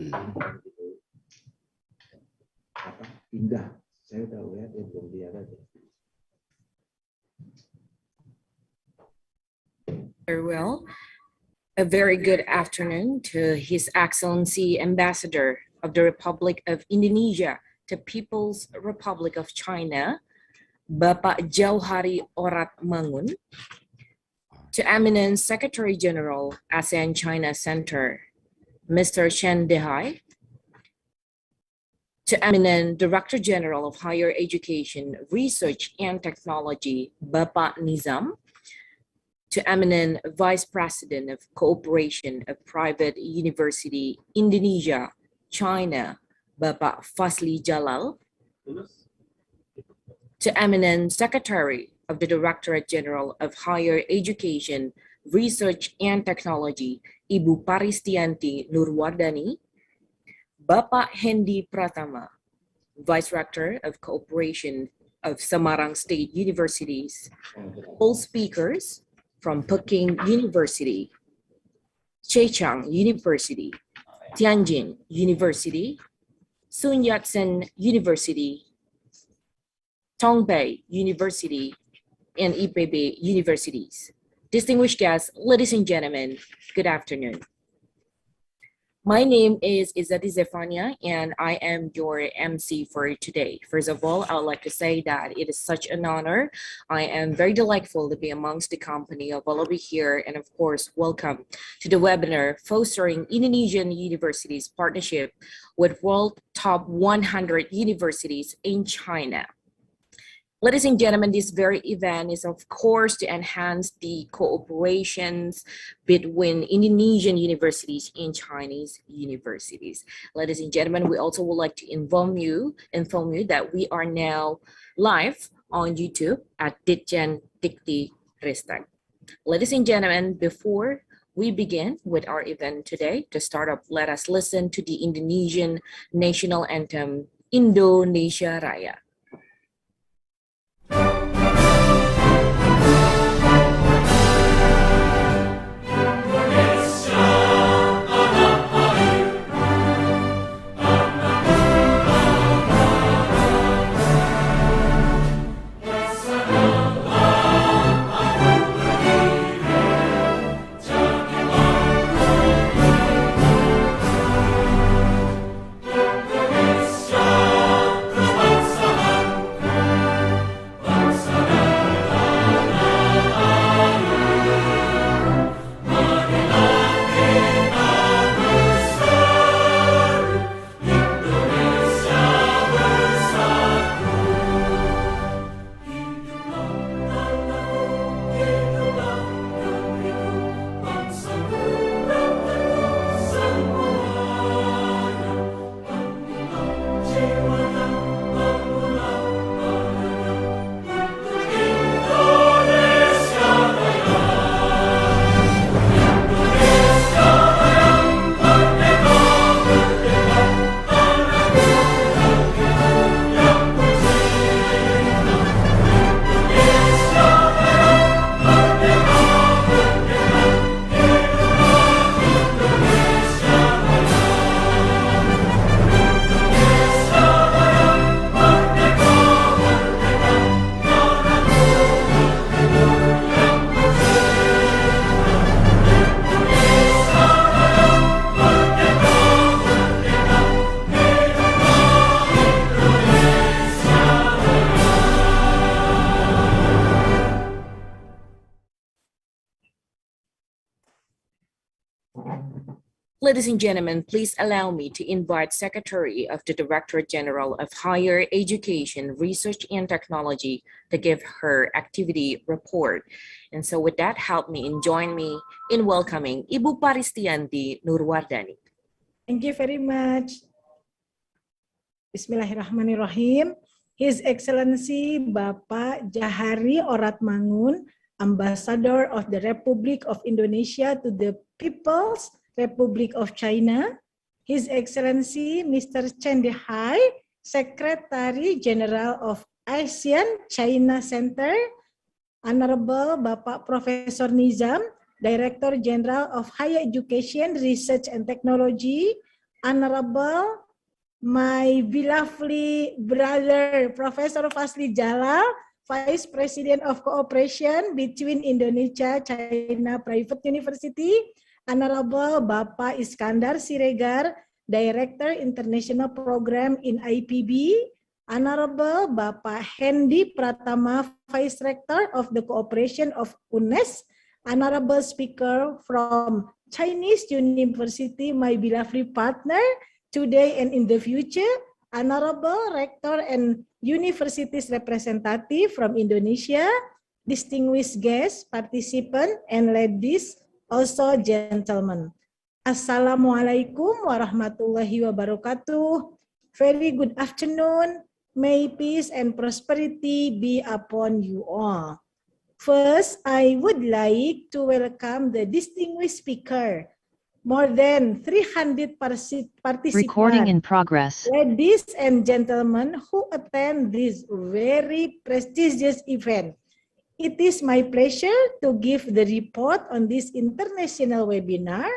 Begitu indah. Saya udah lihat ya, belum lihat aja. Very well. A very good afternoon to His Excellency Ambassador of the Republic of Indonesia to People's Republic of China, Bapak Jauhari Orat Mangun, to Eminent Secretary General ASEAN-China Centre, Mr. Chen Dehai, to Eminent Director General of Higher Education, Research and Technology, Bapak Nizam, to Eminent Vice President of Cooperation of Private University, Indonesia, China, Bapak Fazli Jalal, to Eminent Secretary of the Directorate General of Higher Education, Research and Technology, Ibu Paristianti Nurwardani, Bapak Hendi Pratama, Vice Rector of Cooperation of Semarang State Universities, all speakers from Peking University, Zhejiang University, Tianjin University, Sun Yat-sen University, Tongbei University, and IPB Universities. Distinguished guests, ladies and gentlemen, good afternoon. My name is Izzati Zefania, and I am your MC for today. First of all, I would like to say that it is such an honor. I am very delightful to be amongst the company of all of you here, and of course, welcome to the webinar fostering Indonesian universities partnership with World Top 100 Universities in China. Ladies and gentlemen, this very event is of course to enhance the cooperations between Indonesian universities and Chinese universities. Ladies and gentlemen, we also would like to inform you that we are now live on YouTube at Ditjen Diktiristek. Ladies and gentlemen, before we begin with our event today, to start off, let us listen to the Indonesian national anthem, Indonesia Raya. Ladies and gentlemen, please allow me to invite Secretary of the Directorate General of Higher Education, Research and Technology to give her activity report. And so with that, help me and join me in welcoming Ibu Paristianti Nurwardani. Thank you very much. Bismillahirrahmanirrahim. His Excellency Bapak Jauhari Orat Mangun, Ambassador of the Republic of Indonesia to the People's Republic of China, His Excellency Mr. Chen Dehai, Secretary General of ASEAN-China Centre, Honorable Bapak Profesor Nizam, Director General of Higher Education, Research and Technology, Honorable, my beloved brother, Professor Fasli Jalal, Vice President of Cooperation between Indonesia China Private University, Honorable Bapak Iskandar Siregar, Director International Program in IPB, Honorable Bapak Hendy Pratama, Vice Rector of the Cooperation of UNES, Honorable Speaker from Chinese University, my beloved partner, today and in the future, Honorable Rector and Universities Representative from Indonesia, distinguished guests, participants, and ladies, also gentlemen. Assalamualaikum warahmatullahi wabarakatuh. Very good afternoon. May peace and prosperity be upon you all. First, I would like to welcome the distinguished speaker. More than 300 participants, Recording in progress. ladies and gentlemen who attend this very prestigious event. It is my pleasure to give the report on this international webinar,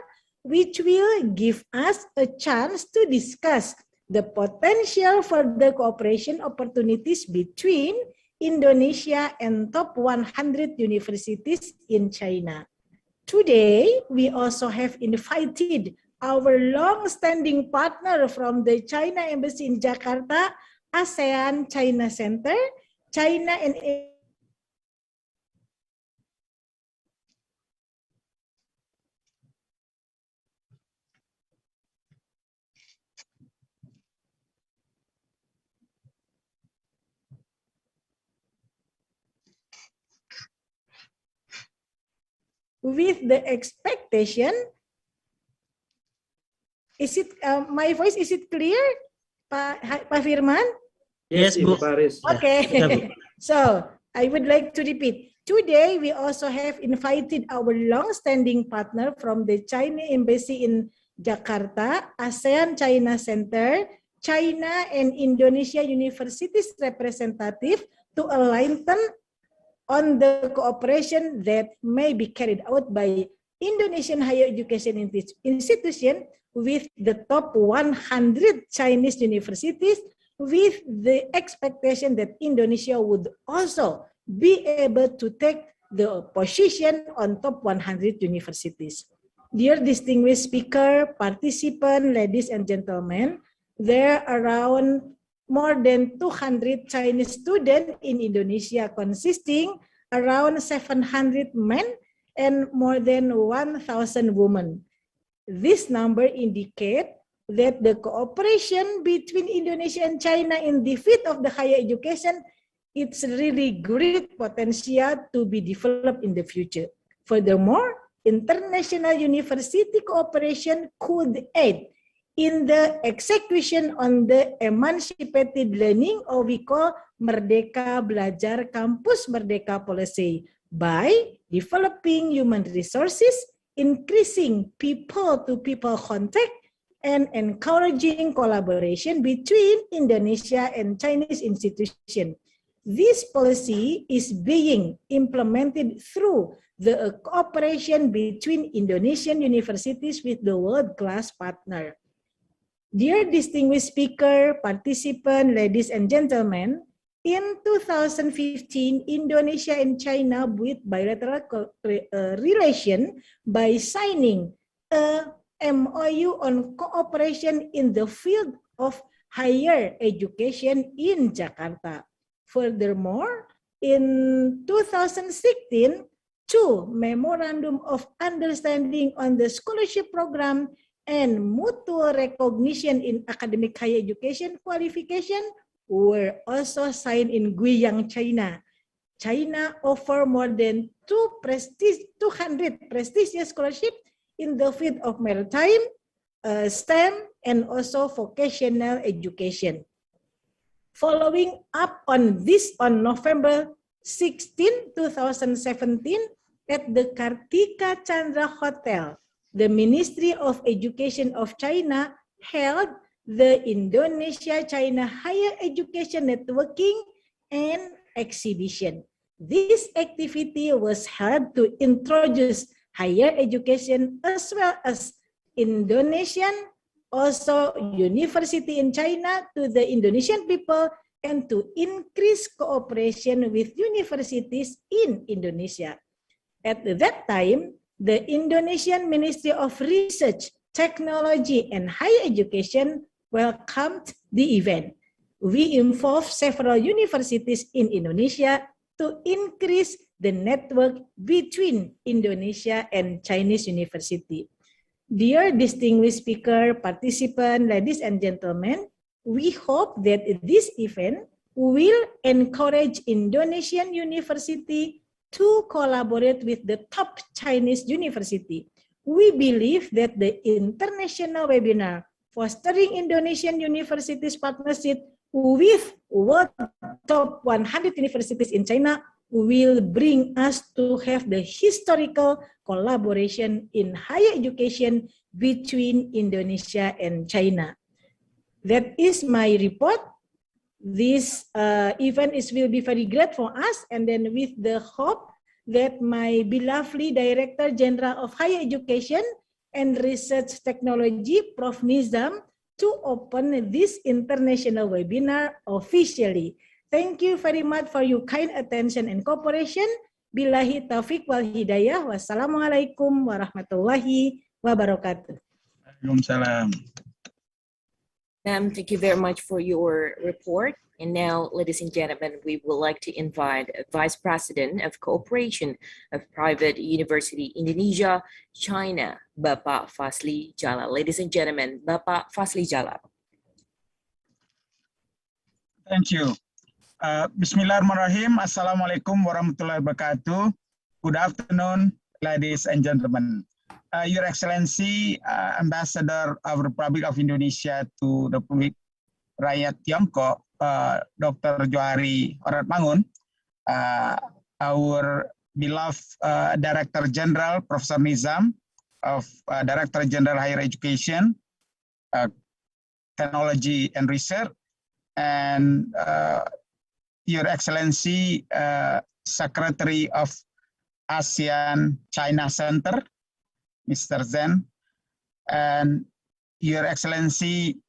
which will give us a chance to discuss the potential for the cooperation opportunities between Indonesia and top 100 universities in China. Today, we also have invited our long-standing partner from the China Embassy in Jakarta, ASEAN-China Centre, China and with the expectation. Is it my voice? Is it clear, Pak Firman? Yes, Bu. Paris. Okay. Yeah, Bu. So I would like to repeat. Today we also have invited our long-standing partner from the China Embassy in Jakarta, ASEAN-China Centre, China and Indonesia Universities representative to enlighten on the cooperation that may be carried out by Indonesian higher education institution with the top 100 Chinese universities, with the expectation that Indonesia would also be able to take the position on top 100 universities. Dear distinguished speaker, participant, ladies and gentlemen, there are around more than 200 Chinese students in Indonesia, consisting around 700 men and more than 1,000 women. This number indicates that the cooperation between Indonesia and China in the field of the higher education, it's really great potential to be developed in the future. Furthermore, international university cooperation could aid in the execution on the emancipated learning, or we call Merdeka Belajar Kampus Merdeka policy, by developing human resources, increasing people-to-people contact, and encouraging collaboration between Indonesia and Chinese institutions. This policy is being implemented through the cooperation between Indonesian universities with the world-class partner. Dear distinguished speaker, participant, ladies and gentlemen, in 2015, Indonesia and China built bilateral relation by signing a MOU on cooperation in the field of higher education in Jakarta. Furthermore, in 2016, two Memorandum of Understanding on the Scholarship Program and mutual recognition in academic higher education qualification were also signed in Guiyang, China. China offers more than 200 prestigious scholarships in the field of maritime, STEM, and also vocational education. Following up on this, on November 16, 2017, at the Kartika Chandra Hotel, the Ministry of Education of China held the Indonesia-China Higher Education Networking and Exhibition. This activity was held to introduce higher education as well as Indonesian also university in China to the Indonesian people and to increase cooperation with universities in Indonesia. At that time, the Indonesian Ministry of Research, Technology, and Higher Education welcomed the event. We involved several universities in Indonesia to increase the network between Indonesia and Chinese university. Dear distinguished speaker, participant, ladies and gentlemen, we hope that this event will encourage Indonesian university to collaborate with the top Chinese university. We believe that the international webinar fostering Indonesian universities partnership with world top 100 universities in China will bring us to have the historical collaboration in higher education between Indonesia and China. That is my report. This event will be very great for us, and then with the hope that my beloved Director General of Higher Education and Research Technology, Prof. Nizam, to open this international webinar officially. Thank you very much for your kind attention and cooperation. Billahi taufiq wal hidayah. Wassalamualaikum warahmatullahi wabarakatuh. Waalaikumsalam. Ma'am, thank you very much for your report. And now, ladies and gentlemen, we would like to invite Vice President of Cooperation of Private University Indonesia, China, Bapak Fazli Jalal. Ladies and gentlemen, Bapak Fazli Jalal. Thank you. Bismillahirrahmanirrahim. Assalamualaikum warahmatullahi wabarakatuh. Good afternoon, ladies and gentlemen. Your Excellency, Ambassador of Republic of Indonesia to Republik Rakyat Tiongkok, Dr. Johari Oratmangun, our beloved Director General, Professor Nizam, of Director General Higher Education, Technology and Research, and Your Excellency, Secretary of ASEAN-China Centre, Mr. Zen, and Your Excellency,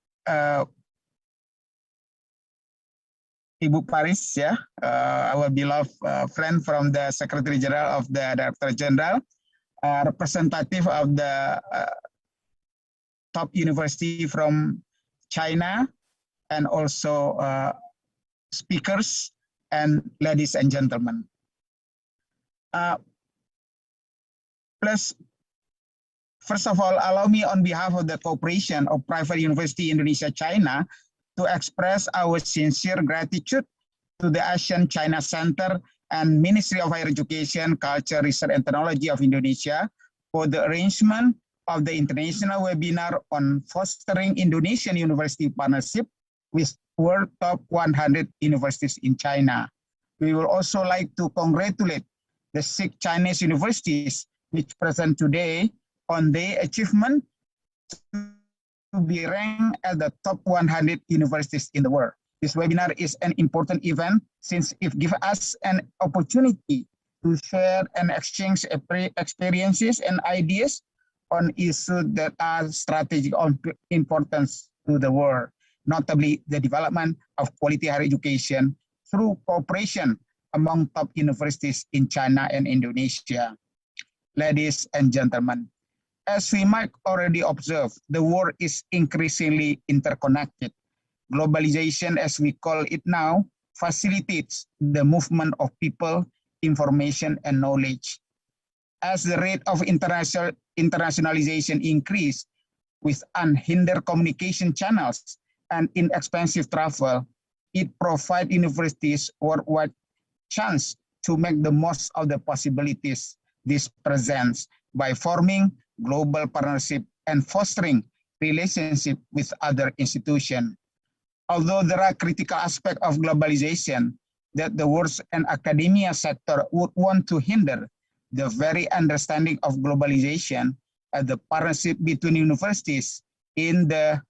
Ibu Paris, our beloved friend from the Secretary General of the Director General, representative of the top university from China, and also speakers and ladies and gentlemen. First of all, allow me on behalf of the Cooperation of Private University Indonesia China to express our sincere gratitude to the ASEAN-China Centre and Ministry of Higher Education, Culture, Research and Technology of Indonesia for the arrangement of the international webinar on fostering Indonesian university partnership with world top 100 universities in China. We will also like to congratulate the 6 Chinese universities which present today on their achievement to be ranked as the top 100 universities in the world. This webinar is an important event since it gives us an opportunity to share and exchange experiences and ideas on issues that are strategic of importance to the world, notably the development of quality higher education through cooperation among top universities in China and Indonesia. Ladies and gentlemen, as we might already observe, the world is increasingly interconnected. Globalization, as we call it now, facilitates the movement of people, information, and knowledge. As the rate of internationalization increases with unhindered communication channels and inexpensive travel, it provides universities worldwide chance to make the most of the possibilities this presents by forming global partnership and fostering relationship with other institutions. Although there are critical aspects of globalization that the world and academia sector would want to hinder, the very understanding of globalization as the partnership between universities in the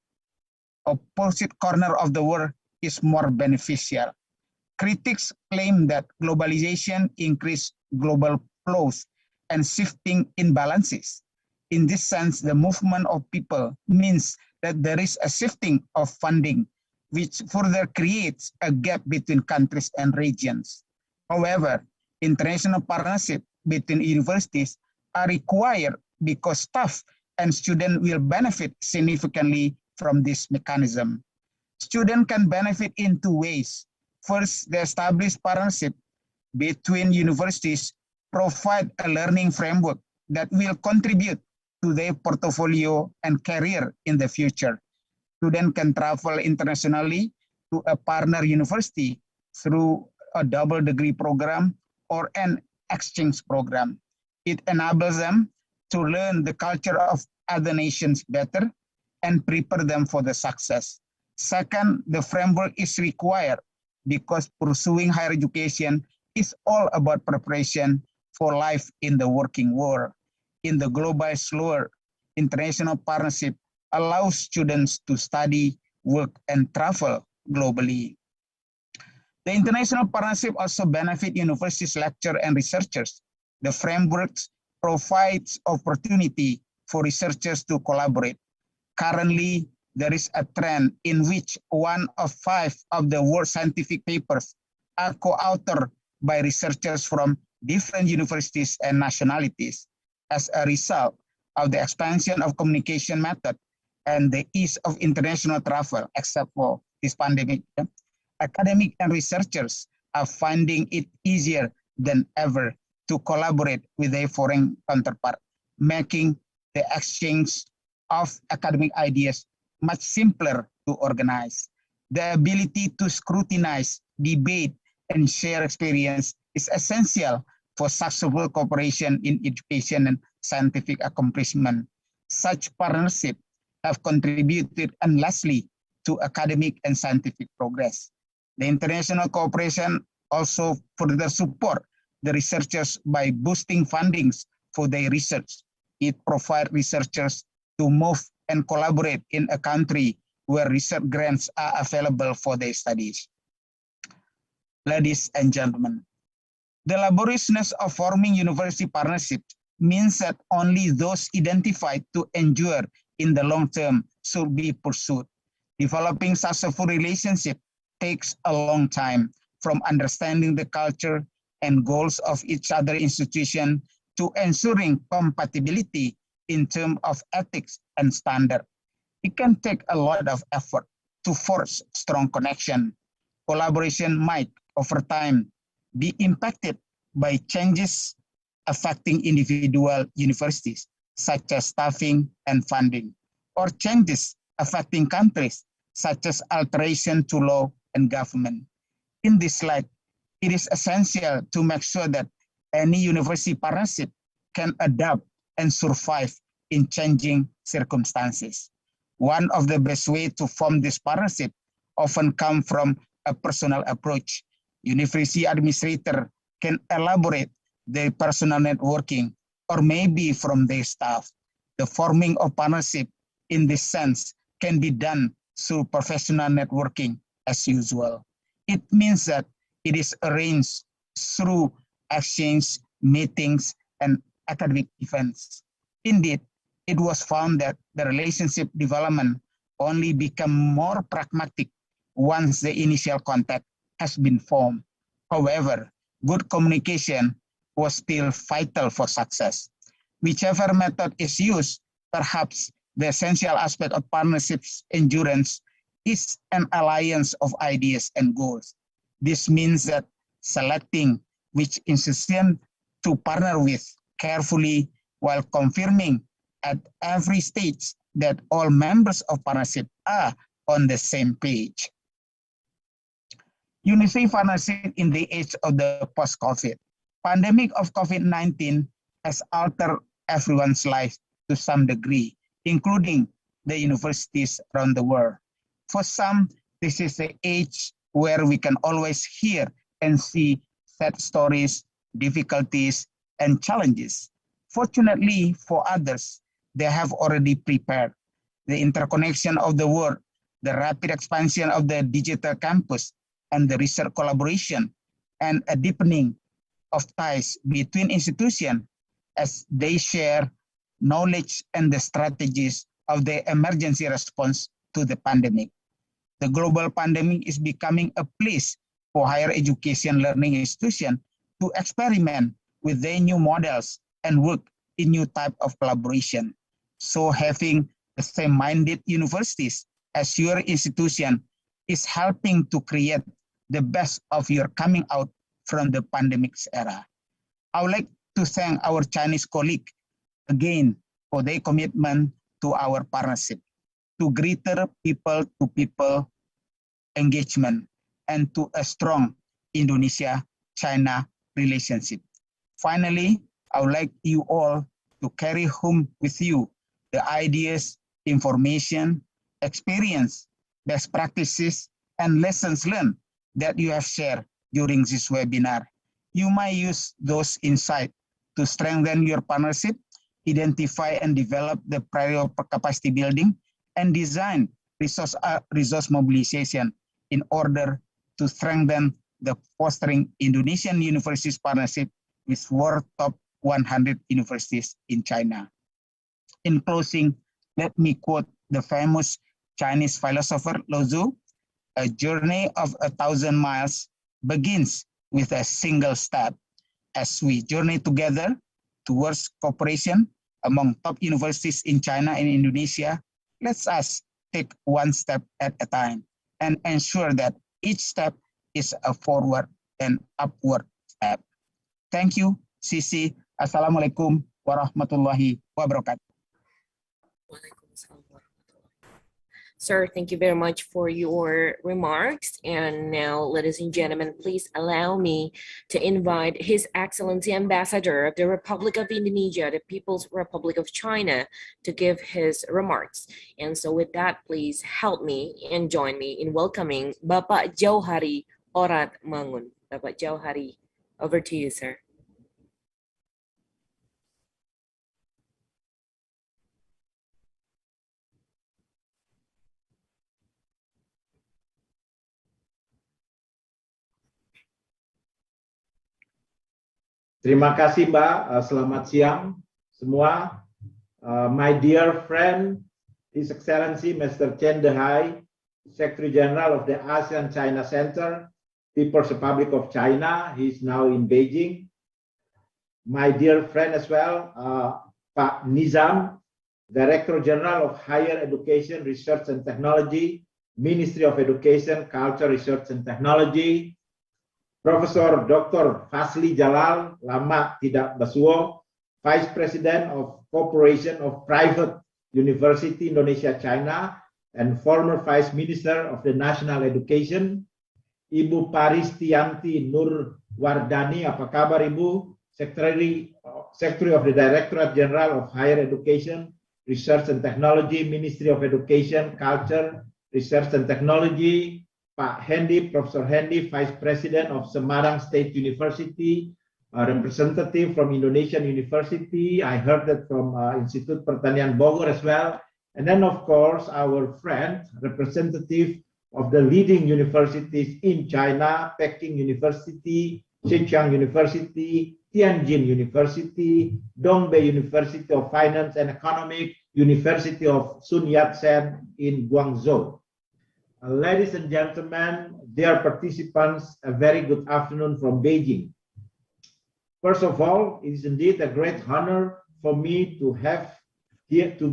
opposite corner of the world is more beneficial. Critics claim that globalization increases global flows and shifting imbalances. In this sense, the movement of people means that there is a shifting of funding, which further creates a gap between countries and regions. However, international partnership between universities are required because staff and students will benefit significantly from this mechanism. Students can benefit in two ways. First, the established partnership between universities provide a learning framework that will contribute to their portfolio and career in the future. Students can travel internationally to a partner university through a double degree program or an exchange program. It enables them to learn the culture of other nations better and prepare them for the success. Second, the framework is required because pursuing higher education is all about preparation for life in the working world. In the global slower, international partnership allows students to study, work, and travel globally. The international partnership also benefits universities, lecturers, and researchers. The framework provides opportunity for researchers to collaborate. Currently, there is a trend in which 1 of 5 of the world's scientific papers are co-authored by researchers from different universities and nationalities. As a result of the expansion of communication method and the ease of international travel, except for this pandemic, academic and researchers are finding it easier than ever to collaborate with their foreign counterpart, making the exchange of academic ideas much simpler to organize. The ability to scrutinize, debate, and share experience is essential for successful cooperation in education and scientific accomplishment. Such partnerships have contributed endlessly to academic and scientific progress. The international cooperation also further support the researchers by boosting fundings for their research. It provides researchers to move and collaborate in a country where research grants are available for their studies. Ladies and gentlemen, the laboriousness of forming university partnerships means that only those identified to endure in the long term should be pursued. Developing successful relationship takes a long time, from understanding the culture and goals of each other institution to ensuring compatibility in terms of ethics and standard. It can take a lot of effort to forge strong connection. Collaboration might, over time, be impacted by changes affecting individual universities, such as staffing and funding, or changes affecting countries, such as alteration to law and government. In this light, it is essential to make sure that any university partnership can adapt and survive in changing circumstances. One of the best ways to form this partnership often comes from a personal approach. University administrator can elaborate their personal networking, or maybe from their staff. The forming of partnership in this sense can be done through professional networking as usual. It means that it is arranged through exchange, meetings, and academic events. Indeed, it was found that the relationship development only become more pragmatic once the initial contact has been formed. However, good communication was still vital for success. Whichever method is used, perhaps the essential aspect of partnerships endurance is an alliance of ideas and goals. This means that selecting which institution to partner with carefully while confirming at every stage that all members of partnership are on the same page. University partnership in the age of the post-COVID. Pandemic of COVID-19 has altered everyone's life to some degree, including the universities around the world. For some, this is the age where we can always hear and see sad stories, difficulties, and challenges. Fortunately for others, they have already prepared. The interconnection of the world, the rapid expansion of the digital campus, and the research collaboration, and a deepening of ties between institutions as they share knowledge and the strategies of the emergency response to the pandemic. The global pandemic is becoming a place for higher education learning institutions to experiment with their new models and work in new type of collaboration. So having the same-minded universities as your institution is helping to create the best of your coming out from the pandemic's era. I would like to thank our Chinese colleague again for their commitment to our partnership, to greater people-to-people engagement, and to a strong Indonesia-China relationship. Finally, I would like you all to carry home with you the ideas, information, experience, best practices, and lessons learned that you have shared during this webinar. You might use those insights to strengthen your partnership, identify and develop the prior capacity building, and design resource mobilization in order to strengthen the fostering Indonesian universities partnership with world top 100 universities in China. In closing, let me quote the famous Chinese philosopher Lao Tzu, "A journey of 1,000 miles begins with a single step." As we journey together towards cooperation among top universities in China and Indonesia, let us take one step at a time and ensure that each step is a forward and upward step. Thank you, Sisi. Assalamualaikum warahmatullahi wabarakatuh. Sir, thank you very much for your remarks. And now, ladies and gentlemen, please allow me to invite His Excellency Ambassador of the Republic of Indonesia, the People's Republic of China, to give his remarks. And so with that, please help me and join me in welcoming Bapak Jauhari Orat Mangun. Bapak Jauhari, over to you, sir. Terima kasih Mbak, selamat siang semua. My dear friend, His Excellency Mr. Chen Dehai, Secretary General of the ASEAN-China Centre, People's Republic of China. He's now in Beijing. My dear friend as well, Pak Nizam, Director General of Higher Education, Research and Technology, Ministry of Education, Culture, Research and Technology. Profesor Dr. Fasli Jalal, lama tidak basuo, Vice President of Corporation of Private University Indonesia China, and former Vice Minister of the National Education. Ibu Paristianti Nur Wardani, apa kabar Ibu? Secretary of the Directorate General of Higher Education, Research and Technology, Ministry of Education, Culture, Research and Technology. Pak Hendy, Professor Hendy, Vice President of Semarang State University, a representative from Indonesian University. I heard that from Institute Pertanian Bogor as well. And then, of course, our friend, representative of the leading universities in China, Peking University, Zhejiang University, Tianjin University, Dongbei University of Finance and Economic, University of Sun Yat-sen in Guangzhou. Ladies and gentlemen, dear participants, a very good afternoon from Beijing. First of all, it is indeed a great honor for me to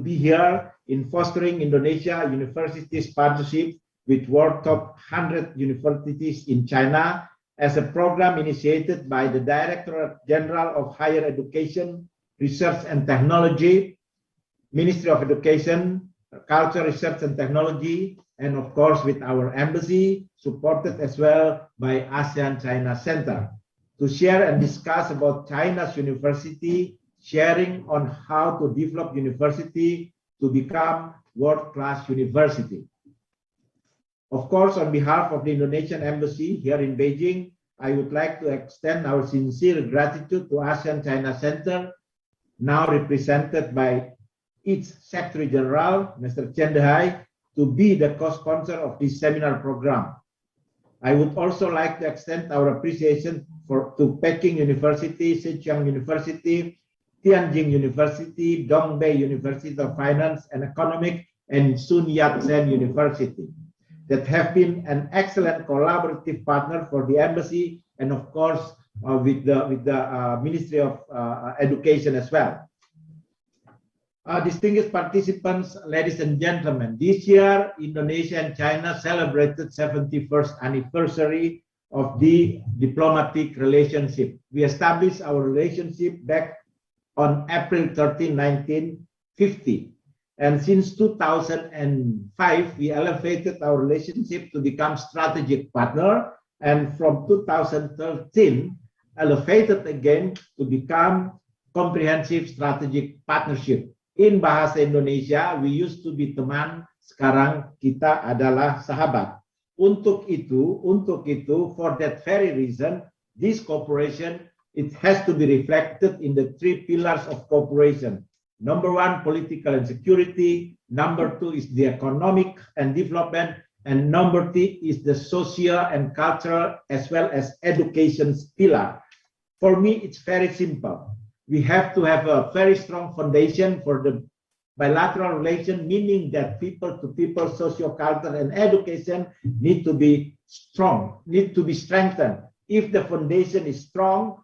be here in fostering Indonesia Universities Partnership with World Top 100 Universities in China as a program initiated by the Directorate General of Higher Education, Research and Technology, Ministry of Education, Culture, Research and Technology, and of course with our embassy, supported as well by ASEAN-China Centre, to share and discuss about China's university, sharing on how to develop university to become world-class university. Of course, on behalf of the Indonesian Embassy here in Beijing, I would like to extend our sincere gratitude to ASEAN-China Centre, now represented by its Secretary General, Mr. Chen Dehai, to be the co-sponsor of this seminar program. I would also like to extend our appreciation to Peking University, Zhejiang University, Tianjin University, Dongbei University of Finance and Economics, and Sun Yat-sen University that have been an excellent collaborative partner for the embassy and of course with the Ministry of Education as well. Distinguished participants, ladies and gentlemen, this year Indonesia and China celebrated 71st anniversary of the diplomatic relationship. We established our relationship back on April 13, 1950. And since 2005, we elevated our relationship to become strategic partner. And from 2013, elevated again to become comprehensive strategic partnership. In bahasa Indonesia, we used to be teman, sekarang kita adalah sahabat. Untuk itu, for that very reason, this cooperation, it has to be reflected in the three pillars of cooperation. Number one, political and security. Number two is the economic and development. And number three is the social and cultural as well as education pillar. For me, it's very simple. We have to have a very strong foundation for the bilateral relation, meaning that people-to-people, socio-culture, and education need to be strong, need to be strengthened. If the foundation is strong,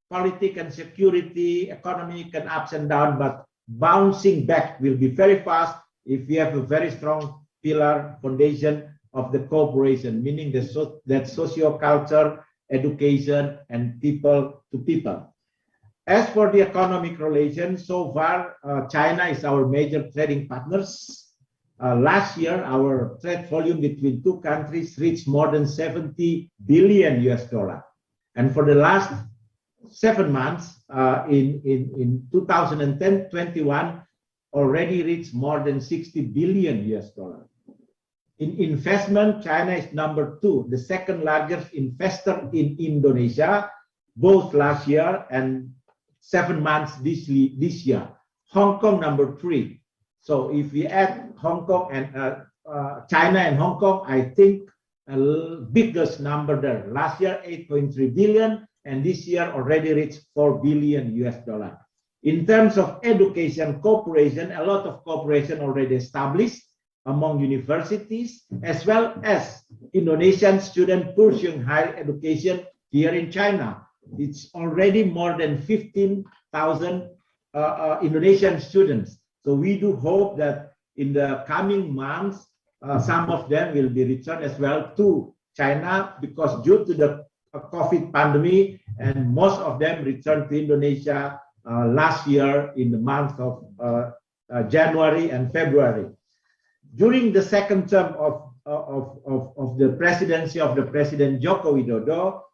politics and security, economy can ups and down, but bouncing back will be very fast if we have a very strong pillar foundation of the cooperation, meaning that socio-culture, education, and people-to-people. As for the economic relations, so far, China is our major trading partners. Last year, our trade volume between two countries reached more than 70 billion US dollar. And for the last 7 months, in 2010-21, already reached more than 60 billion US dollar. In investment, China is number 2, the second largest investor in Indonesia, both last year and 7 months this year. Hong Kong number 3. So if we add Hong Kong and China and Hong Kong, I think biggest number there. Last year 8.3 billion, and this year already reached 4 billion US dollar. In terms of education cooperation, a lot of cooperation already established among universities as well as Indonesian students pursuing higher education here in China. It's already more than 15,000 Indonesian students. So we do hope that in the coming months, some of them will be returned as well to China because due to the COVID pandemic, and most of them returned to Indonesia last year in the month of January and February. During the second term of the presidency of the President Joko Widodo,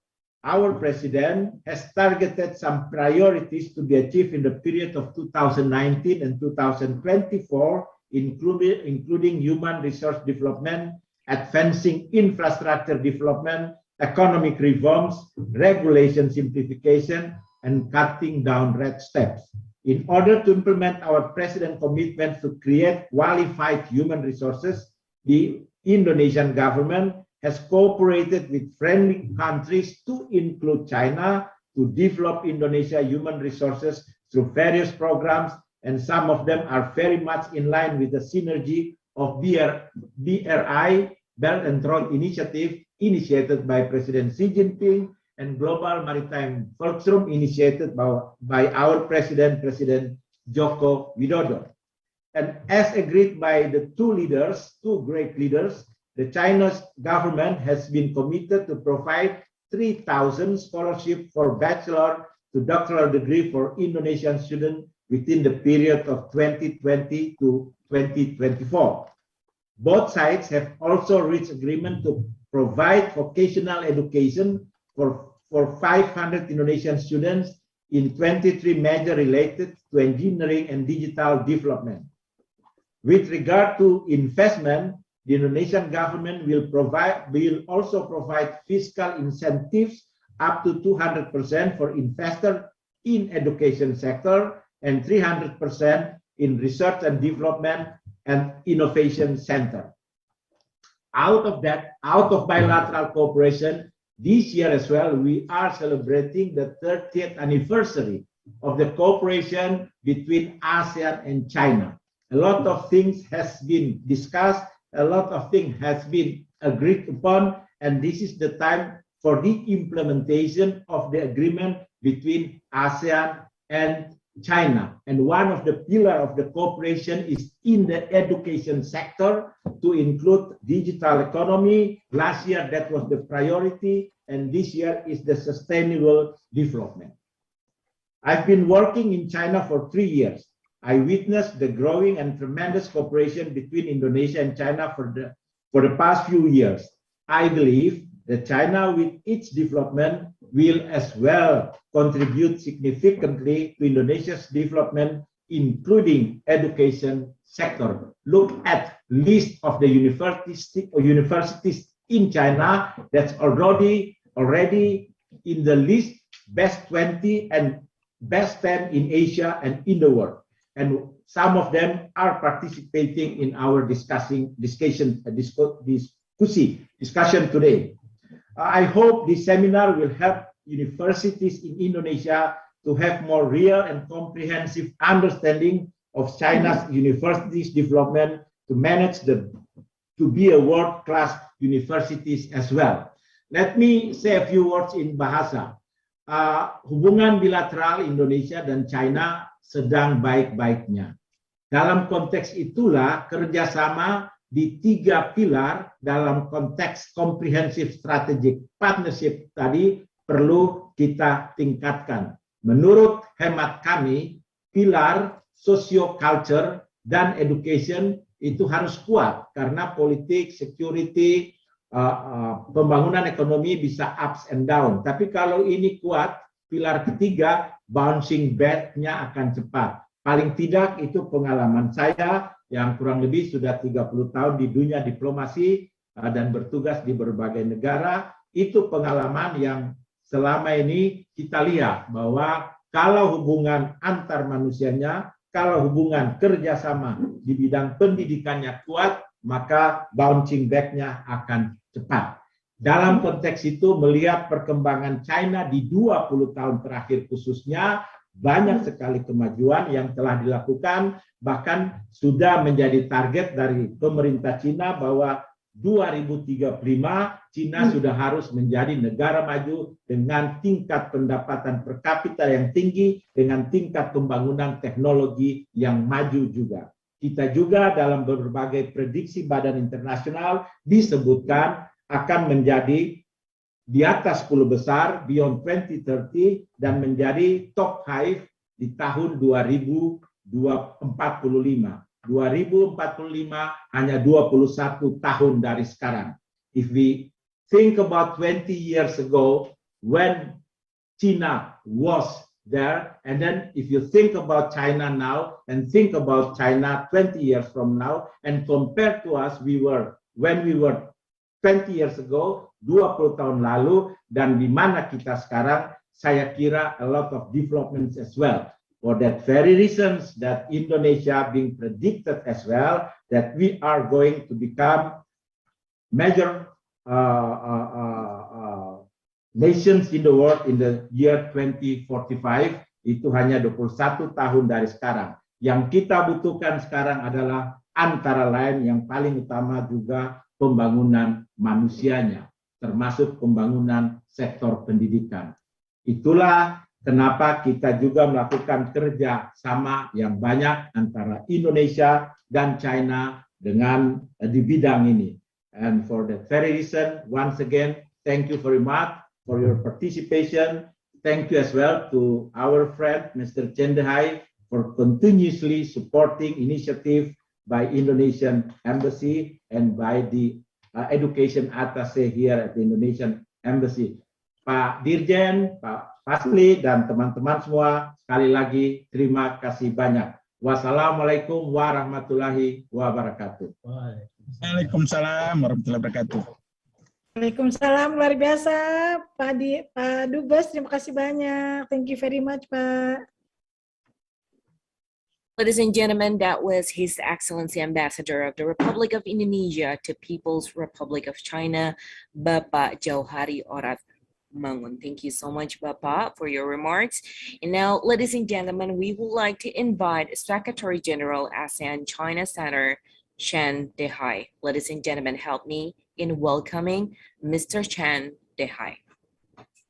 our president has targeted some priorities to be achieved in the period of 2019 and 2024, including human resource development, advancing infrastructure development, economic reforms, regulation simplification, and cutting down red tapes. In order to implement our president's commitment to create qualified human resources, the Indonesian government has cooperated with friendly countries to include China to develop Indonesia human resources through various programs, and some of them are very much in line with the synergy of BRI, Belt and Road Initiative, initiated by President Xi Jinping, and Global Maritime Forum initiated by our President Joko Widodo. And as agreed by the two great leaders, the Chinese government has been committed to provide 3,000 scholarships for bachelor to doctoral degree for Indonesian students within the period of 2020 to 2024. Both sides have also reached agreement to provide vocational education for 500 Indonesian students in 23 majors related to engineering and digital development. With regard to investment, the Indonesian government will also provide fiscal incentives up to 200% for investors in education sector and 300% in research and development and innovation center. Out of bilateral cooperation, this year as well, we are celebrating the 30th anniversary of the cooperation between ASEAN and China. A lot of things has been discussed, a lot of things has been agreed upon, and this is the time for the implementation of the agreement between ASEAN and China. And one of the pillars of the cooperation is in the education sector to include digital economy. Last year, that was the priority, and this year is the sustainable development. I've been working in China for 3 years. I witnessed the growing and tremendous cooperation between Indonesia and China for the past few years. I believe that China, with its development, will as well contribute significantly to Indonesia's development, including education sector. Look at list of the universities in China that's already in the list best 20 and best 10 in Asia and in the world. And some of them are participating in our discussion today. I hope this seminar will help universities in Indonesia to have more real and comprehensive understanding of China's universities development to manage to be a world-class universities as well. Let me say a few words in bahasa. Hubungan bilateral Indonesia dan China sedang baik-baiknya. Dalam konteks itulah kerjasama di 3 pilar dalam konteks comprehensive strategic partnership tadi perlu kita tingkatkan. Menurut hemat kami, pilar socio-culture dan education itu harus kuat karena politik, security, pembangunan ekonomi bisa ups and down. Tapi kalau ini kuat, pilar ketiga, bouncing back-nya akan cepat. Paling tidak itu pengalaman saya yang kurang lebih sudah 30 tahun di dunia diplomasi dan bertugas di berbagai negara. Itu pengalaman yang selama ini kita lihat bahwa kalau hubungan antar manusianya, kalau hubungan kerjasama di bidang pendidikannya kuat, maka bouncing back-nya akan cepat. Dalam konteks itu melihat perkembangan China di 20 tahun terakhir khususnya, banyak sekali kemajuan yang telah dilakukan, bahkan sudah menjadi target dari pemerintah Cina bahwa 2035 Cina sudah harus menjadi negara maju dengan tingkat pendapatan per kapita yang tinggi, dengan tingkat pembangunan teknologi yang maju juga. Kita juga dalam berbagai prediksi badan internasional disebutkan akan menjadi di atas 10 besar beyond 2030 dan menjadi top 5 di tahun 2045. 2045 hanya 21 tahun dari sekarang. If we think about 20 years ago when China was there, and then if you think about China now and think about China 20 years from now and compare to us when we were 20 years ago, 20 tahun lalu, dan di mana kita sekarang, saya kira a lot of developments as well. For that very reasons that Indonesia being predicted as well, that we are going to become major nations in the world in the year 2045, itu hanya 21 tahun dari sekarang. Yang kita butuhkan sekarang adalah antara lain yang paling utama juga pembangunan manusianya, termasuk pembangunan sektor pendidikan. Itulah kenapa kita juga melakukan kerja sama yang banyak antara Indonesia dan China dengan di bidang ini. And for that very reason, once again, thank you very much for your participation. Thank you as well to our friend, Mr. Cendehai, for continuously supporting initiative by Indonesian Embassy and by the Education Attaché here at the Indonesian Embassy. Pak Dirjen, Pak Fasli, dan teman-teman semua, sekali lagi terima kasih banyak. Wassalamualaikum warahmatullahi wabarakatuh. Waalaikumsalam warahmatullahi wabarakatuh. Waalaikumsalam, luar biasa Pak Dubes, terima kasih banyak. Thank you very much, Pak. Ladies and gentlemen, that was His Excellency Ambassador of the Republic of Indonesia to People's Republic of China, Bapak Jauhari Orat. Mangun. Thank you so much, Bapak, for your remarks. And now, ladies and gentlemen, we would like to invite Secretary General ASEAN-China Centre, Chen Dehai. Ladies and gentlemen, help me in welcoming Mr. Chen Dehai.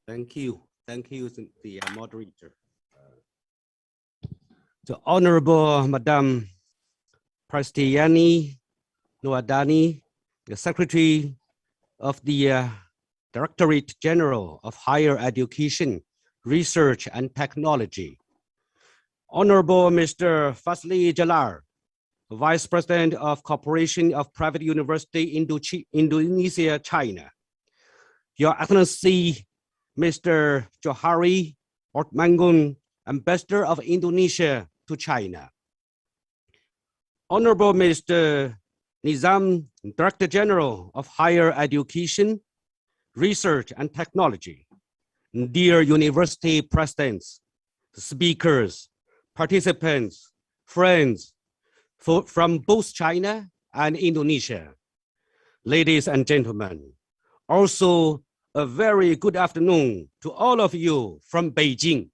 Thank you. Thank you, the moderator. The Honorable Madam Prastiani Noadani, the Secretary of the Directorate General of Higher Education, Research and Technology. Honorable Mr. Fazli Jalar, Vice President of Corporation of Private University Indonesia, China. Your Excellency, Mr. Johari Ortmangun, Ambassador of Indonesia to China. Honorable Mr. Nizam, Director General of Higher Education, Research and Technology. Dear University Presidents, speakers, participants, friends from both China and Indonesia. Ladies and gentlemen, also a very good afternoon to all of you from Beijing.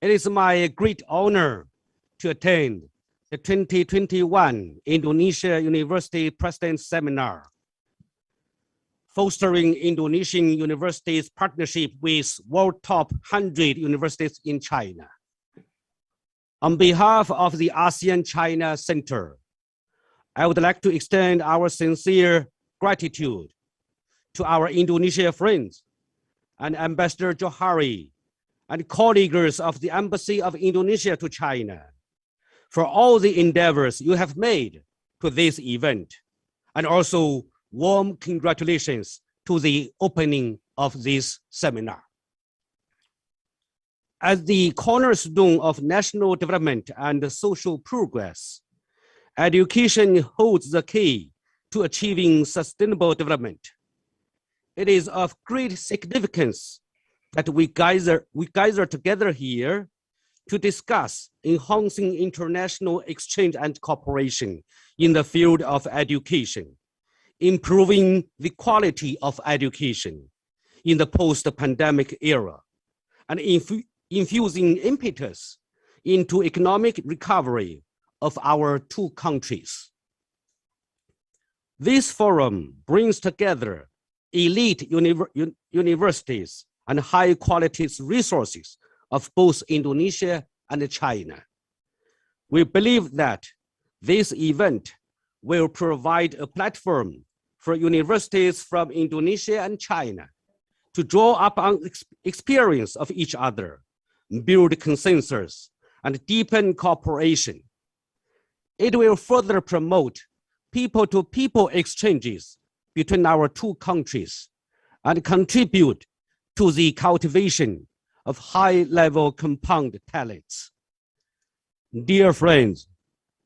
It is my great honor to attend the 2021 Indonesia University President's Seminar, fostering Indonesian universities' partnership with world top 100 universities in China. On behalf of the ASEAN-China Centre, I would like to extend our sincere gratitude to our Indonesia friends and Ambassador Johari and colleagues of the Embassy of Indonesia to China for all the endeavors you have made to this event, and also warm congratulations to the opening of this seminar. As the cornerstone of national development and social progress, education holds the key to achieving sustainable development. It is of great significance that we gather together here to discuss enhancing international exchange and cooperation in the field of education, improving the quality of education in the post-pandemic era, and infusing impetus into economic recovery of our two countries. This forum brings together elite universities and high-quality resources of both Indonesia and China. We believe that this event will provide a platform for universities from Indonesia and China to draw upon experience of each other, build consensus, and deepen cooperation. It will further promote people-to-people exchanges between our two countries and contribute to the cultivation of high-level compound talents. Dear friends,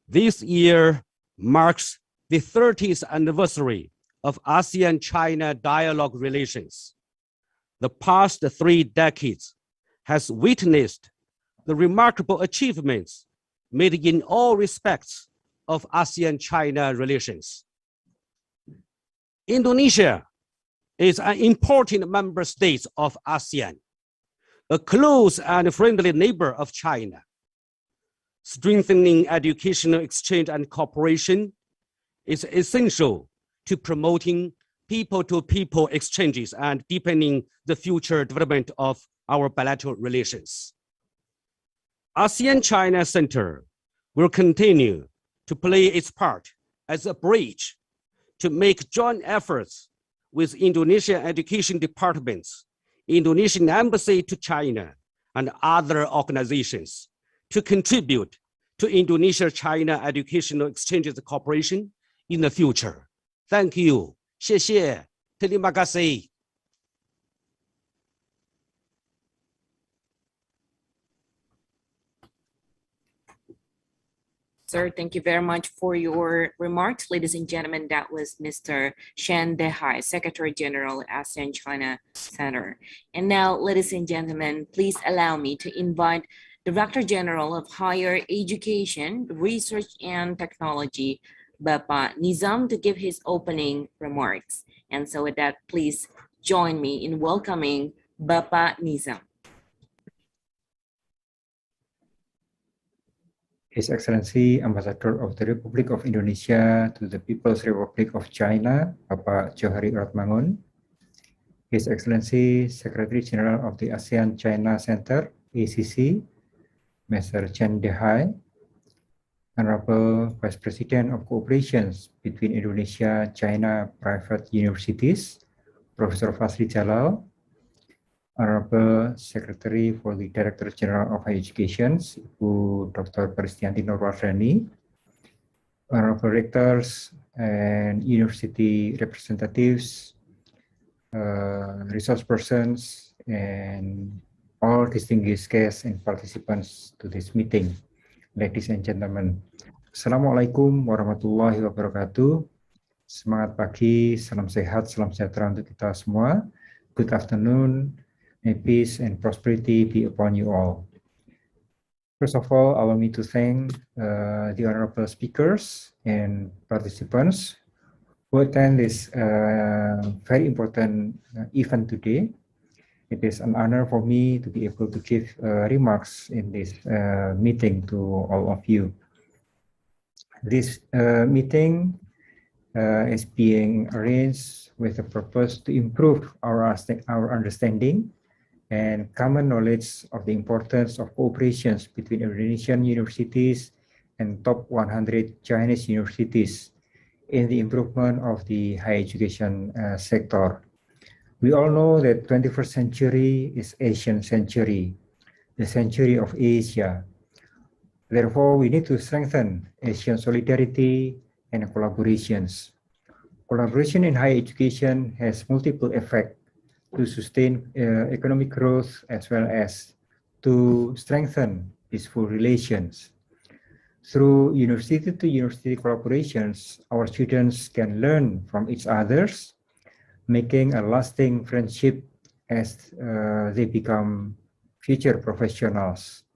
this year marks the 30th anniversary of ASEAN-China dialogue relations. The past 3 decades has witnessed the remarkable achievements made in all respects of ASEAN-China relations. Indonesia is an important member state of ASEAN, a close and friendly neighbor of China. Strengthening educational exchange and cooperation is essential to promoting people-to-people exchanges and deepening the future development of our bilateral relations. ASEAN-China Centre will continue to play its part as a bridge to make joint efforts with Indonesian education departments, Indonesian Embassy to China, and other organizations to contribute to Indonesia-China educational exchanges cooperation in the future. Thank you. 谢谢. Terima kasih. Sir, thank you very much for your remarks. Ladies and gentlemen, that was Mr. Chen Dehai, Secretary General, ASEAN-China Centre. And now, ladies and gentlemen, please allow me to invite Director General of Higher Education, Research and Technology, Bapak Nizam, to give his opening remarks. And so with that, please join me in welcoming Bapak Nizam. His Excellency Ambassador of the Republic of Indonesia to the People's Republic of China, Bapak Johari Ratmangun. His Excellency Secretary General of the ASEAN-China Centre, ACC, Mr. Chen Dehai. Honorable Vice President of Cooperations between Indonesia-China Private Universities, Professor Fasli Jalal. Honorable Secretary for the Director General of Higher Education, Ibu Dr. Peristianti Nurwardani, Honorable Rectors and University representatives, resource persons, and all distinguished guests and participants to this meeting. Ladies and gentlemen, Assalamualaikum warahmatullahi wabarakatuh. Semangat pagi, salam sehat, salam sejahtera untuk kita semua. Good afternoon. May peace and prosperity be upon you all. First of all, allow me to thank the honorable speakers and participants who attend this very important event today. It is an honor for me to be able to give remarks in this meeting to all of you. This meeting is being arranged with the purpose to improve our understanding and common knowledge of the importance of cooperations between Indonesian universities and top 100 Chinese universities in the improvement of the higher education sector. We all know that 21st century is Asian century, the century of Asia. Therefore, we need to strengthen Asian solidarity and collaborations. Collaboration in higher education has multiple effects to sustain economic growth as well as to strengthen peaceful relations. Through university-to-university collaborations, our students can learn from each other, making a lasting friendship as they become future professionals.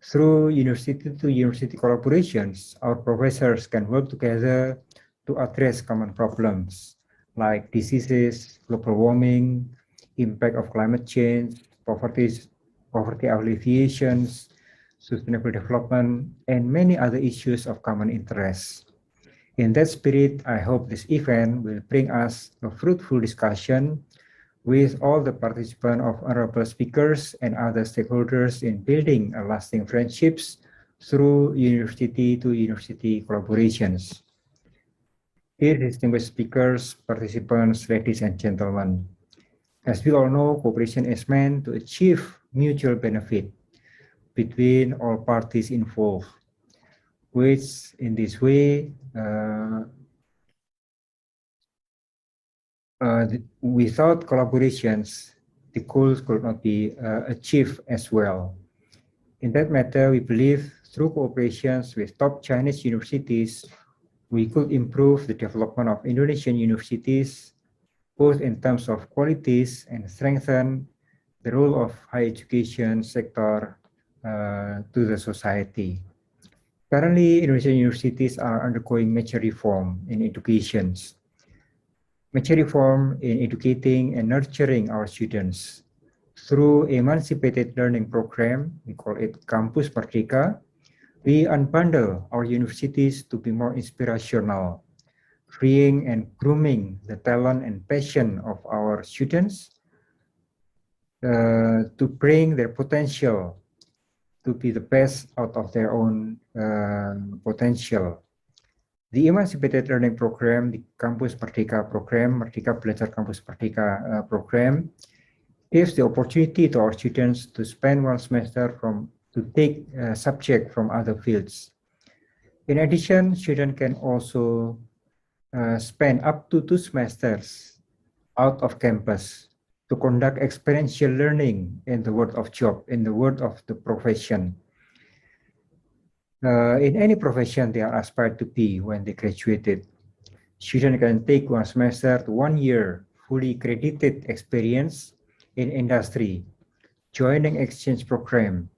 Through university-to-university collaborations, our professors can work together to address common problems like diseases, global warming, impact of climate change, poverty alleviations, sustainable development, and many other issues of common interest. In that spirit, I hope this event will bring us a fruitful discussion with all the participants of honorable speakers and other stakeholders in building a lasting friendships through university-to-university collaborations. Dear distinguished speakers, participants, ladies and gentlemen, as we all know, cooperation is meant to achieve mutual benefit between all parties involved, which in this way, without collaborations, the goals could not be achieved as well. In that matter, we believe through cooperations with top Chinese universities, we could improve the development of Indonesian universities, both in terms of qualities and strengthen the role of higher education sector to the society. Currently, Indonesian universities are undergoing major reform in education, major reform in educating and nurturing our students through emancipated learning program. We call it Campus Merdeka. We unbundle our universities to be more inspirational, freeing and grooming the talent and passion of our students to bring their potential to be the best out of their own potential. The Emancipated Learning Program, the Campus Merdeka program, Merdeka Belajar Campus Merdeka program, gives the opportunity to our students to spend one semester to take a subject from other fields. In addition, students can also spend up to 2 semesters out of campus to conduct experiential learning in the world of job, in the world of the profession. In any profession they are aspired to be when they graduated, students can take 1 semester to 1 year fully credited experience in industry, joining exchange program,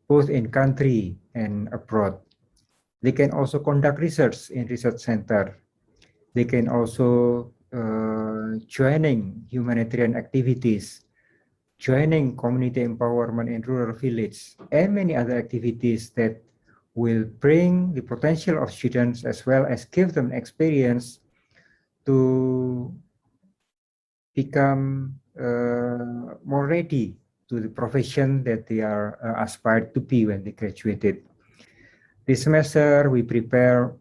both in country and abroad. They can also conduct research in research center. They can also joining humanitarian activities, joining community empowerment in rural village, and many other activities that will bring the potential of students as well as give them experience to become more ready to the profession that they are aspired to be when they graduated. This semester, we prepare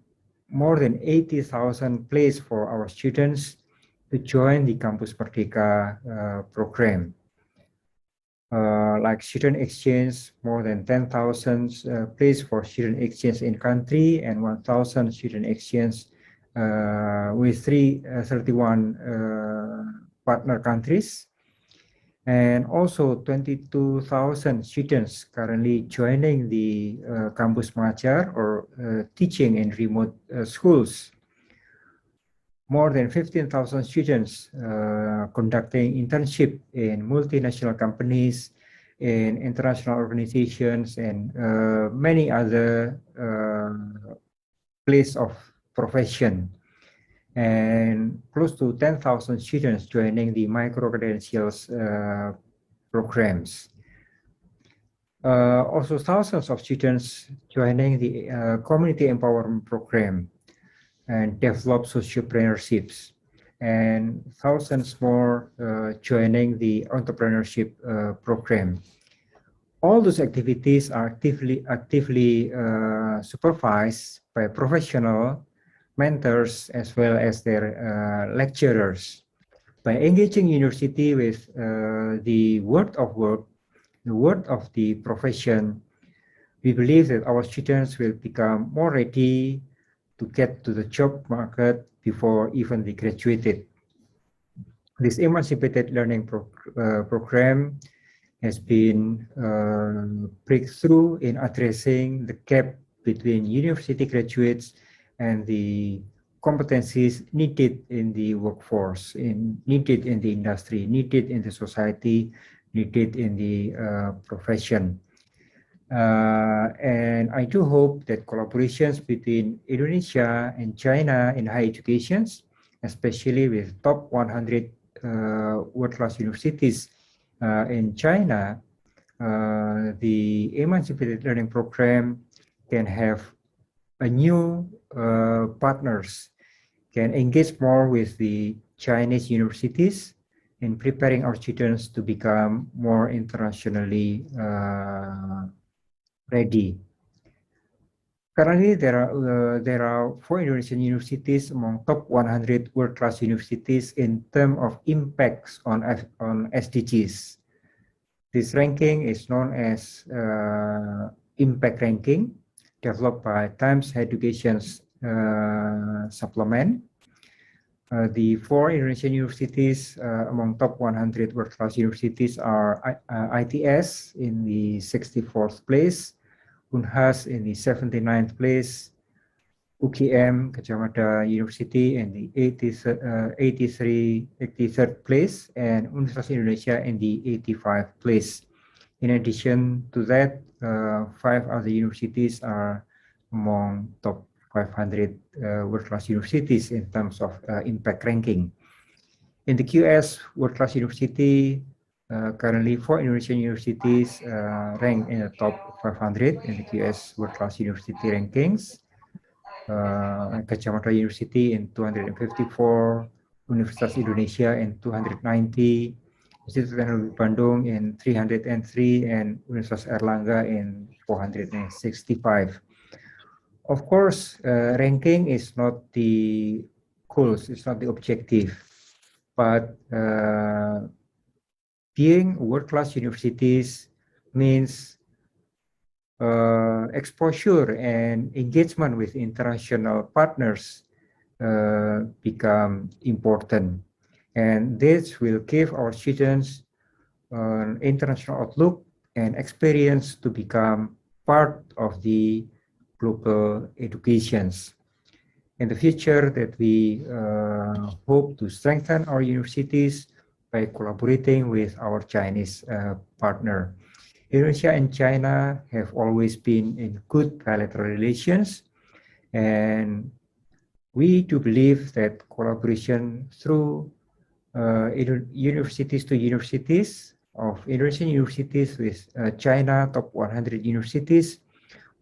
more than 80,000 places for our students to join the Campus Merdeka program. Like student exchange, more than 10,000 places for student exchange in country and 1,000 student exchange with 31 partner countries. And also 22,000 students currently joining the Kampus Mengajar or teaching in remote schools. More than 15,000 students conducting internship in multinational companies, in international organizations, and many other places of profession. And close to 10,000 students joining the micro-credentials programs. Also thousands of students joining the community empowerment program and develop sociopreneurships, and thousands more joining the entrepreneurship program. All those activities are actively supervised by professional mentors as well as their lecturers. By engaging university with the word of work, the word of the profession, we believe that our students will become more ready to get to the job market before even they graduated. This emancipated learning program has been breakthrough in addressing the gap between university graduates and the competencies needed in the workforce, needed in the industry, needed in the society, needed in the profession. And I do hope that collaborations between Indonesia and China in higher education, especially with top 100 world-class universities in China, the emancipated learning program can have a new partners, can engage more with the Chinese universities in preparing our students to become more internationally ready. Currently, there are 4 Indonesian universities among top 100 world-class universities in terms of impacts on SDGs. This ranking is known as Impact Ranking, developed by Times Education's supplement. The 4 Indonesian universities among top 100 world-class universities are ITS in the 64th place, Unhas in the 79th place, UGM Gadjah Mada University in the 83rd place, and Universitas Indonesia in the 85th place. In addition to that, 5 other universities are among top 500 world-class universities in terms of impact ranking. In the QS world-class university, currently 4 Indonesian universities rank in the top 500 in the QS world-class university rankings. Gadjah Mada University in 254, Universitas Indonesia in 290, Institut Teknologi Bandung in 303, and Universitas Airlangga in 465. Of course, ranking is not the goals, it's not the objective, but being world-class universities means exposure and engagement with international partners become important. And this will give our students an international outlook and experience to become part of the global educations. In the future, that we hope to strengthen our universities by collaborating with our Chinese partner. Indonesia and China have always been in good bilateral relations, and We do believe that collaboration through universities to universities of Indonesian universities with China top 100 universities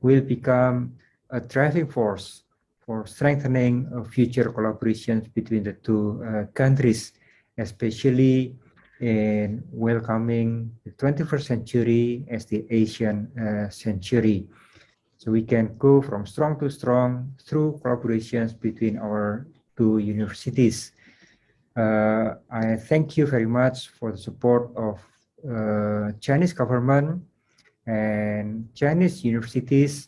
will become a driving force for strengthening future collaborations between the two countries, especially in welcoming the 21st century as the ASEAN century. So we can go from strong to strong through collaborations between our two universities. I thank you very much for the support of Chinese government and Chinese universities.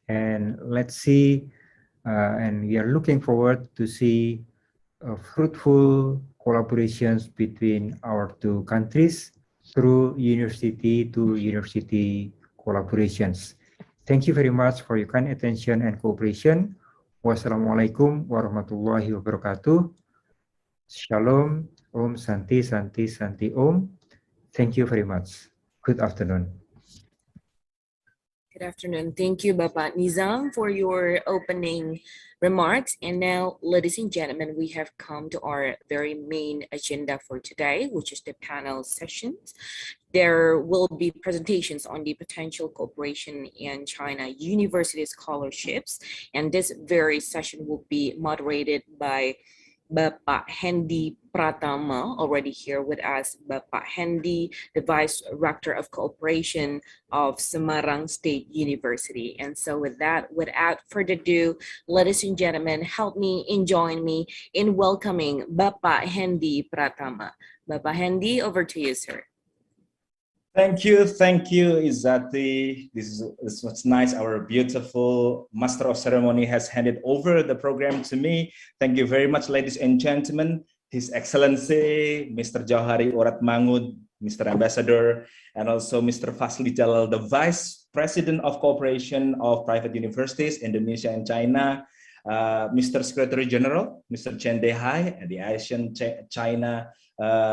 And let's see, and we are looking forward to see fruitful collaborations between our two countries through university to university collaborations. Thank you very much for your kind attention and cooperation. Wassalamualaikum warahmatullahi wabarakatuh. Shalom, Om Santi, Santi, Santi Om. Thank you very much. Good afternoon. Good afternoon. Thank you, Bapak Nizam, for your opening remarks. And now, ladies and gentlemen, we have come to our very main agenda for today, which is the panel sessions. There will be presentations on the potential cooperation in China university scholarships. And this very session will be moderated by Bapak Hendy Pratama, already here with us. Bapak Hendy, the Vice Rector of Cooperation of Semarang State University. And so with that, without further ado, ladies and gentlemen, help me and join me in welcoming Bapak Hendy Pratama. Bapak Hendy, over to you, sir. Thank you, Izzati. This was nice. Our beautiful Master of Ceremony has handed over the program to me. Thank you very much, ladies and gentlemen. His Excellency, Mr. Jauhari Urat Mangud, Mr. Ambassador, and also Mr. Fasli Jalal, the Vice President of Cooperation of Private Universities, Indonesia and China, Mr. Secretary General, Mr. Chen Dehai, the ASEAN-China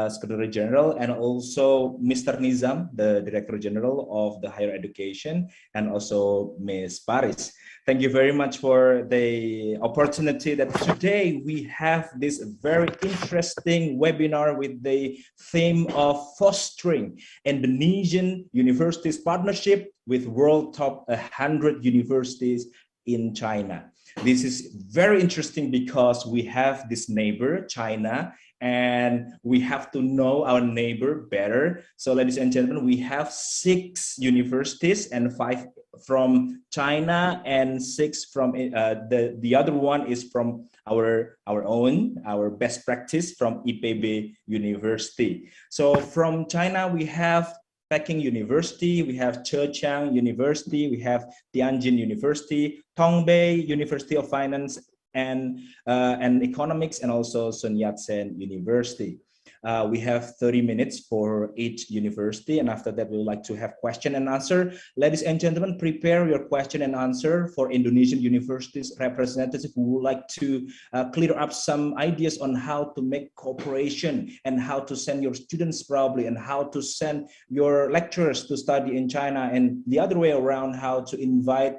Secretary General, and also Mr. Nizam, the Director General of the Higher Education, and also Ms. Paris. Thank you very much for the opportunity that today we have this very interesting webinar with the theme of fostering Indonesian universities partnership with world top 100 universities in China. This is very interesting because we have this neighbor, China, and we have to know our neighbor better. So ladies and gentlemen, we have 6 universities and 5 from China and 6 from the other one is from our best practice from IPB University. So from China, we have Peking University, we have Zhejiang University, we have Tianjin University, Tongbei University of Finance and Economics, and also Sun Yat-sen University. We have 30 minutes for each university, and after that we would like to have question and answer. Ladies and gentlemen, prepare your question and answer for Indonesian universities representatives who would like to clear up some ideas on how to make cooperation and how to send your students probably and how to send your lecturers to study in China, and the other way around, how to invite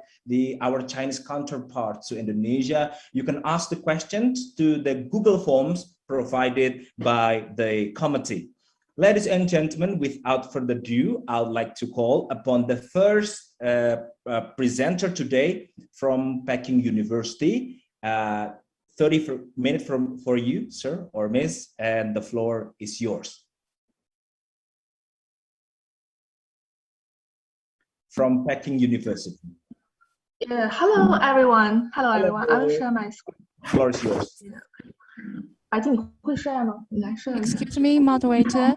our Chinese counterparts to Indonesia. You can ask the questions to the Google Forms provided by the committee. Ladies and gentlemen, without further ado, I would like to call upon the first presenter today from Peking University. 30 minutes for you, sir or miss, and the floor is yours. From Peking University. Hello, everyone. Hello, everyone. I will share my screen. Floor is yours. Excuse me, moderator.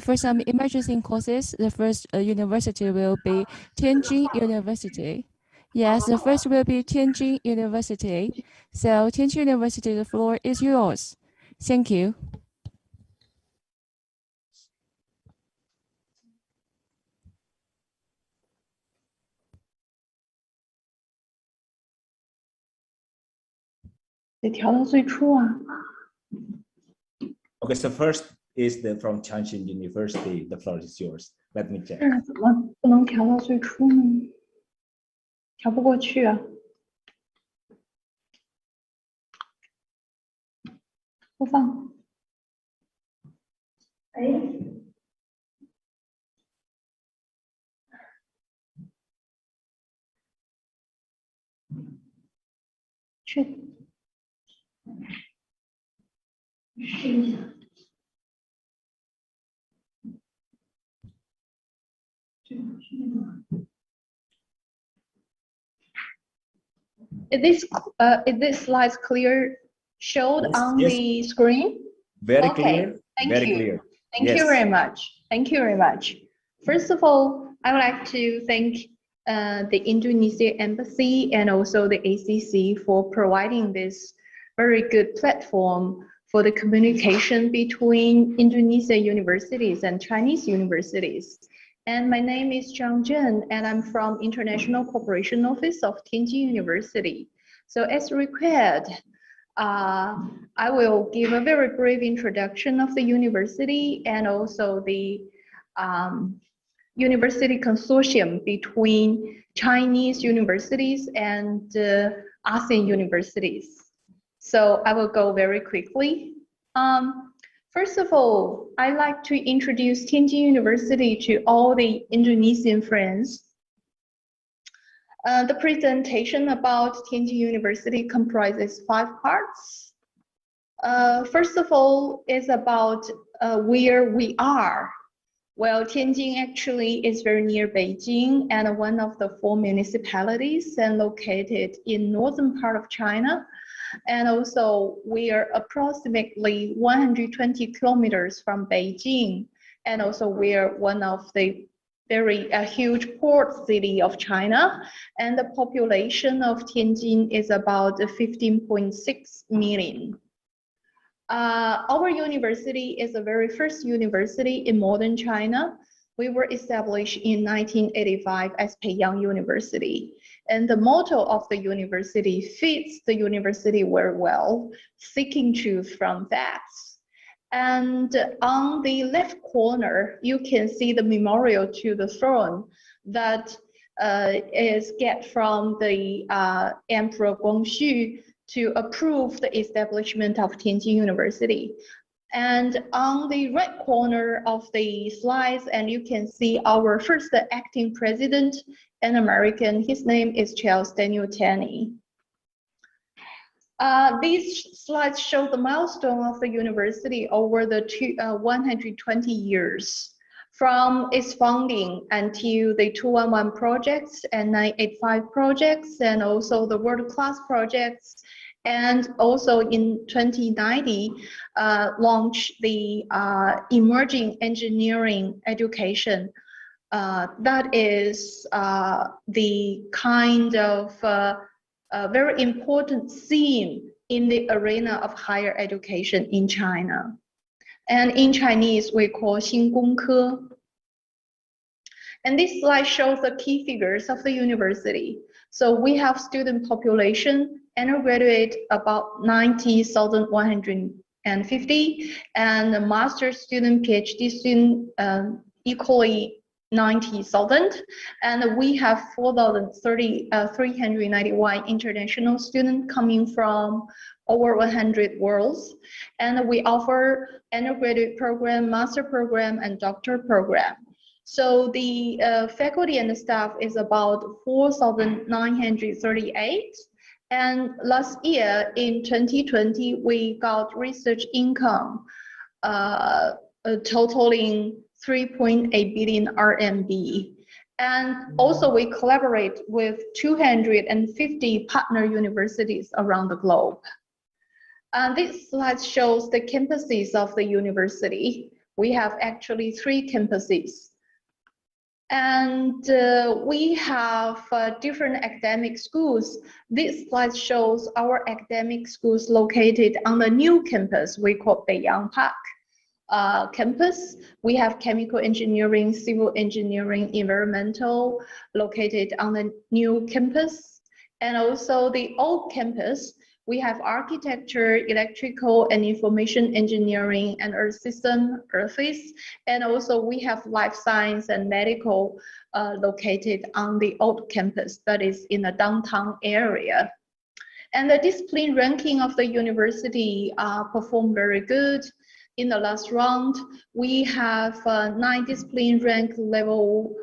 For some emergency courses, the first university will be Tianjin University. Yes, the first will be Tianjin University. So Tianjin University, the floor is yours. Thank you. Okay, so first is from Tianjin University. The floor is yours. Let me check. 播放。确定。Is this slides clear showed on the screen? Very Okay, clear. thank Very you. clear. Thank you very much. Thank you very much. First of all, I would like to thank the Indonesia Embassy and also the ACC for providing this very good platform for the communication between Indonesia universities and Chinese universities. And my name is Zhang Zhen, and I'm from International Cooperation Office of Tianjin University. So as required, I will give a very brief introduction of the university and also the university consortium between Chinese universities and ASEAN universities. So I will go very quickly. First of all, I'd like to introduce Tianjin University to all the Indonesian friends. The presentation about Tianjin University comprises 5 parts. First of all, is about where we are. Well, Tianjin actually is very near Beijing and one of the 4 municipalities and located in northern part of China. And also we are approximately 120 kilometers from Beijing. And also we are one of the very huge port city of China. And the population of Tianjin is about 15.6 million. Our university is the very first university in modern China. We were established in 1985 as Peiyang University. And the motto of the university fits the university very well, seeking truth from facts. And on the left corner, you can see the memorial to the throne that is get from the Emperor Guangxu to approve the establishment of Tianjin University. And on the right corner of the slides, and you can see our first acting president, an American. His name is Charles Daniel Taney. These slides show the milestone of the university over the 120 years, from its founding until the 211 projects and 985 projects, and also the world-class projects. And also in 2090, launched the emerging engineering education. That is the kind of very important theme in the arena of higher education in China. And in Chinese, we call 新工科. And this slide shows the key figures of the university. So we have student population, undergraduate about 90,150, and the master student, PhD student equally 90,000. And we have 4,391 international students coming from over 100 worlds. And we offer undergraduate program, master program, and doctor program. So the faculty and the staff is about 4,938. And last year in 2020, we got research income totaling 3.8 billion RMB. And also we collaborate with 250 partner universities around the globe. And this slide shows the campuses of the university. We have actually 3 campuses. And we have different academic schools. This slide shows our academic schools located on the new campus we call Beiyang Park campus. We have chemical engineering, civil engineering, environmental located on the new campus. And also the old campus, we have architecture, electrical and information engineering, and earth system, earthis. And also we have life science and medical located on the old campus that is in the downtown area. And the discipline ranking of the university performed very good. In the last round, we have 9 discipline rank level.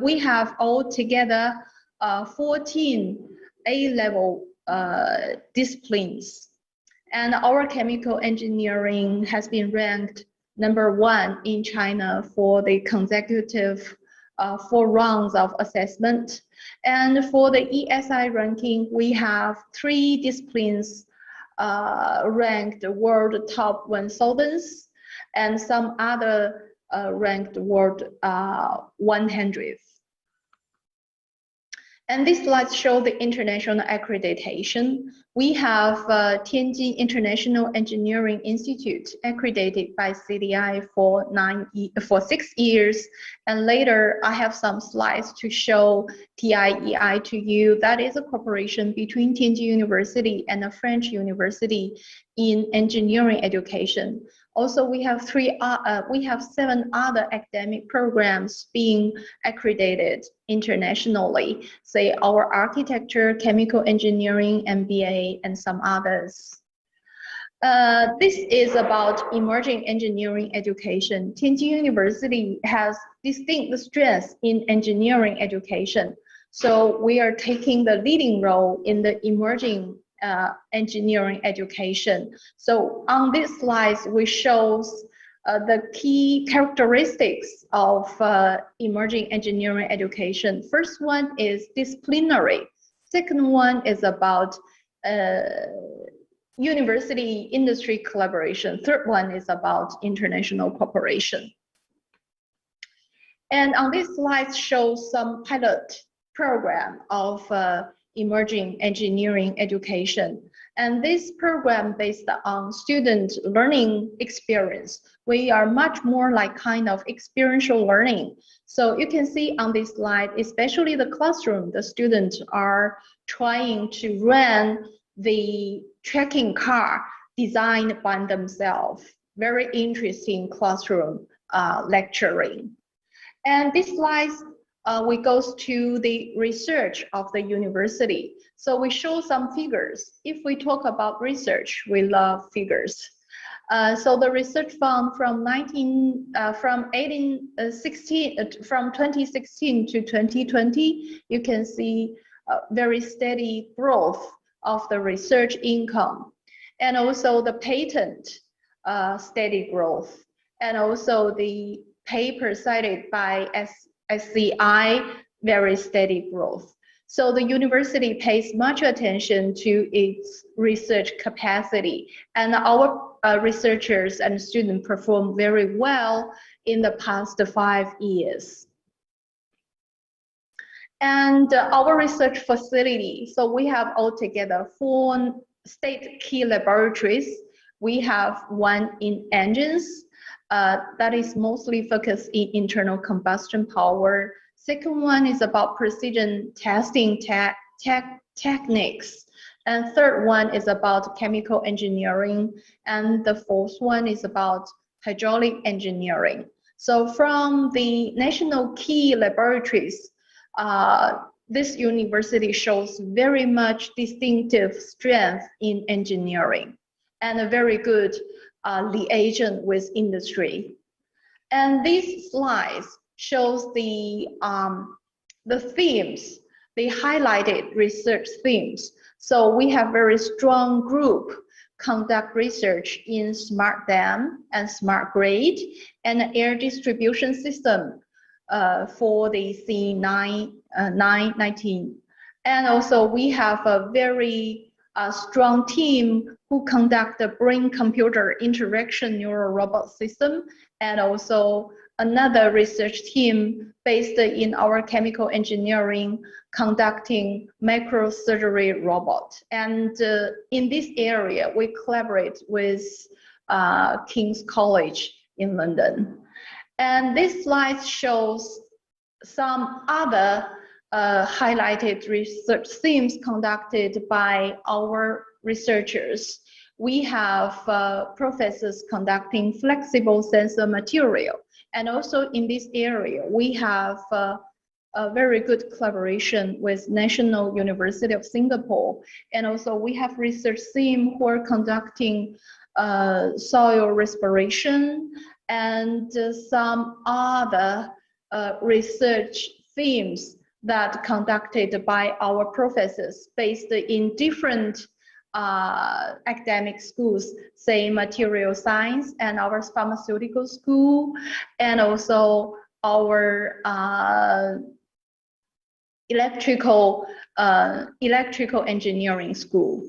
We have altogether 14 A-level disciplines. And our chemical engineering has been ranked #1 in China for the consecutive 4 rounds of assessment. And for the ESI ranking, we have 3 disciplines ranked world top 1000s and some other ranked world 100th. And these slides show the international accreditation. We have Tianjin International Engineering Institute accredited by CDI for 6 years. And later, I have some slides to show TIEI to you. That is a cooperation between Tianjin University and a French university in engineering education. Also, we have 7 other academic programs being accredited internationally, say our architecture, chemical engineering, MBA, and some others. This is about emerging engineering education. Tianjin University has distinct strengths in engineering education. So we are taking the leading role in the emerging engineering education. So on these slides, we show the key characteristics of emerging engineering education. First one is disciplinary. Second one is about university industry collaboration. Third one is about international cooperation. And on these slides show some pilot program of emerging engineering education. And this program based on student learning experience. We are much more like kind of experiential learning. So you can see on this slide, especially the classroom, the students are trying to run the trekking car designed by themselves. Very interesting classroom lecturing. And this slide we go to the research of the university. So we show some figures. If we talk about research, we love figures. So the research fund from 2016 to 2020, you can see very steady growth of the research income, and also the patent steady growth, and also the paper cited by SCI, very steady growth. So the university pays much attention to its research capacity, and our researchers and students perform very well in the past 5 years. And our research facility, so we have altogether 4 state key laboratories. We have 1 in engines, that is mostly focused in internal combustion power. Second one is about precision testing techniques. And third one is about chemical engineering. And the fourth one is about hydraulic engineering. So from the national key laboratories, this university shows very much distinctive strength in engineering and a very good liaison with industry. And these slides shows the themes, the highlighted research themes. So we have very strong group conduct research in smart dam and smart grid and air distribution system for the C919. And also we have a very strong team who conduct the brain-computer interaction neural robot system, and also another research team based in our chemical engineering conducting microsurgery robot. And in this area, we collaborate with King's College in London. And this slide shows some other highlighted research themes conducted by our researchers. We have professors conducting flexible sensor material. And also in this area, we have a very good collaboration with National University of Singapore. And also we have research team who are conducting soil respiration and some other research themes that conducted by our professors based in different academic schools, say material science and our pharmaceutical school, and also our electrical engineering school.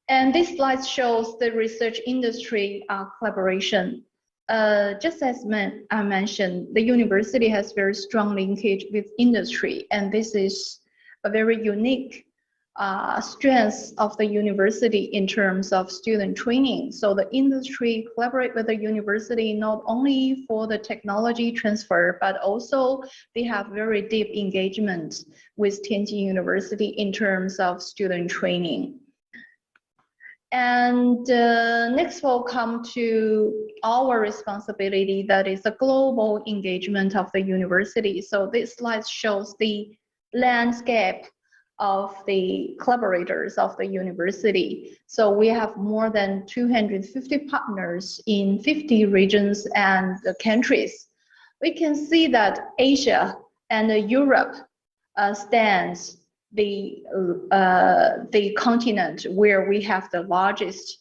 And this slide shows the research industry collaboration. Just as I mentioned, the university has very strong linkage with industry, and this is a very unique strength of the university in terms of student training. So the industry collaborate with the university not only for the technology transfer, but also they have very deep engagement with Tianjin University in terms of student training. And next we'll come to our responsibility, that is the global engagement of the university. So this slide shows the landscape of the collaborators of the university. So we have more than 250 partners in 50 regions and countries. We can see that Asia and Europe stands the continent where we have the largest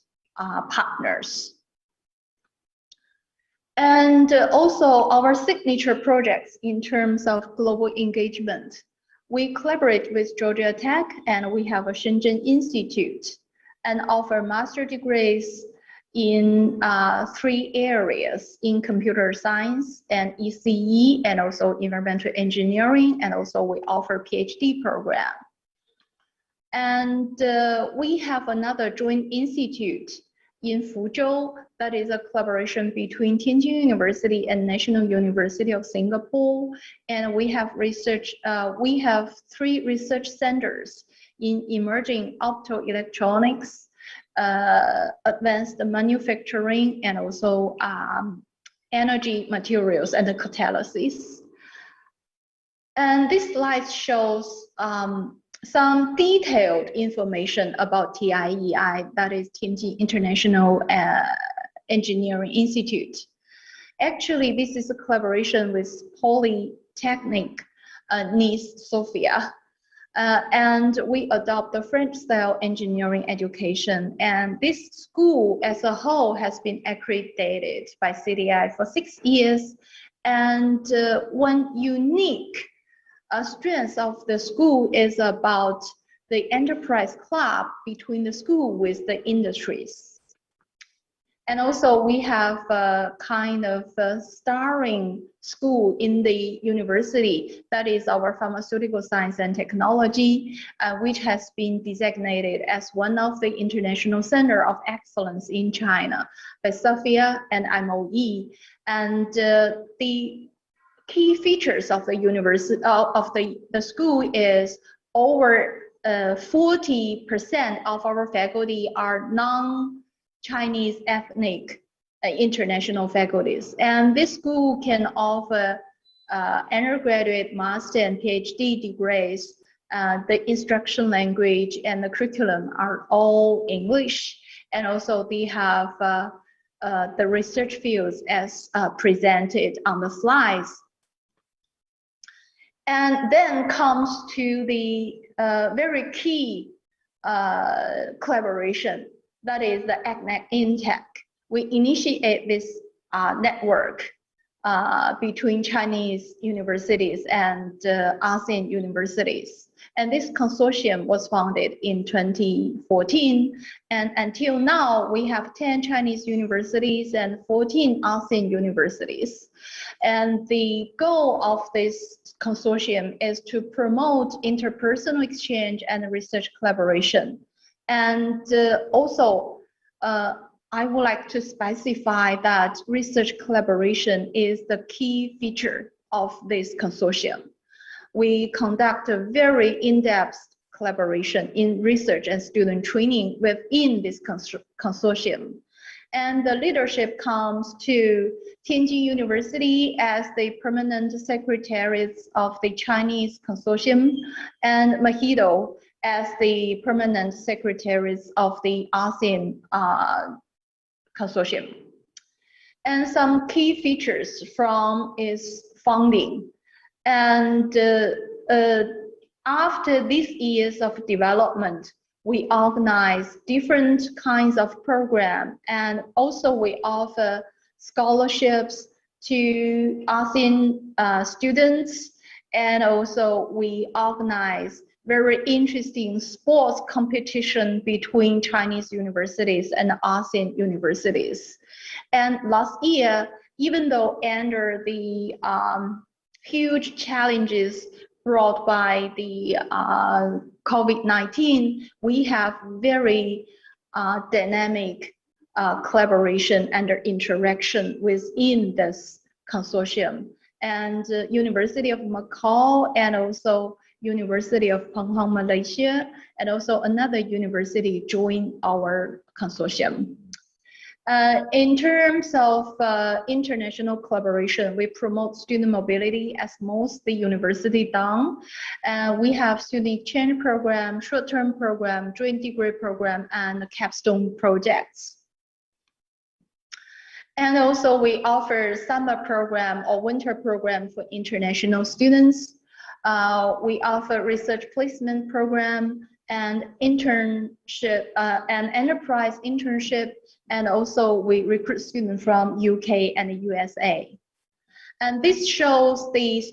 partners. And also our signature projects in terms of global engagement. We collaborate with Georgia Tech, and we have a Shenzhen Institute, and offer master degrees in 3 areas, in computer science and ECE, and also environmental engineering, and also we offer PhD program. And we have another joint institute in Fuzhou, that is a collaboration between Tianjin University and National University of Singapore. And we have research, we have 3 research centers in emerging optoelectronics, advanced manufacturing, and also energy materials and catalysis. And this slide shows some detailed information about TIEI, that is Tianjin International Engineering Institute. Actually, this is a collaboration with Polytechnic Nice Sofia. And we adopt the French-style engineering education. And this school as a whole has been accredited by CDI for 6 years. And one unique strength of the school is about the enterprise club between the school with the industries. And also we have a kind of starring school in the university, that is our pharmaceutical science and technology, which has been designated as one of the international center of excellence in China by SOFIA and MOE. And the key features of the university of the school is over 40% of our faculty are non-Chinese ethnic international faculties, and this school can offer undergraduate, master, and PhD degrees. The instruction language and the curriculum are all English, and also they have the research fields as presented on the slides. And then comes to the very key collaboration, that is the ACNEC InTech. We initiate this network between Chinese universities and ASEAN universities. And this consortium was founded in 2014. And until now, we have 10 Chinese universities and 14 ASEAN universities. And the goal of this consortium is to promote interpersonal exchange and research collaboration. And also, I would like to specify that research collaboration is the key feature of this consortium. We conduct a very in-depth collaboration in research and student training within this consortium. And the leadership comes to Tianjin University as the permanent secretaries of the Chinese consortium, and Mahito as the permanent secretaries of the ASEAN consortium. And some key features from its founding. And after these years of development, we organize different kinds of programs, and also we offer scholarships to ASEAN students, and also we organize very interesting sports competition between Chinese universities and ASEAN universities. And last year, even though under the huge challenges brought by the COVID-19, we have very dynamic collaboration and interaction within this consortium. And University of Macau, and also University of Penang, Malaysia, and also another university joined our consortium. In terms of international collaboration, we promote student mobility as most the university done. We have student exchange program, short-term program, joint degree program, and capstone projects. And also we offer summer program or winter program for international students. We offer research placement program and internship and enterprise internship, and also we recruit students from UK and USA. And this shows the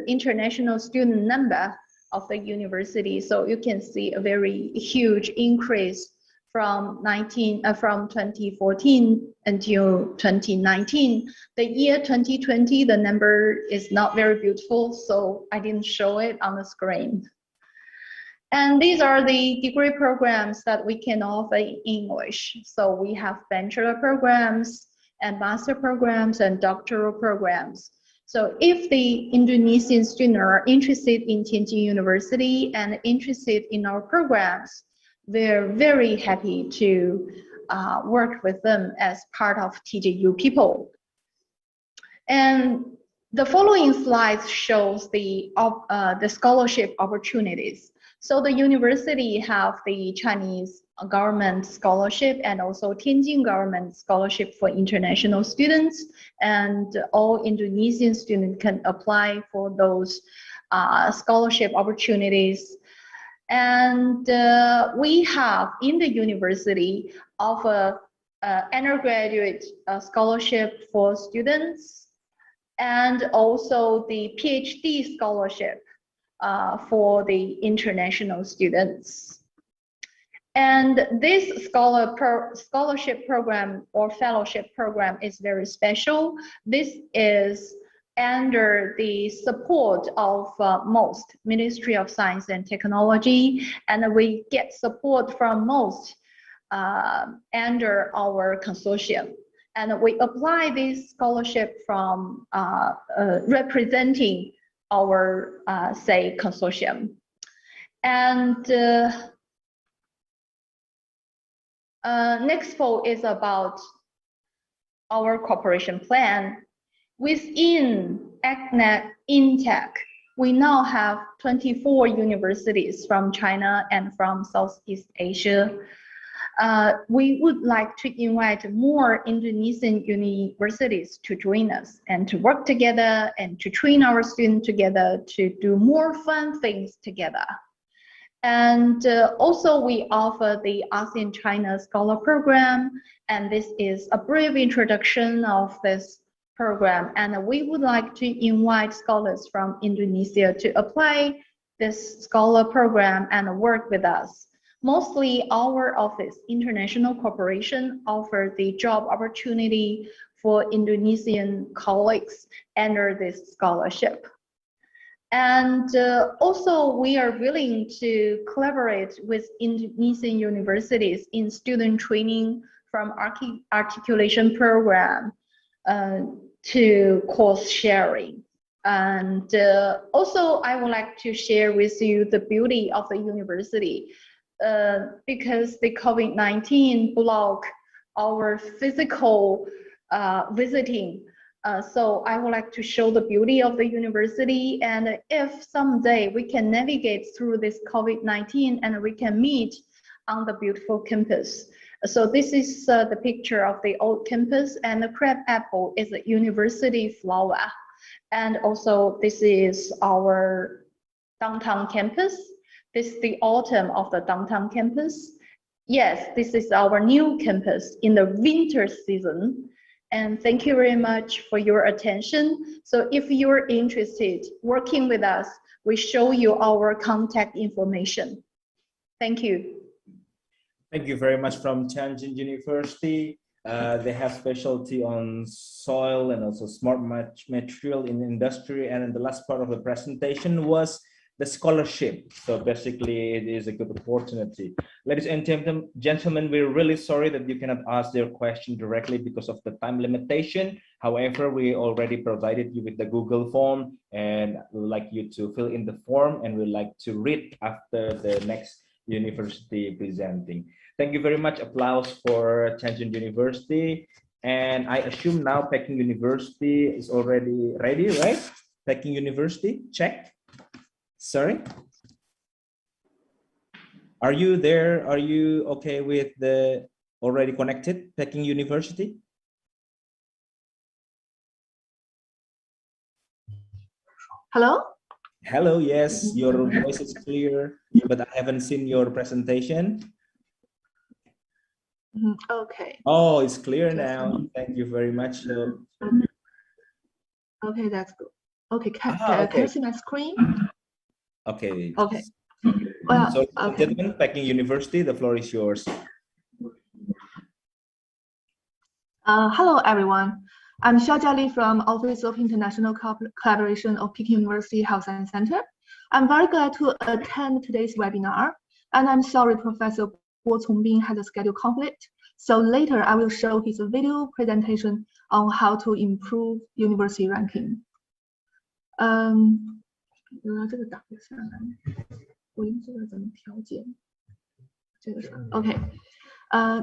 international student number of the university. So you can see a very huge increase from 2014 until 2019. The year 2020, the number is not very beautiful, so I didn't show it on the screen. And these are the degree programs that we can offer in English. So we have bachelor programs and master programs and doctoral programs. So if the Indonesian students are interested in Tianjin University and interested in our programs, we're very happy to work with them as part of TJU people. And the following slides shows the scholarship opportunities. So the university have the Chinese government scholarship and also Tianjin government scholarship for international students, and all Indonesian students can apply for those scholarship opportunities. And we have in the university offer undergraduate scholarship for students, and also the PhD scholarship for the international students. And this scholarship program or fellowship program is very special. This is under the support of MOST, Ministry of Science and Technology, and we get support from MOST under our consortium. And we apply this scholarship from representing our, say, consortium. And next poll is about our cooperation plan. Within ACNET InTech, we now have 24 universities from China and from Southeast Asia. We would like to invite more Indonesian universities to join us and to work together and to train our students together to do more fun things together. And also we offer the ASEAN-China Scholar Program, and this is a brief introduction of this program. And we would like to invite scholars from Indonesia to apply this scholar program and work with us. Mostly our office, International Cooperation, offer the job opportunity for Indonesian colleagues under this scholarship. And also we are willing to collaborate with Indonesian universities in student training from articulation program to course sharing. And also I would like to share with you the beauty of the university. Because the COVID-19 blocked our physical visiting. So I would like to show the beauty of the university, and if someday we can navigate through this COVID-19 and we can meet on the beautiful campus. So this is the picture of the old campus, and the crab apple is a university flower. And also this is our downtown campus. This is the autumn of the downtown campus. Yes, this is our new campus in the winter season. And thank you very much for your attention. So if you're interested working with us, we show you our contact information. Thank you. Thank you very much from Tianjin University. They have specialty on soil and also smart material in industry. And in the last part of the presentation was the scholarship. So basically it is a good opportunity. Ladies and gentlemen, we're really sorry that you cannot ask their question directly because of the time limitation. However, we already provided you with the Google form, and we'd like you to fill in the form, and we'd like to read after the next university presenting. Thank you very much. Applause for Tianjin University. And I assume now Peking University is already ready, right? Peking University, check. Sorry. Are you there? Are you okay with the already connected Peking University? Hello? Hello, yes, your voice is clear, but I haven't seen your presentation. Okay. Oh, it's clear now. Thank you very much. Okay, that's good. Okay, can okay. you see my screen? Okay. Okay. Well, so, okay. gentlemen, Peking University, the floor is yours. Hello, everyone. I'm Xia Jiali from Office of International Collaboration of Peking University Health Science Center. I'm very glad to attend today's webinar, and I'm sorry Professor Guo Congbin had a schedule conflict. So later I will show his video presentation on how to improve university ranking. Okay.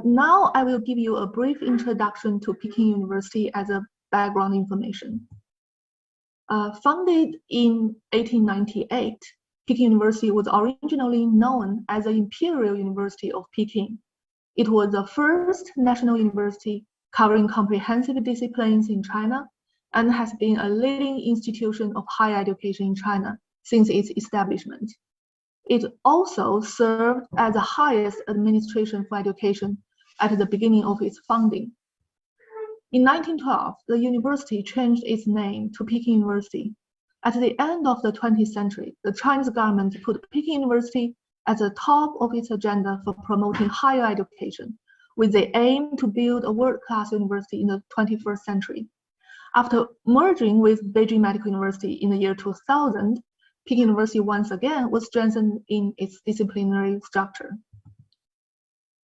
Now I will give you a brief introduction to Peking University as a background information. Founded in 1898, Peking University was originally known as the Imperial University of Peking. It was the first national university covering comprehensive disciplines in China and has been a leading institution of higher education in China since its establishment. It also served as the highest administration for education at the beginning of its founding. In 1912, the university changed its name to Peking University. At the end of the 20th century, the Chinese government put Peking University at the top of its agenda for promoting higher education, with the aim to build a world-class university in the 21st century. After merging with Beijing Medical University in the year 2000, Peking University once again was strengthened in its disciplinary structure.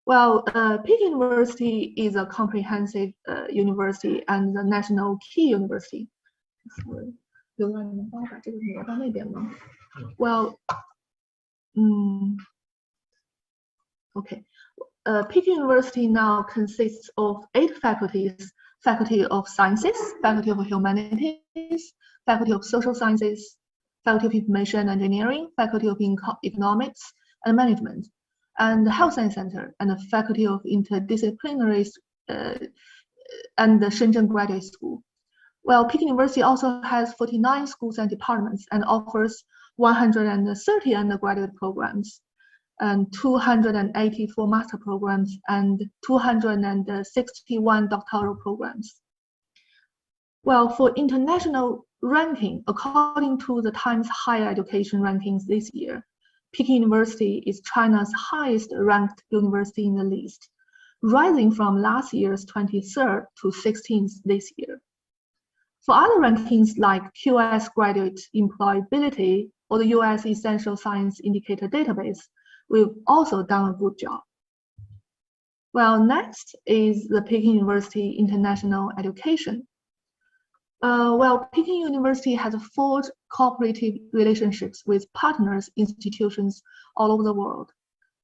Well, Peking University is a comprehensive university and the national key university. Well, okay. Peking University now consists of 8 faculties: Faculty of Sciences, Faculty of Humanities, Faculty of Social Sciences, Faculty of Information Engineering, Faculty of Economics and Management, and the Health Science Center, and the Faculty of Interdisciplinary and the Shenzhen Graduate School. Well, Peking University also has 49 schools and departments and offers 130 undergraduate programs and 284 master programs and 261 doctoral programs. Well, for international ranking, according to the Times Higher Education rankings this year, Peking University is China's highest ranked university in the list, rising from last year's 23rd to 16th this year. For other rankings like QS Graduate Employability or the US Essential Science Indicator Database, we've also done a good job. Well, next is the Peking University International Education. Well, Peking University has forged cooperative relationships with partners institutions all over the world.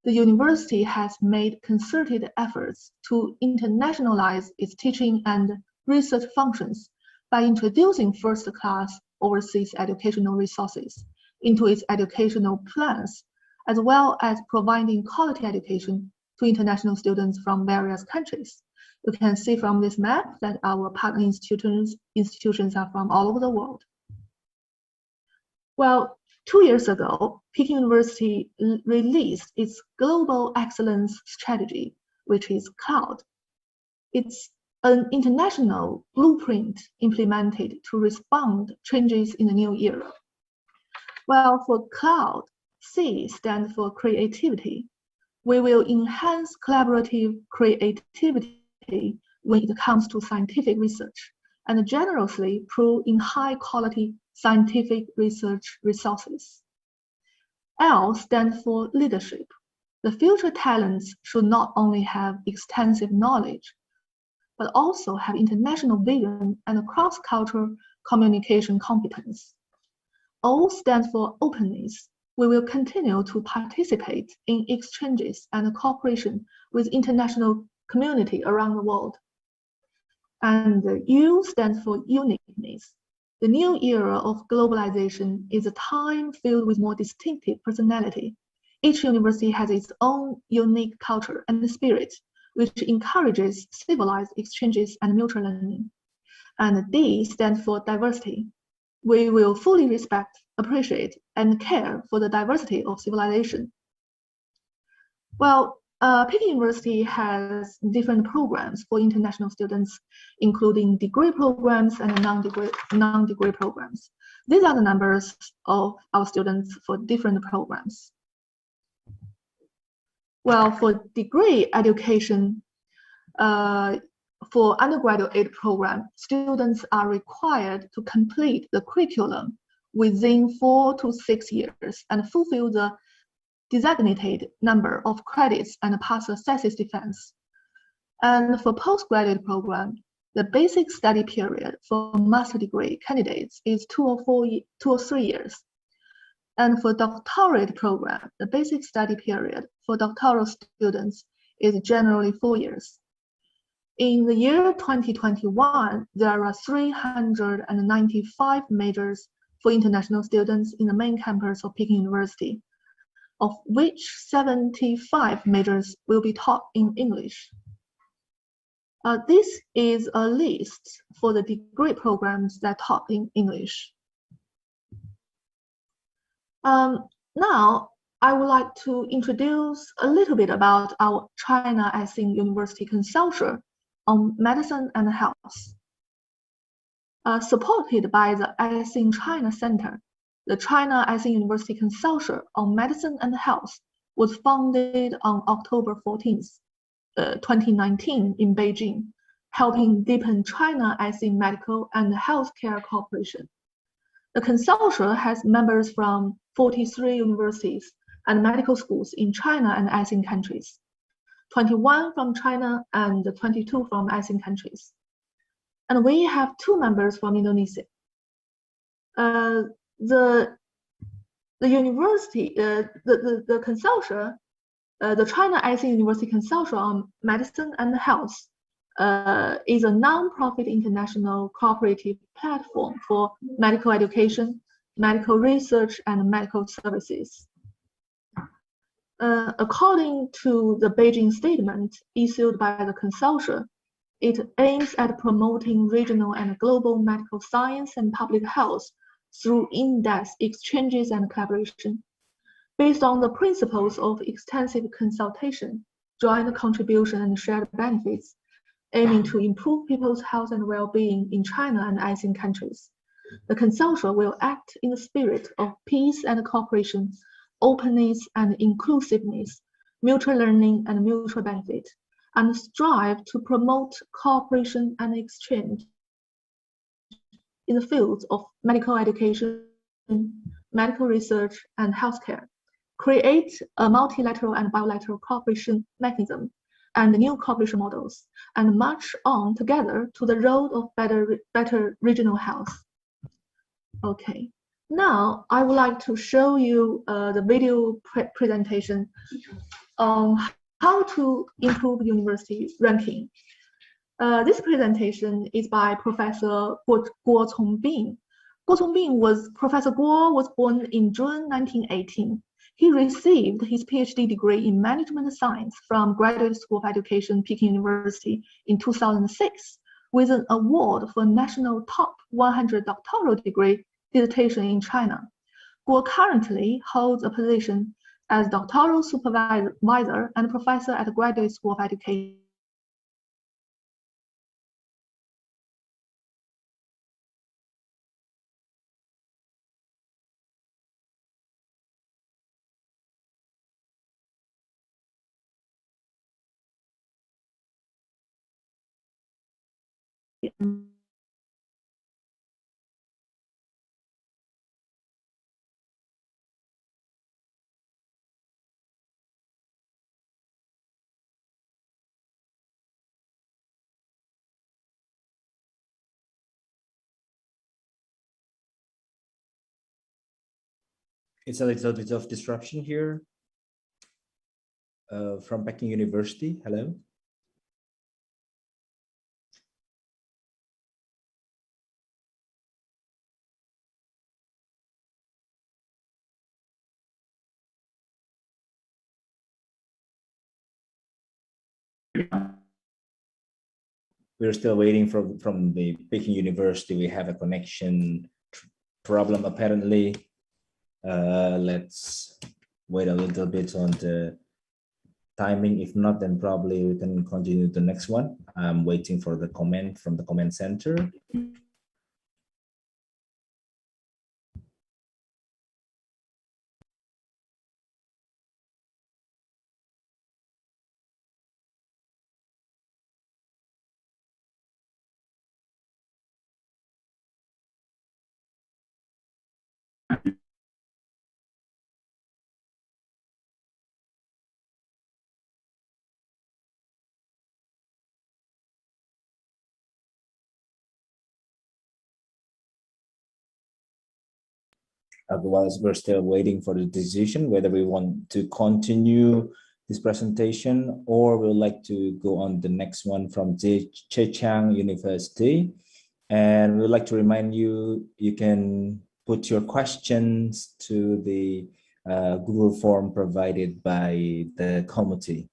the university has made concerted efforts to internationalize its teaching and research functions by introducing first-class overseas educational resources into its educational plans, as well as providing quality education to international students from various countries. You can see from this map that our partner institutions are from all over the world. Well, 2 years ago, Peking University released its Global Excellence Strategy, which is CLOUD. It's an international blueprint implemented to respond to changes in the new era. Well, for CLOUD, C stands for creativity. We will enhance collaborative creativity when it comes to scientific research and generously pool in high-quality scientific research resources. L stands for leadership. The future talents should not only have extensive knowledge, but also have international vision and cross-cultural communication competence. O stands for openness. We will continue to participate in exchanges and cooperation with international community around the world. And U stands for uniqueness. The new era of globalization is a time filled with more distinctive personality. Each university has its own unique culture and spirit, which encourages civilized exchanges and mutual learning. And D stands for diversity. We will fully respect, appreciate, and care for the diversity of civilization. Well, Peking University has different programs for international students, including degree programs and non-degree programs. These are the numbers of our students for different programs. Well, for degree education, for undergraduate program, students are required to complete the curriculum within 4 to 6 years and fulfill the designated number of credits and pass the thesis defense. And for postgraduate program, the basic study period for master degree candidates is 2 or 3 years. And for doctorate program, the basic study period for doctoral students is generally 4 years. In the year 2021, there are 395 majors for international students in the main campus of Peking University, of which 75 majors will be taught in English. This is a list for the degree programs that taught in English. Now, I would like to introduce a little bit about our China ASEAN University Consortium on Medicine and Health. Supported by the ASEAN-China Centre, the China ASEAN University Consortium on Medicine and Health was founded on October 14th, 2019 in Beijing, helping deepen China ASEAN medical and healthcare cooperation. The consortium has members from 43 universities and medical schools in China and ASEAN countries, 21 from China and 22 from ASEAN countries. And we have 2 members from Indonesia. The university, the consortium, the China ASEAN University Consortium on Medicine and Health is a non-profit international cooperative platform for medical education, medical research, and medical services. According to the Beijing statement issued by the consortium, it aims at promoting regional and global medical science and public health through in-depth exchanges and collaboration, based on the principles of extensive consultation, joint contribution, and shared benefits, aiming to improve people's health and well-being in China and ASEAN countries. The consortium will act in the spirit of peace and cooperation, openness and inclusiveness, mutual learning and mutual benefit, and strive to promote cooperation and exchange in the fields of medical education, medical research, and healthcare, create a multilateral and bilateral cooperation mechanism and new cooperation models, and march on together to the road of better regional health. Okay, now I would like to show you the video presentation on how to improve university ranking. This presentation is by Professor Guo Congbing. Professor Guo was born in June 1918. He received his PhD degree in management science from Graduate School of Education, Peking University in 2006, with an award for National Top 100 Doctoral Degree dissertation in China. Guo currently holds a position as doctoral supervisor and professor at the Graduate School of Education. It's a little bit of disruption here from Peking University. Hello. We're still waiting from the Peking University. We have a connection problem apparently. Let's wait a little bit on the timing. If not, then probably we can continue the next one. I'm waiting for the comment from the comment center. Otherwise, we're still waiting for the decision whether we want to continue this presentation or we'd like to go on the next one from Zhejiang University. And we'd like to remind you, you can put your questions to the Google form provided by the committee.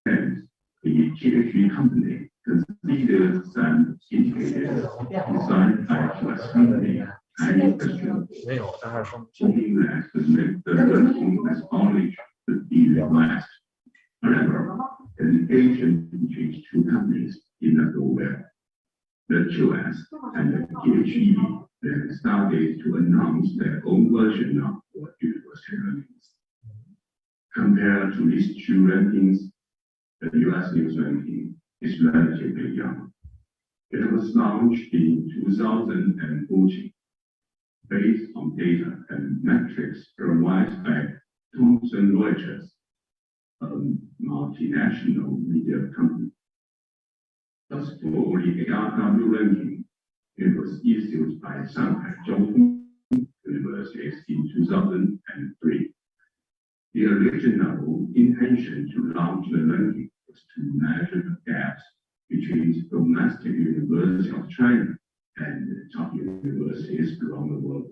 The THG company considers some indicators designed by US company and hoping that the learning as knowledge could be realized. However, an agent between two companies did not go well. The QS and the THG then started to announce their own version of what university rankings. Compared to these two rankings, the US news ranking is relatively young. It was launched in 2014 based on data and metrics provided by Thomson Reuters, a multinational media company. As for the ARW ranking, it was issued by Shanghai Zhongtong University in 2003. The original intention to launch the ranking was to measure the gaps between domestic universities of China and top universities around the world.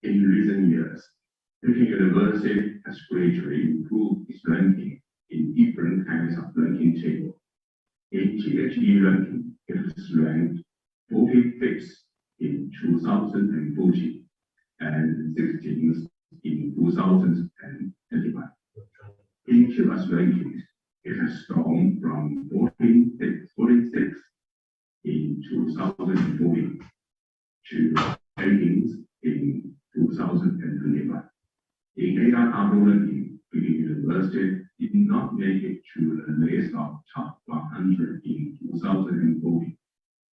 In recent years, Peking University has gradually improved its ranking in different kinds of ranking tables. In THG ranking, it was ranked 45th in 2014 and 16th in 2021. In QS rankings, it has gone from 46 in 2014 to ratings in 2021. In ARR ranking, Peking University did not make it to the list of top 100 in 2014,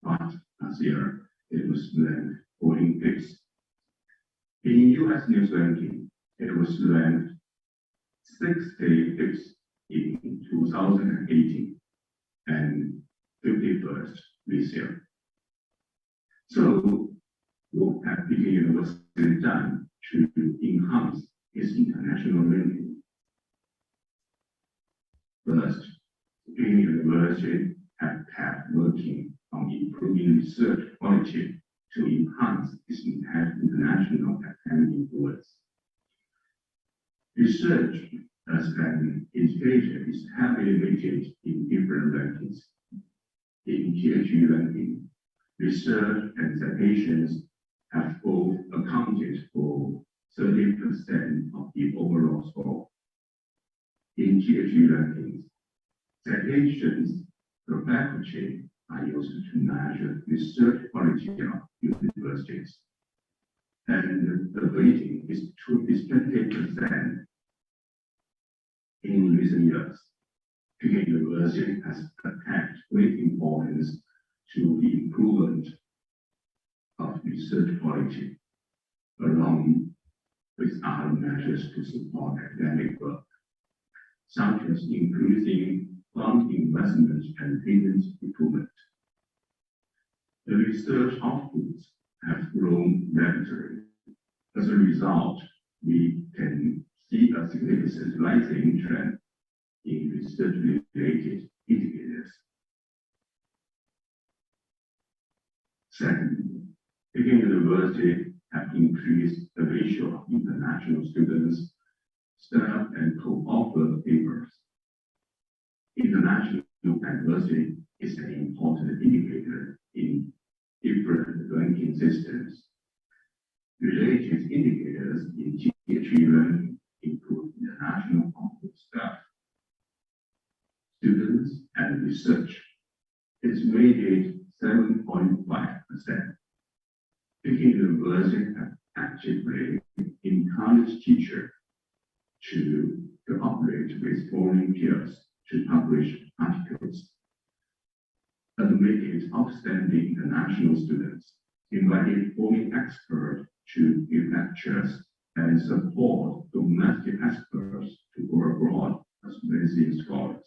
but last year it was ranked 45th. In US News ranking, it was ranked 65th in 2018 and 51st this year. So, what have Peking University done to enhance its international ranking? First, Peking University have kept working on improving research quality to enhance its international academic influence. Research as an indicator is heavily weighted in different rankings. In THE ranking, research and citations have both accounted for 30% of the overall score. In THE rankings, citations per faculty are used to measure research quality of universities. And the weighting is 20%. In recent years, Peking University has attached great importance to the improvement of research quality, along with other measures to support academic work, such as increasing fund investment and patent improvement. The research outputs have grown rapidly. As a result, we can see a significant rising trend in research-related indicators. Second, Peking University have increased the ratio of international students, staff, and co-author papers. International diversity is an important indicator in different ranking systems. Related indicators in THE ranking include international author staff, students, and research. It's rated 7.5%. Peking University have actively encouraged teachers to cooperate with foreign peers to publish articles, admitted outstanding international students, invited foreign experts to give lectures, and support domestic experts to go abroad as visiting scholars.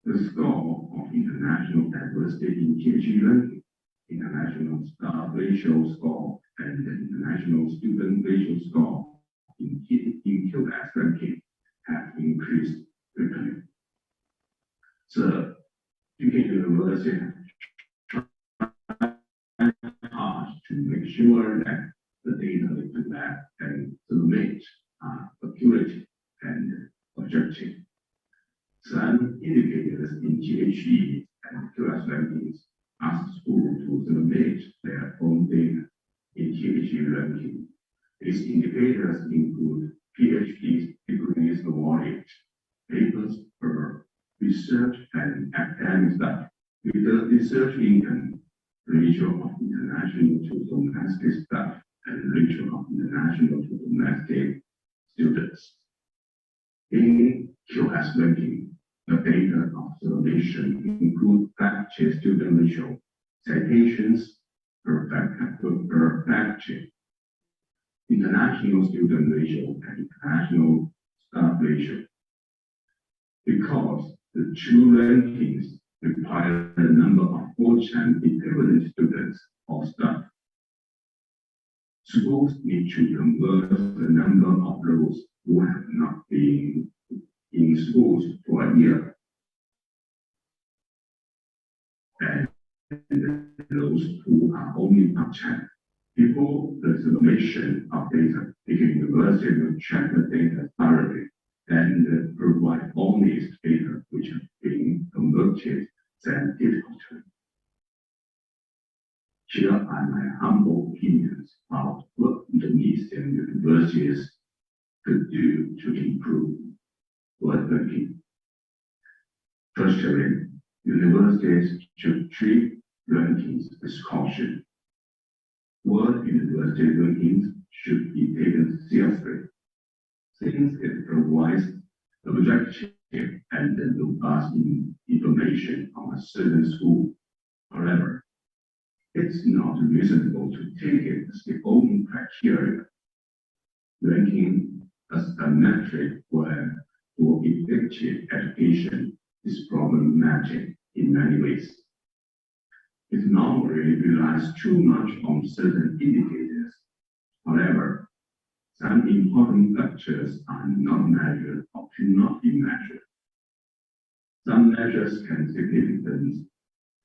The score of international diversity in THE ranking, international staff ratio score, and the international student ratio score in QS ranking have increased quickly. Third, Peking University has tried hard to make sure that the data we collect and submit are accurate and objective. Some indicators in THE and QS rankings ask schools to submit their own data in THE ranking. These indicators include PhD degrees awarded, papers per research and academic staff, with the research income, ratio of international to domestic staff, and ratio of international to domestic students. In QS ranking, the data observation include faculty student ratio, citations per faculty, international student ratio, and international staff ratio. Because the two rankings require a number of full-time equivalent students or staff, schools need to convert the number of those who have not been in schools for a year, and those who are only part-time. Before the submission of data, Peking University will check the data thoroughly and provide honest data which have been converted scientifically. Here are my humble opinions about what Indonesian universities could do to improve world ranking. Firstly, universities should treat rankings with caution. World university rankings should be taken seriously, since it provides objective and robust information on a certain school. However, it's not reasonable to take it as the only criteria. Ranking as a metric for effective education is problematic in many ways. It normally relies too much on certain indicators. However, some important factors are not measured or cannot be measured. Some measures can significantly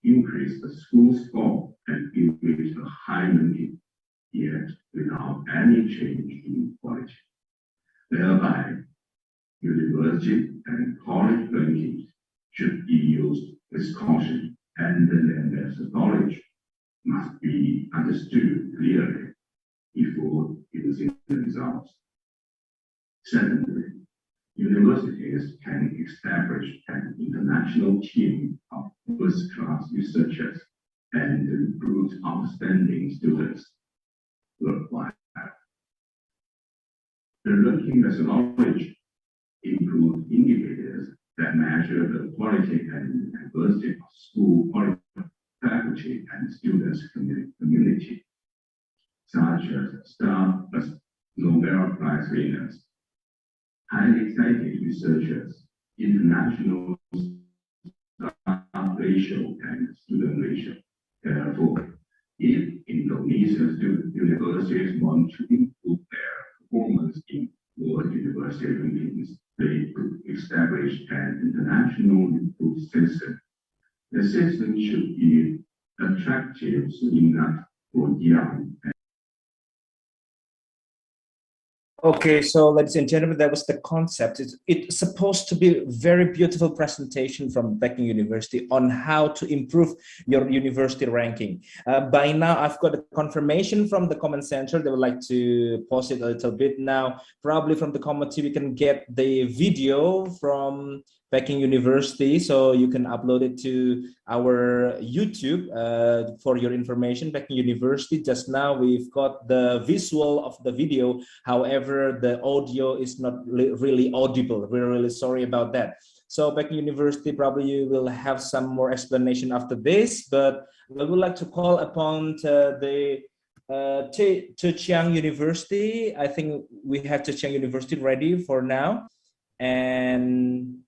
increase the school score and increase the high ranking, yet without any change in quality. Thereby, university and college rankings should be used with caution, and then their knowledge must be understood clearly before using the results. Secondly, universities can establish an international team of first-class researchers and recruit outstanding students worldwide. The ranking methodology includes indicators that measure the quality and diversity of school faculty and students community, such as staff as Nobel Prize winners, highly cited researchers, international staff ratio, and student ratio. Therefore, if Indonesian student universities want to improve their performance in world university rankings, they could establish an international improved system. The system should be attractive enough for young. Okay, so ladies and gentlemen, that was the concept. It's supposed to be a very beautiful presentation from Peking University on how to improve your university ranking. By now, I've got a confirmation from the comment center. They would like to pause it a little bit now. Probably from the committee, we can get the video from Peking University, so you can upload it to our YouTube for your information. Peking University, just now we've got the visual of the video. However, the audio is not really audible. We're really sorry about that. So Peking University, probably you will have some more explanation after this, but we would like to call upon the Zhejiang University. I think we have Zhejiang University ready for now. And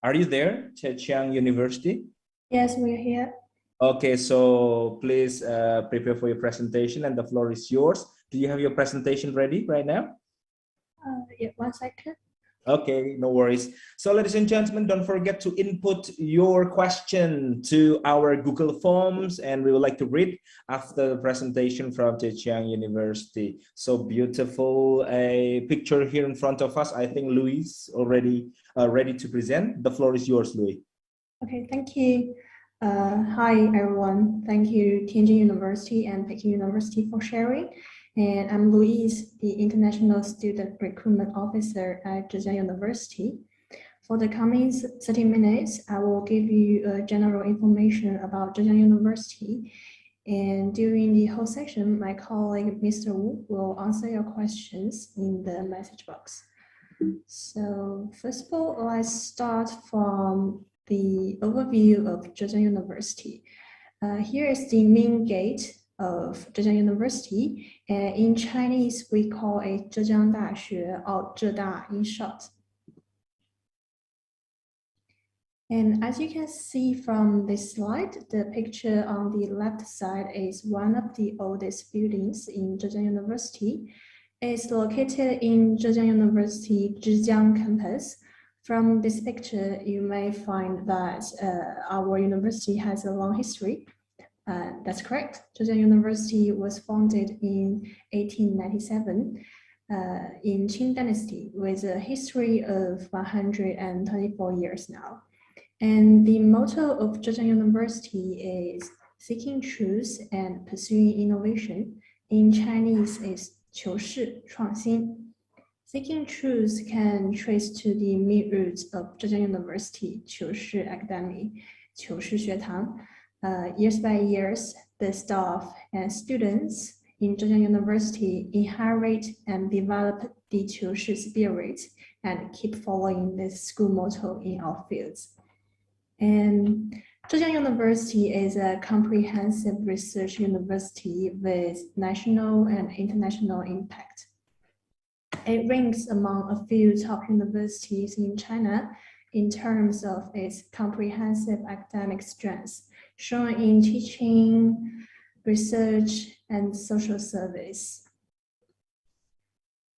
are you there, Zhejiang University? Yes, we're here. Okay, so please prepare for your presentation and the floor is yours. Do you have your presentation ready right now? Yeah, 1 second. Okay, no worries. So ladies and gentlemen, don't forget to input your question to our Google Forms, and we would like to read after the presentation from Zhejiang University. So beautiful a picture here in front of us. I think Louis already ready to present. The floor is yours, Louis. Okay, thank you. Hi, everyone. Thank you, Tianjin University and Peking University for sharing. And I'm Louise, the International Student Recruitment Officer at Zhejiang University. For the coming 30 minutes, I will give you general information about Zhejiang University. And during the whole session, my colleague, Mr. Wu, will answer your questions in the message box. So first of all, let's start from the overview of Zhejiang University. Here is the main gate of Zhejiang University, and in Chinese we call it Zhejiang Daxue, or Zheda in short. And as you can see from this slide, the picture on the left side is one of the oldest buildings in Zhejiang University. It's located in Zhejiang University Zhejiang campus. From this picture, you may find that our university has a long history. That's correct. Zhejiang University was founded in 1897 in Qing Dynasty with a history of 124 years now. And the motto of Zhejiang University is seeking truth and pursuing innovation. In Chinese is 求是创新. Seeking truth can trace to the main roots of Zhejiang University, 求是 Academy, 求是学堂. Years by years, the staff and students in Zhejiang University inherit and develop the 求是 spirit and keep following this school motto in all fields. And Zhejiang University is a comprehensive research university with national and international impact. It ranks among a few top universities in China in terms of its comprehensive academic strengths, shown in teaching, research, and social service.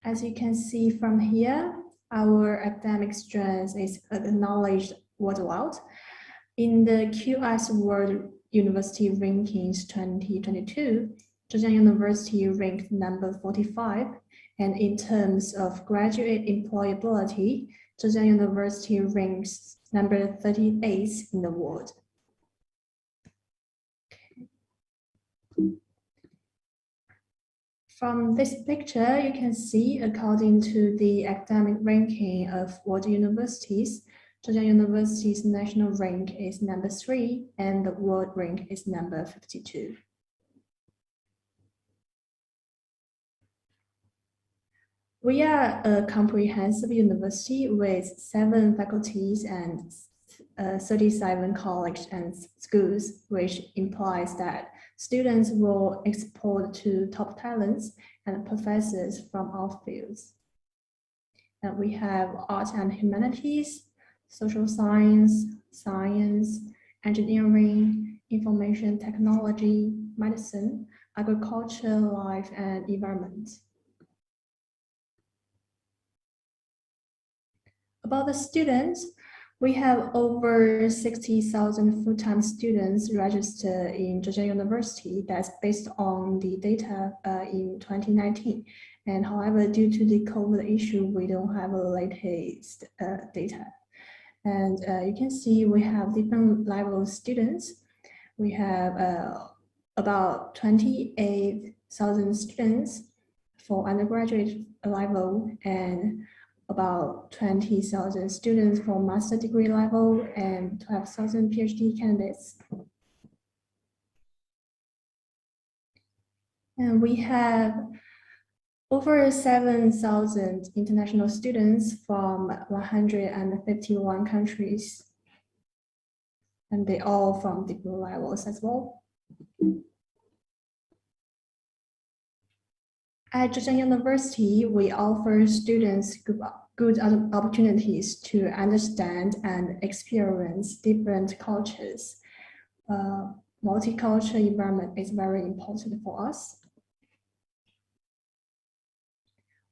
As you can see from here, our academic strength is acknowledged worldwide. In the QS World University Rankings 2022, Zhejiang University ranked number 45, and in terms of graduate employability, Zhejiang University ranks number 38 in the world. From this picture, you can see, according to the academic ranking of world universities, Zhejiang University's national rank is number 3 and the world rank is number 52. We are a comprehensive university with 7 faculties and 37 colleges and schools, which implies that students will export to top talents and professors from all fields. And we have art and humanities, social science, science, engineering, information technology, medicine, agriculture, life, and environment. About the students, we have over 60,000 full-time students registered in Zhejiang University. That's based on the data in 2019. And however, due to the COVID issue, we don't have the latest data. And you can see we have different level of students. We have about 28,000 students for undergraduate level and about 20,000 students for master degree level and 12,000 PhD candidates. And we have over 7,000 international students from 151 countries, and they all from degree levels as well. At Zhejiang University, we offer students good opportunities to understand and experience different cultures. Multicultural environment is very important for us.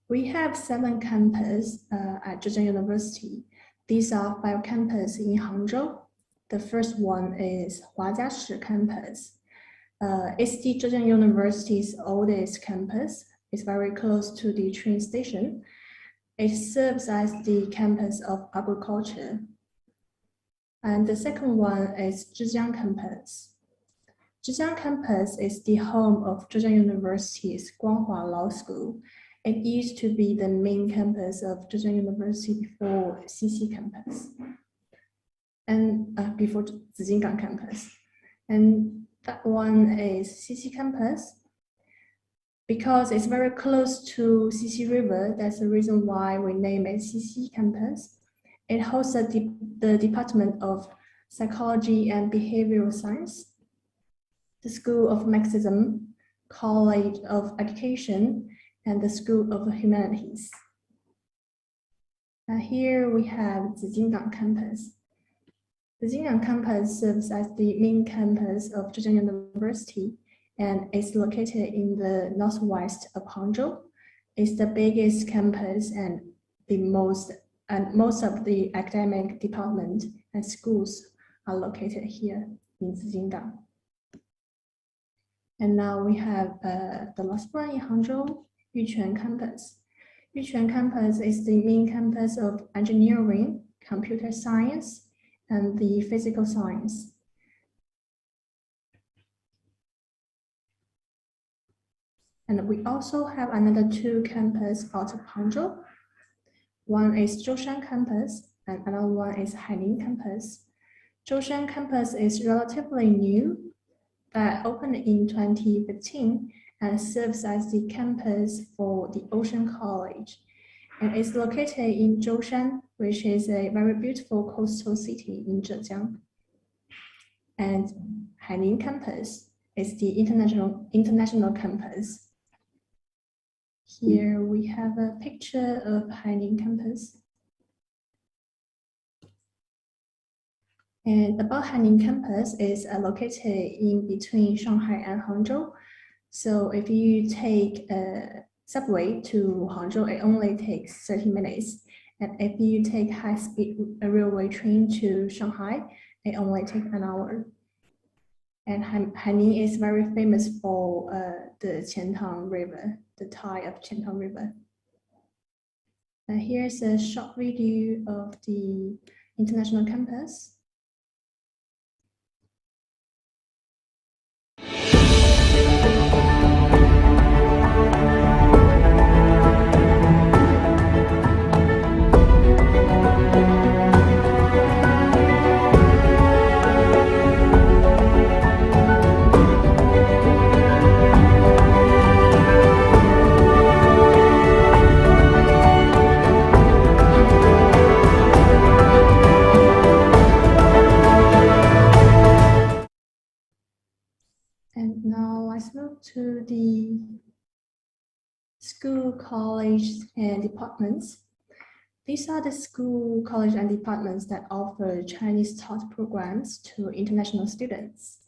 We have 7 campuses at Zhejiang University. These are 5 campuses in Hangzhou. The first one is Huajiashi campus. It's the Zhejiang University's oldest campus. It's very close to the train station. It serves as the campus of agriculture. And the second one is Zhejiang campus. Zhejiang campus is the home of Zhejiang University's Guanghua Law School. It used to be the main campus of Zhejiang University before CC campus and before Zijingang campus. And that one is CC campus. Because it's very close to CC River, that's the reason why we name it CC campus. It hosts the Department of Psychology and Behavioral Science, the School of Marxism, College of Education, and the School of Humanities. And here we have Zijingang campus. The Zijingang campus serves as the main campus of Zhejiang University and is located in the northwest of Hangzhou. It's the biggest campus and most of the academic department and schools are located here in Zijingang. And now we have the last one in Hangzhou, Yuquan campus. Yuquan campus is the main campus of engineering, computer science, and the physical science. And we also have another 2 campuses out of Hangzhou. One is Zhoushan campus, and another one is Haining campus. Zhoushan campus is relatively new, that opened in 2015 and serves as the campus for the Ocean College. And it's located in Zhoushan, which is a very beautiful coastal city in Zhejiang. And Haining campus is the international campus. Here we have a picture of Haining campus. And about Haining campus is located in between Shanghai and Hangzhou. So if you take a subway to Hangzhou, it only takes 30 minutes. And if you take high-speed railway train to Shanghai, it only takes an hour. And Haining is very famous for the Qiantang River, the tide of Qiantang River. And here's a short video of the international campus. And now let's move to the school, college, and departments. These are the school, college, and departments that offer Chinese taught programs to international students.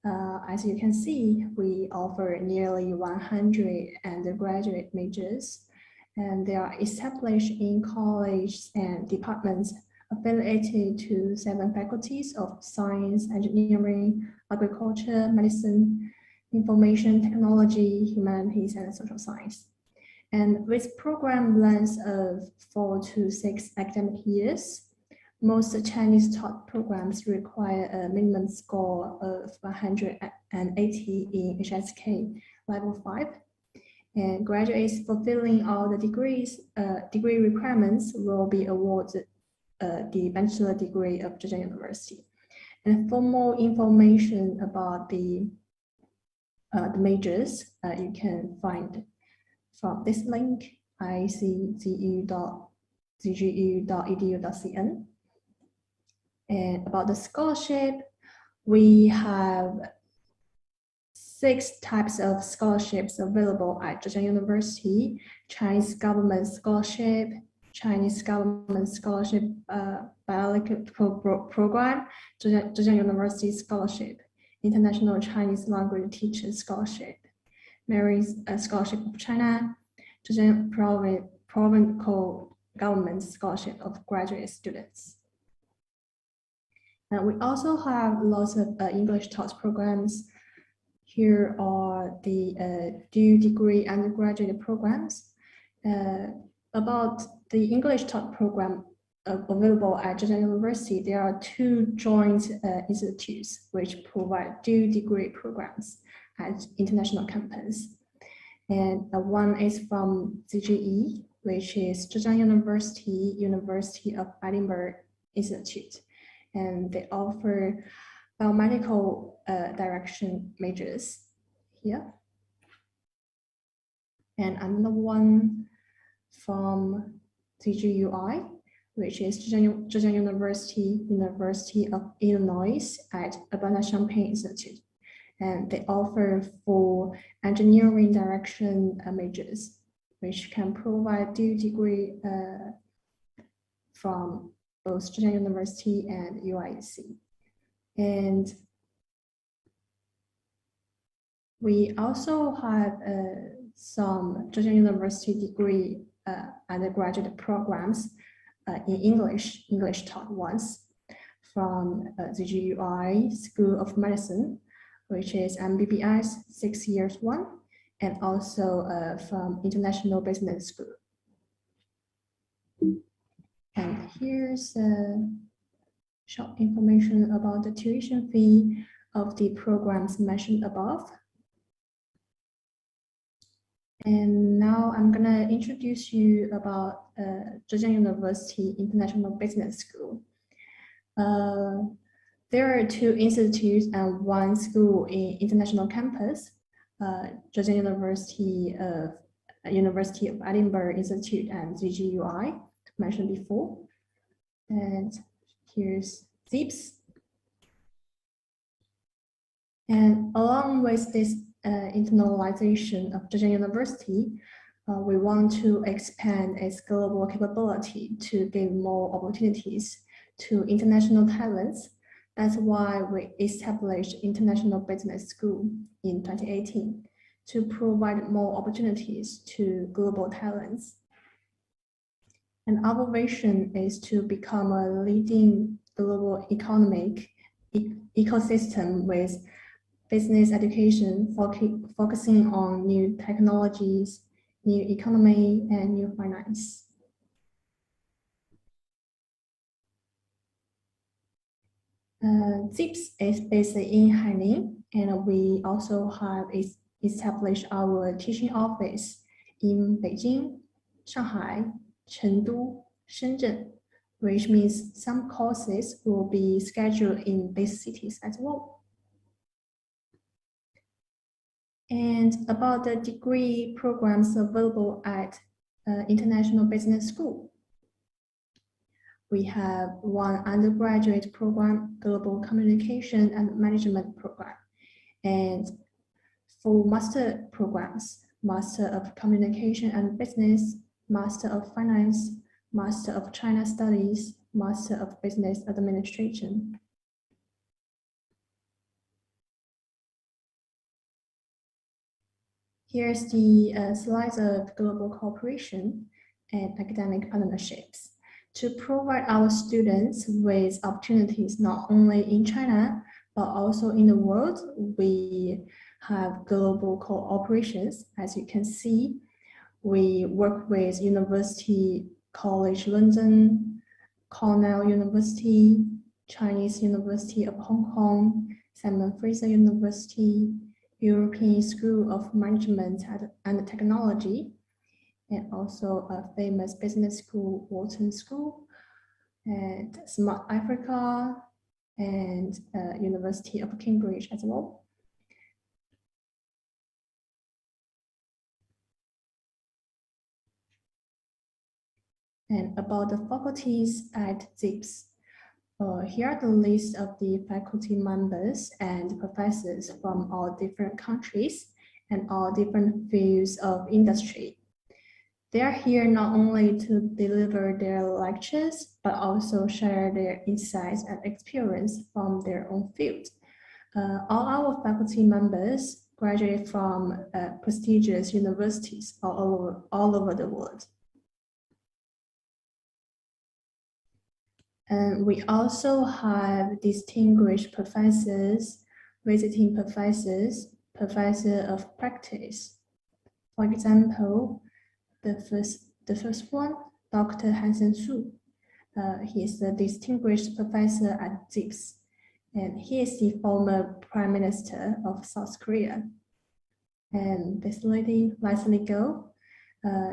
As you can see, we offer nearly 100 undergraduate majors, and they are established in colleges and departments affiliated to 7 faculties of science, engineering, agriculture, medicine, information technology, humanities, and social science. And with program lengths of 4 to 6 academic years, most Chinese taught programs require a minimum score of 180 in HSK level 5. And graduates fulfilling all the degree requirements will be awarded the bachelor degree of Zhejiang University. And for more information about the majors, you can find from this link, iczu.zgu.edu.cn. And about the scholarship, we have 6 types of scholarships available at Zhejiang University: Chinese Government Scholarship, Chinese Government Scholarship Bilingual Program, Zhejiang University Scholarship, International Chinese Language Teachers Scholarship, Merit Scholarship of China, Zhejiang Provincial Government Scholarship of Graduate Students. And we also have lots of English taught programs. Here are the dual degree undergraduate programs. About the English taught program available at Zhejiang University, there are 2 joint institutes which provide dual degree programs at international campus. And one is from ZGE, which is Zhejiang University of Edinburgh Institute. And they offer biomedical direction majors here. And another one from ZGUI, which is Zhejiang University of Illinois at Urbana-Champaign Institute. And they offer 4 engineering direction majors, which can provide dual degree from both Zhejiang University and UIC. And we also have some Zhejiang University degree undergraduate programs in English taught ones from ZGUI School of Medicine, which is MBBS 6 years 1, and also from International Business School. And here's short information about the tuition fee of the programs mentioned above. And now I'm gonna introduce you about Zhejiang University International Business School. There are 2 institutes and 1 school in international campus. Zhejiang University of Edinburgh Institute and ZGUI, mentioned before. And here's ZIPS. And along with this internalization of Zhejiang University, we want to expand its global capability to give more opportunities to international talents. That's why we established International Business School in 2018 to provide more opportunities to global talents. And our vision is to become a leading global economic ecosystem with business education focusing on new technologies, new economy, and new finance. ZIPS is based in Haining, and we also have established our teaching office in Beijing, Shanghai, Chengdu, Shenzhen, which means some courses will be scheduled in these cities as well. And about the degree programs available at International Business School. We have 1 undergraduate program, Global Communication and Management program, and 4 master programs, Master of Communication and Business, Master of Finance, Master of China Studies, Master of Business Administration. Here's the slides of global cooperation and academic partnerships. To provide our students with opportunities not only in China, but also in the world, we have global cooperations. As you can see, we work with University College London, Cornell University, Chinese University of Hong Kong, Simon Fraser University, European School of Management and Technology, and also a famous business school, Wharton School, and Smart Africa, and University of Cambridge as well. And about the faculties at ZIPS, here are the list of the faculty members and professors from all different countries and all different fields of industry. They are here not only to deliver their lectures, but also share their insights and experience from their own field. All our faculty members graduate from prestigious universities all over the world. And we also have distinguished professors, visiting professors, professor of practice. For example, the first one, Dr. Hansen Su. He is a distinguished professor at ZIPS, and he is the former Prime Minister of South Korea. And this lady, Leslie Go,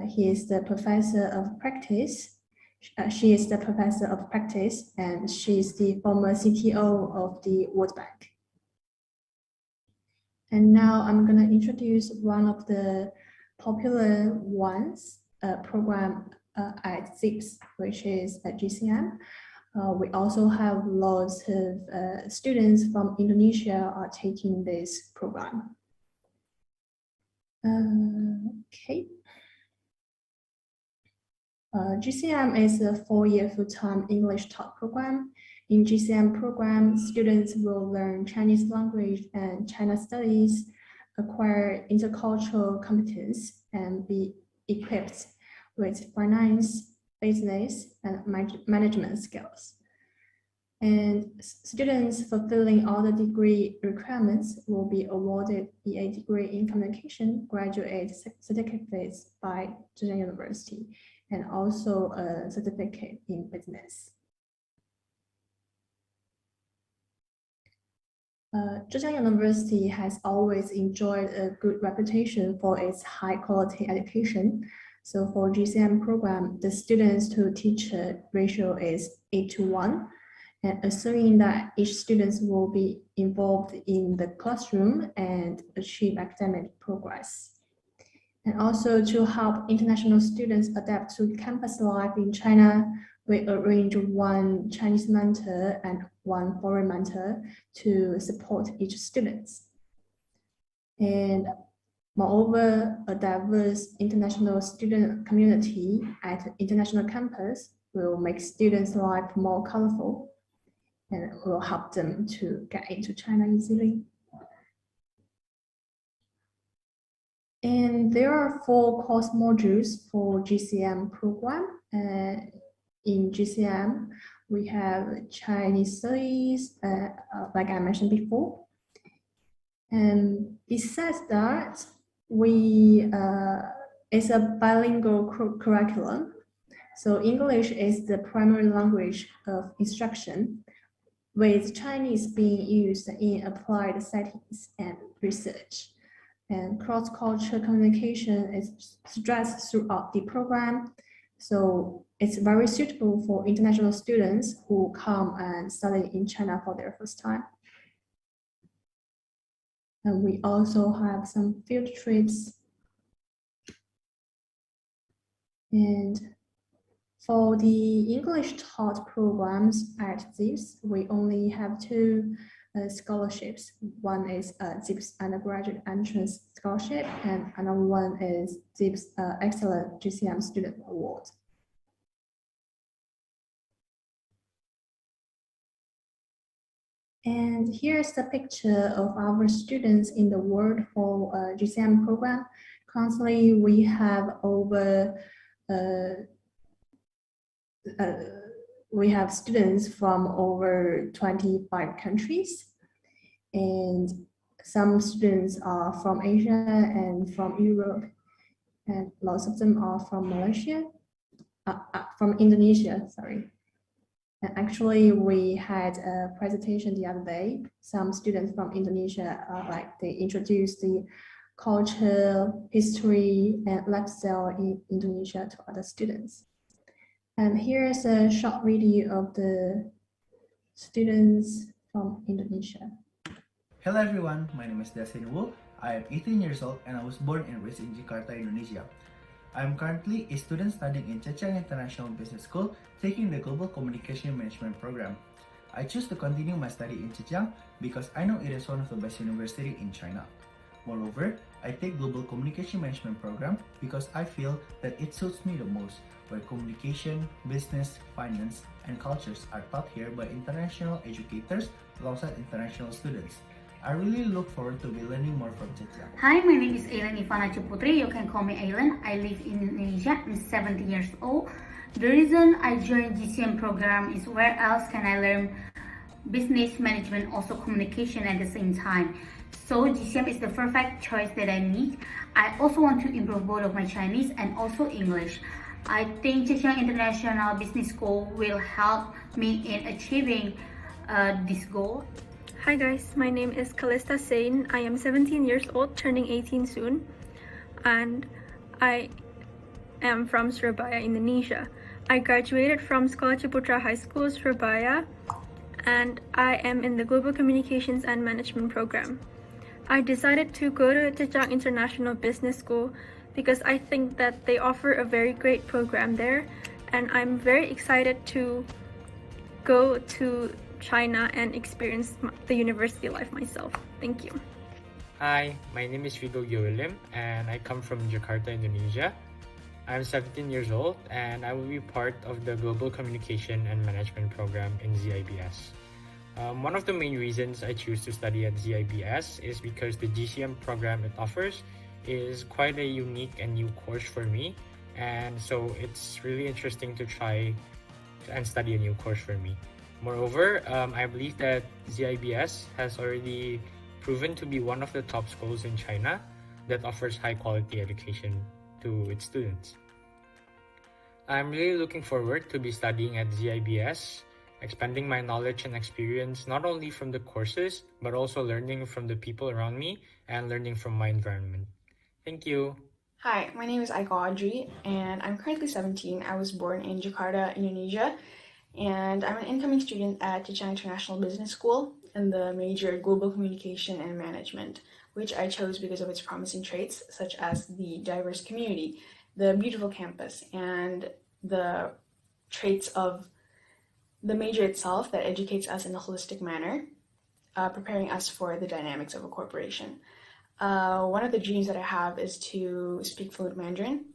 he is the professor of practice. She is the professor of practice, and she is the former CTO of the World Bank. And now I'm going to introduce one of the popular ones, program at ZIPS, which is at GCM. We also have lots of students from Indonesia are taking this program. Okay. GCM is a 4-year full-time English taught program. In GCM program, students will learn Chinese language and China studies, acquire intercultural competence, and be equipped with finance, business, and management skills. And students fulfilling all the degree requirements will be awarded BA degree in communication graduate certificates by Zhejiang University, and also a certificate in business. Zhejiang University has always enjoyed a good reputation for its high quality education. So for GCM program, the students to teacher ratio is 8:1. And assuming that each student will be involved in the classroom and achieve academic progress. And also to help international students adapt to campus life in China, we arrange one Chinese mentor and one foreign mentor to support each student. And moreover, a diverse international student community at international campus will make students' life more colorful and will help them to get into China easily. And there are 4 course modules for GCM program. In GCM, we have Chinese studies, like I mentioned before. And besides that, it's a bilingual curriculum. So English is the primary language of instruction, with Chinese being used in applied settings and research. And cross-cultural communication is stressed throughout the program. So it's very suitable for international students who come and study in China for their first time. And we also have some field trips. And for the English taught programs at ZIPS, we only have 2 scholarships. One is ZIPS Undergraduate Entrance Scholarship, and another one is ZIPS Excellent GCM Student Award. And here's the picture of our students in the world for GCM program. Currently, we have over we have students from over 25 countries, and some students are from Asia and from Europe, and lots of them are from from Indonesia, sorry. And actually, we had a presentation the other day. Some students from Indonesia, they introduced the culture, history, and lifestyle in Indonesia to other students. And here's a short video of the students from Indonesia. Hello everyone, my name is Dasin Wu. I am 18 years old and I was born and raised in Jakarta, Indonesia. I am currently a student studying in Zhejiang International Business School, taking the Global Communication Management program. I choose to continue my study in Zhejiang because I know it is one of the best universities in China. Moreover, I take Global Communication Management program because I feel that it suits me the most, where communication, business, finance, and cultures are taught here by international educators alongside international students. I really look forward to be learning more from Zhejiang. Hi, my name is Aileen Ivana Chuputri. You can call me Aileen. I live in Indonesia. I'm 17 years old. The reason I joined GCM program is where else can I learn business management, also communication at the same time. So GCM is the perfect choice that I need. I also want to improve both of my Chinese and also English. I think Zhejiang International Business School will help me in achieving this goal. Hi guys, my name is Kalista Sain. I am 17 years old, turning 18 soon, and I am from Surabaya, Indonesia. I graduated from Sekolah Ciputra High School, Surabaya, and I am in the Global Communications and Management program. I decided to go to Zhejiang International Business School because I think that they offer a very great program there, and I'm very excited to go to China and experience the university life myself. Thank you. Hi, my name is Rigo Yolim and I come from Jakarta, Indonesia. I'm 17 years old and I will be part of the Global Communication and Management program in ZIBS. One of the main reasons I choose to study at ZIBS is because the GCM program it offers is quite a unique and new course for me, and so it's really interesting to try and study a new course for me. Moreover, I believe that ZIBS has already proven to be one of the top schools in China that offers high quality education to its students. I'm really looking forward to be studying at ZIBS expanding my knowledge and experience not only from the courses, but also learning from the people around me and learning from my environment. Thank you. Hi, my name is Aiko Audrey, and I'm currently 17. I was born in Jakarta, Indonesia, and I'm an incoming student at Ditjen International Business School in the major Global Communication and Management, which I chose because of its promising traits, such as the diverse community, the beautiful campus, and the traits of the major itself that educates us in a holistic manner, preparing us for the dynamics of a corporation. One of the dreams that I have is to speak fluent Mandarin,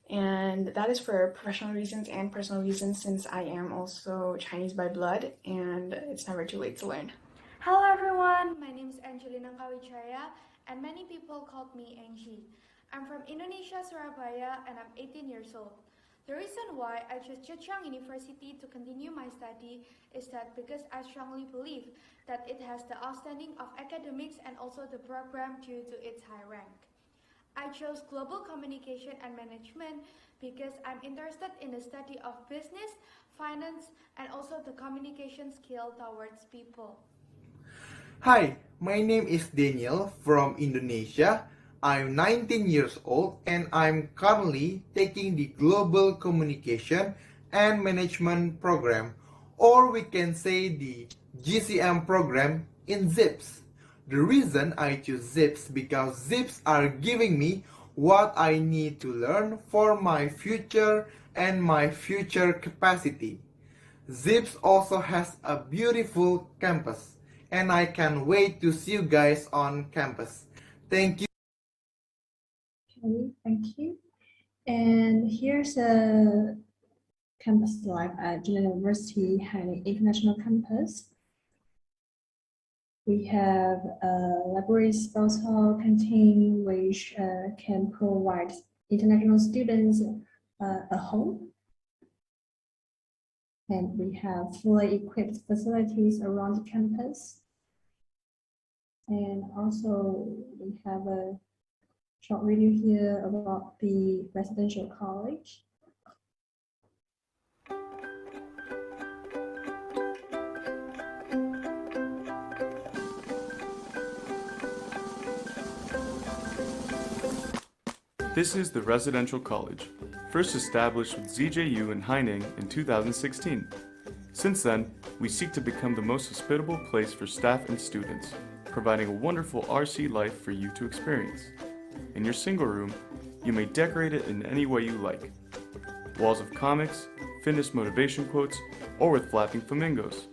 and that is for professional reasons and personal reasons, since I am also Chinese by blood, and it's never too late to learn. Hello everyone, my name is Angelina Kawijaya, and many people call me Angie. I'm from Indonesia, Surabaya, and I'm 18 years old. The reason why I chose Zhejiang University to continue my study is that because I strongly believe that it has the outstanding of academics and also the program due to its high rank. I chose Global Communication and Management because I'm interested in the study of business, finance, and also the communication skill towards people. Hi, my name is Daniel from Indonesia. I'm 19 years old and I'm currently taking the Global Communication and Management program, or we can say the GCM program in ZIPS. The reason I choose ZIPS because ZIPS are giving me what I need to learn for my future and my future capacity. ZIPS also has a beautiful campus, and I can't wait to see you guys on campus. Thank you. Okay, thank you. And here's a campus life at Ditjen University Hainan International Campus. We have a library sports hall canteen which can provide international students a home. And we have fully equipped facilities around the campus. And also we have a short video here about the residential college. This is the residential college, first established with ZJU in Haining in 2016. Since then, we seek to become the most hospitable place for staff and students, providing a wonderful RC life for you to experience. In your single room, you may decorate it in any way you like. Walls of comics, fitness motivation quotes, or with flapping flamingos.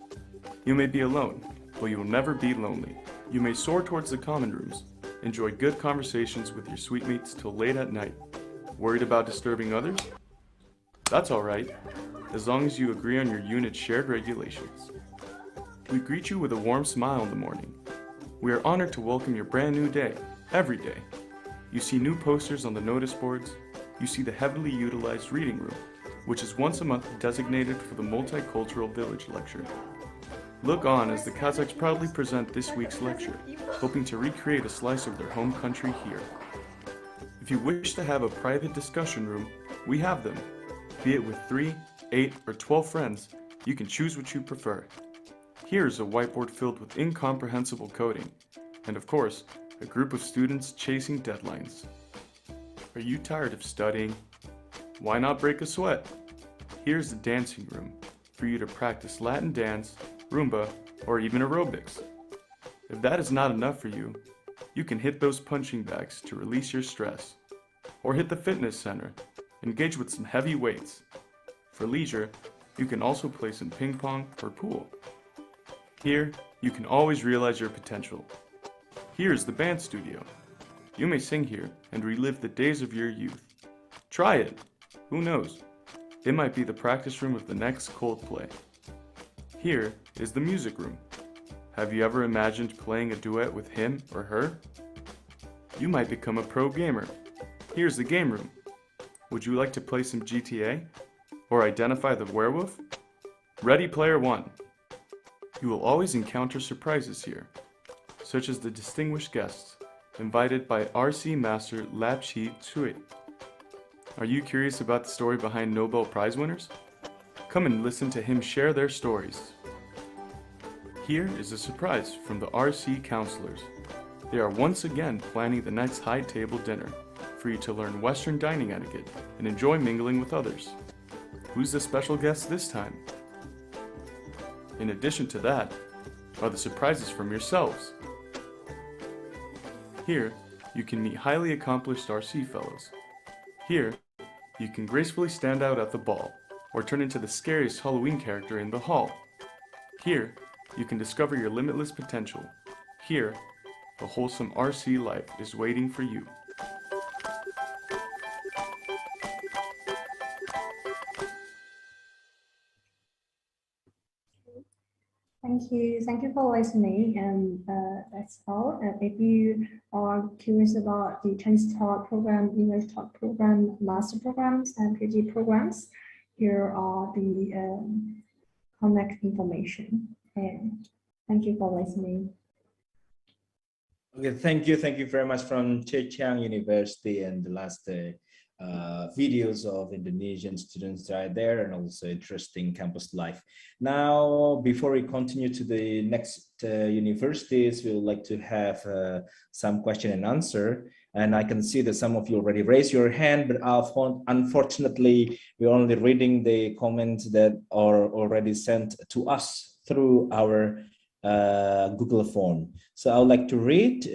You may be alone, but you will never be lonely. You may soar towards the common rooms, enjoy good conversations with your sweetmeats till late at night. Worried about disturbing others? That's alright, as long as you agree on your unit's shared regulations. We greet you with a warm smile in the morning. We are honored to welcome your brand new day, every day. You see new posters on the notice boards. You see the heavily utilized reading room, which is once a month designated for the Multicultural Village lecture. Look on as the Kazakhs proudly present this week's lecture, hoping to recreate a slice of their home country here. If you wish to have a private discussion room, we have them. Be it with 3, 8, or 12 friends, you can choose what you prefer. Here's a whiteboard filled with incomprehensible coding, and of course, a group of students chasing deadlines. Are you tired of studying? Why not break a sweat? Here's the dancing room for you to practice Latin dance, Roomba, or even aerobics. If that is not enough for you, you can hit those punching bags to release your stress. Or hit the fitness center, engage with some heavy weights. For leisure, you can also play some ping pong or pool. Here, you can always realize your potential. Here's the band studio. You may sing here and relive the days of your youth. Try it! Who knows? It might be the practice room of the next Coldplay. Here is the music room. Have you ever imagined playing a duet with him or her? You might become a pro gamer. Here's the game room. Would you like to play some GTA? Or identify the werewolf? Ready Player One. You will always encounter surprises here, such as the distinguished guests invited by RC Master Lap Chi Tsui. Are you curious about the story behind Nobel Prize winners? Come and listen to him share their stories. Here is a surprise from the RC counselors. They are once again planning the next high table dinner for you to learn Western dining etiquette and enjoy mingling with others. Who's the special guest this time? In addition to that, are the surprises from yourselves. Here, you can meet highly accomplished RC fellows. Here, you can gracefully stand out at the ball or turn into the scariest Halloween character in the hall. Here, you can discover your limitless potential. Here, a wholesome RC life is waiting for you. Thank you for listening, and that's all. If you are curious about the Chinese Talk program, English Talk program, master programs, and PG programs, here are the contact information. And thank you for listening. Okay, thank you very much from Zhejiang University, and the last videos of Indonesian students right there, and also interesting campus life. Now, before we continue to the next universities, we would like to have some question and answer. And I can see that some of you already raised your hand, but unfortunately, we're only reading the comments that are already sent to us through our Google form. So I would like to read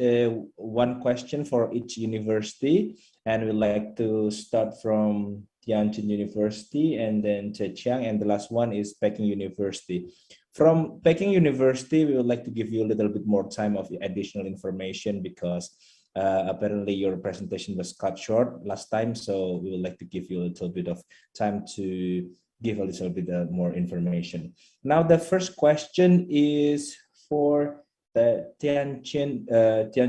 one question for each university, and we'd like to start from Tianjin University and then Zhejiang, and the last one is Peking University. From Peking University, we would like to give you a little bit more time of additional information because apparently your presentation was cut short last time, so we would like to give you a little bit of time to give a little bit more information. Now, the first question is for the Tianjin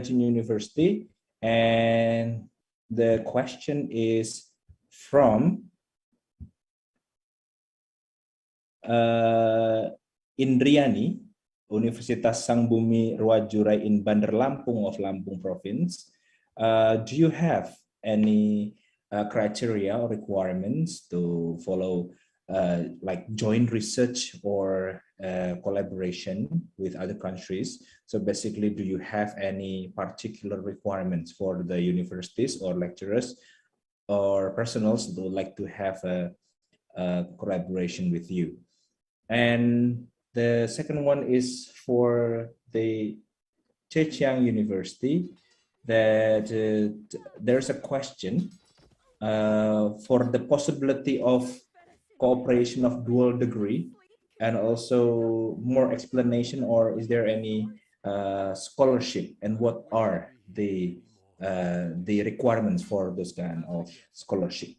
University, and the question is from Indriani, Universitas Sangbumi Ruwajurai in Bandar Lampung of Lampung Province. Do you have any criteria or requirements to follow like joint research or collaboration with other countries? So basically, do you have any particular requirements for the universities or lecturers or personals who would like to have a collaboration with you? And the second one is for the Zhejiang University, that there's a question for the possibility of cooperation of dual degree, and also more explanation, or is there any scholarship, and what are the requirements for this kind of scholarship?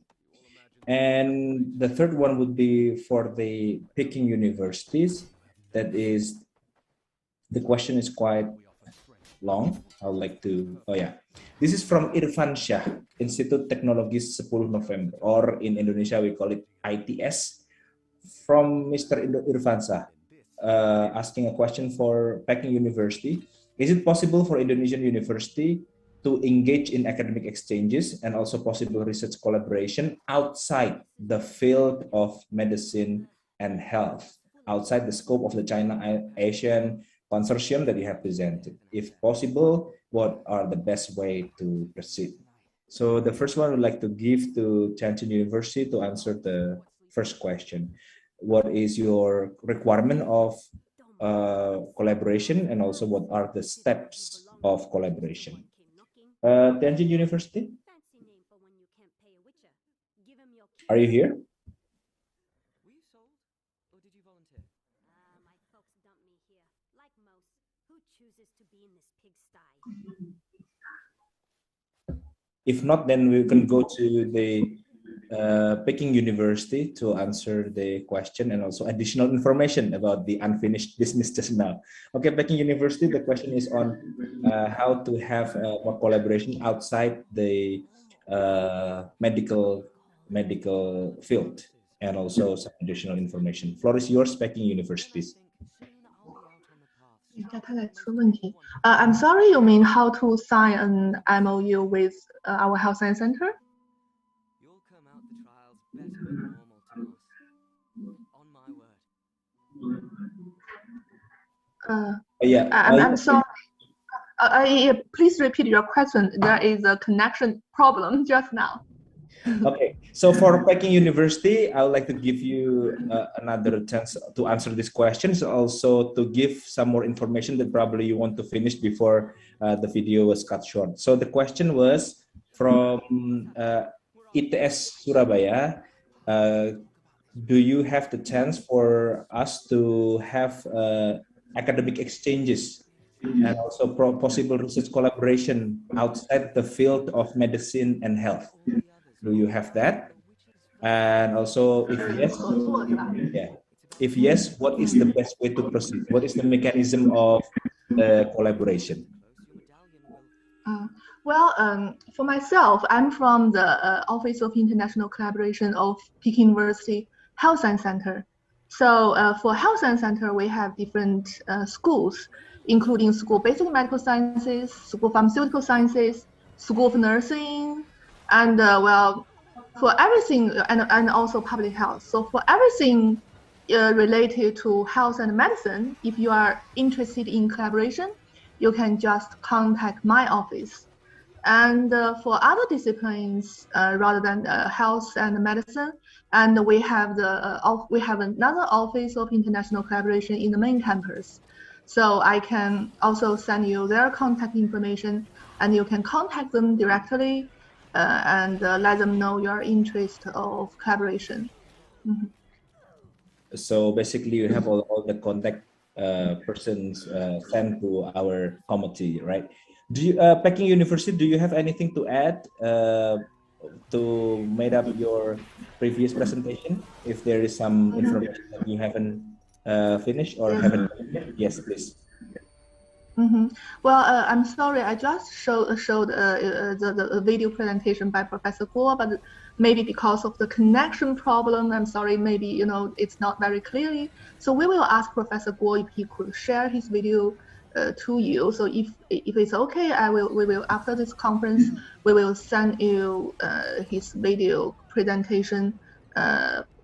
And the third one would be for the Peking universities. That is, the question is quite long. I would like to, this is from Irfan Shah, Institut Teknologis 10 November, or in Indonesia we call it ITS, from Mr. Irfan Shah, asking a question for Peking University. Is it possible for Indonesian university to engage in academic exchanges and also possible research collaboration outside the field of medicine and health, outside the scope of the China-ASEAN consortium that you have presented? If possible, what are the best way to proceed? So the first one I would like to give to Tianjin University to answer the first question. What is your requirement of collaboration, and also what are the steps of collaboration? Tianjin University, are you here? If not, then we can go to the Peking University to answer the question and also additional information about the unfinished business just now. Okay, Peking University, the question is on how to have more collaboration outside the medical field, and also some additional information. Floor is yours, Peking Universities. I'm sorry, you mean how to sign an MOU with our health science center? Yeah. I'm sorry. Please repeat your question. There is a connection problem just now. Okay, so for Peking University, I would like to give you another chance to answer these questions, also to give some more information that probably you want to finish before the video was cut short. So the question was from ITS Surabaya. Do you have the chance for us to have academic exchanges and also possible research collaboration outside the field of medicine and health? Do you have that? And also, if yes, if yes, what is the best way to proceed? What is the mechanism of the collaboration? For myself, I'm from the Office of International Collaboration of Peking University Health Science Center. So for Health Science Center, we have different schools, including School of Basic Medical Sciences, School of Pharmaceutical Sciences, School of Nursing, and for everything, and also public health. So for everything related to health and medicine, if you are interested in collaboration, you can just contact my office. And for other disciplines, rather than health and medicine, and we have another Office of International Collaboration in the main campus. So I can also send you their contact information, and you can contact them directly and let them know your interest of collaboration. Mm-hmm. So basically, you have all the contact persons sent to our committee, right? Do you, Peking University, do you have anything to add to make up your previous presentation? If there is some information that you haven't finished or haven't, yes, please. Mm-hmm. Well, I'm sorry, I just showed the video presentation by Professor Guo, but maybe because of the connection problem, I'm sorry, maybe it's not very clearly. So we will ask Professor Guo if he could share his video to you. So if it's okay, we will after this conference, we will send you his video presentation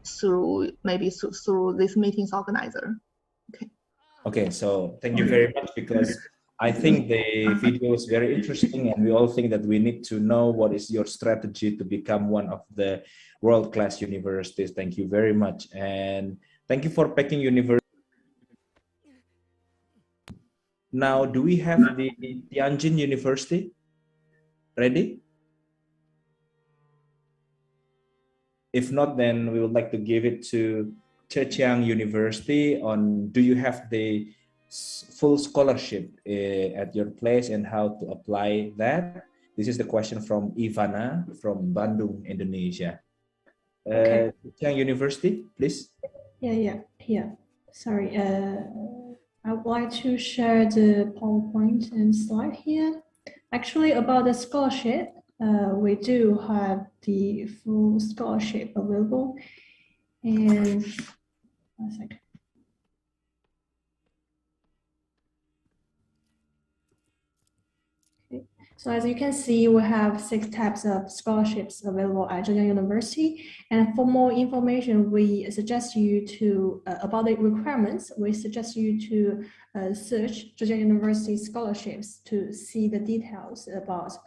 through this meeting's organizer. Okay. Okay, so thank you very much, because I think the video is very interesting, and we all think that we need to know what is your strategy to become one of the world-class universities. Thank you very much, and thank you for Peking University. Now, do we have the Tianjin University ready? If not, then we would like to give it to Zhejiang University on, do you have the full scholarship at your place and how to apply that? This is the question from Ivana from Bandung, Indonesia. Okay. Zhejiang University, please. Yeah. Sorry. I would like to share the PowerPoint and slide here. Actually, about the scholarship, we do have the full scholarship available. And one second. Okay. So as you can see, we have 6 types of scholarships available at Zhejiang University. And for more information, we suggest you to, about the requirements, we suggest you to search Zhejiang University scholarships to see the details about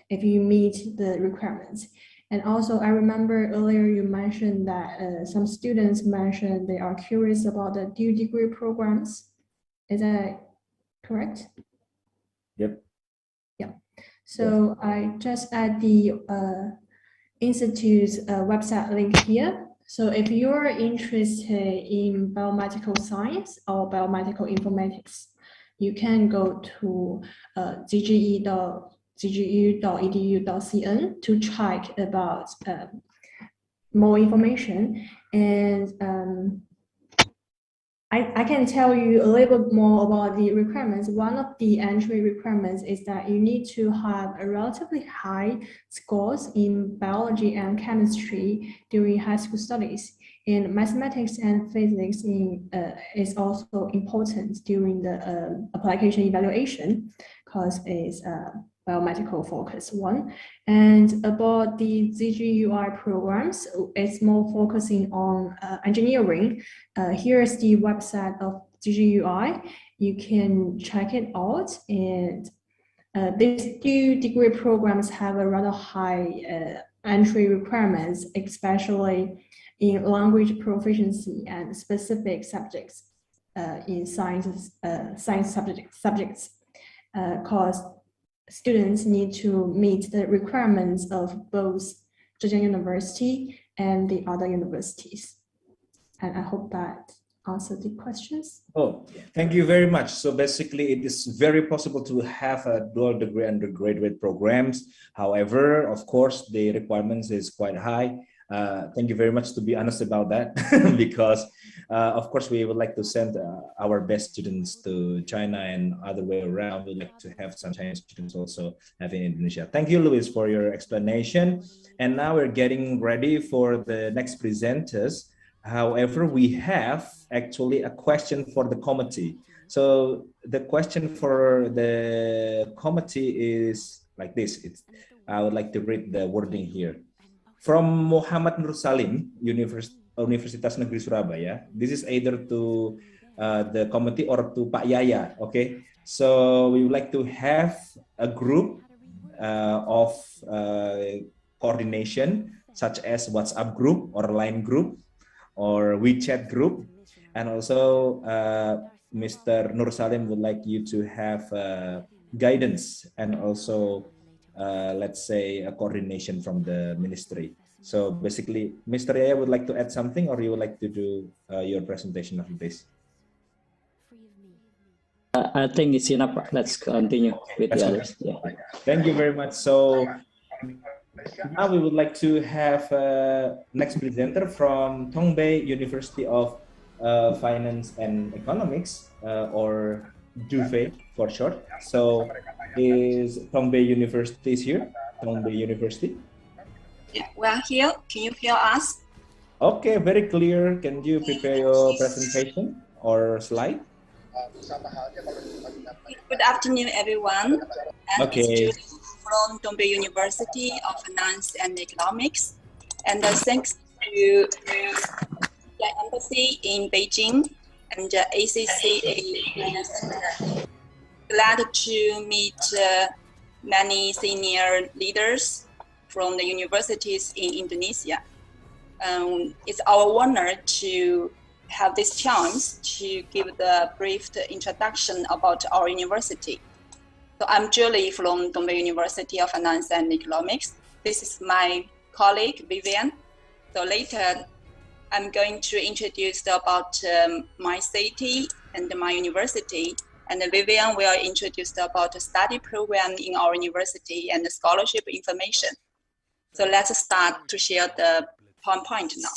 if you meet the requirements. And also, I remember earlier you mentioned that some students mentioned they are curious about the dual degree programs. Is that correct? Yep. Yeah. So I just add the institute's website link here. So if you're interested in biomedical science or biomedical informatics, you can go to zge.zgu.edu.cn to check about more information. And I can tell you a little bit more about the requirements. One of the entry requirements is that you need to have a relatively high scores in biology and chemistry during high school studies. And mathematics and physics is also important during the application evaluation, because it's biomedical focus one. And about the ZGUI programs, it's more focusing on engineering. Here's the website of GGUI. You can check it out. And these two degree programs have a rather high entry requirements, especially in language proficiency and specific subjects in science subjects, because students need to meet the requirements of both Zhejiang University and the other universities. And I hope that answered the questions. Oh, thank you very much. So basically, it is very possible to have a dual degree undergraduate programs. However, of course, the requirements is quite high. Thank you very much to be honest about that, because of course we would like to send our best students to China and other way around. We'd like to have some Chinese students also have in Indonesia. Thank you, Luis, for your explanation. And now we're getting ready for the next presenters. However, we have actually a question for the committee. So the question for the committee is like this. I would like to read the wording here. From Muhammad Nur Salim, Universitas Negeri Surabaya. This is either to the committee or to Pak Yaya, okay? So we would like to have a group of coordination, such as WhatsApp group or Line group, or WeChat group. And also Mr. Nur Salim would like you to have guidance and also let's say a coordination from the ministry. So basically, Mr. Yaya would like to add something, or you would like to do your presentation of this? I think it's enough. Let's continue with the others. Yeah. Thank you very much. So now we would like to have next presenter from Tongbei University of Finance and Economics, or DUFE for short. So is Tongbei University is here? Tongbei University. Yeah, we are here. Can you hear us? Okay, very clear. Can you prepare your presentation or slide? Good afternoon, everyone. I'm Okay. a student from Tongbei University of Finance and Economics, and thanks to the embassy in Beijing and the ASEAN-China Centre. Glad to meet many senior leaders from the universities in Indonesia. It's our honor to have this chance to give the brief introduction about our university. So I'm Julie from Tongbei University of Finance and Economics. This is my colleague, Vivian. So later, I'm going to introduce about my city and my university. And Vivian will introduce about the study program in our university and the scholarship information. So let's start to share the PowerPoint now.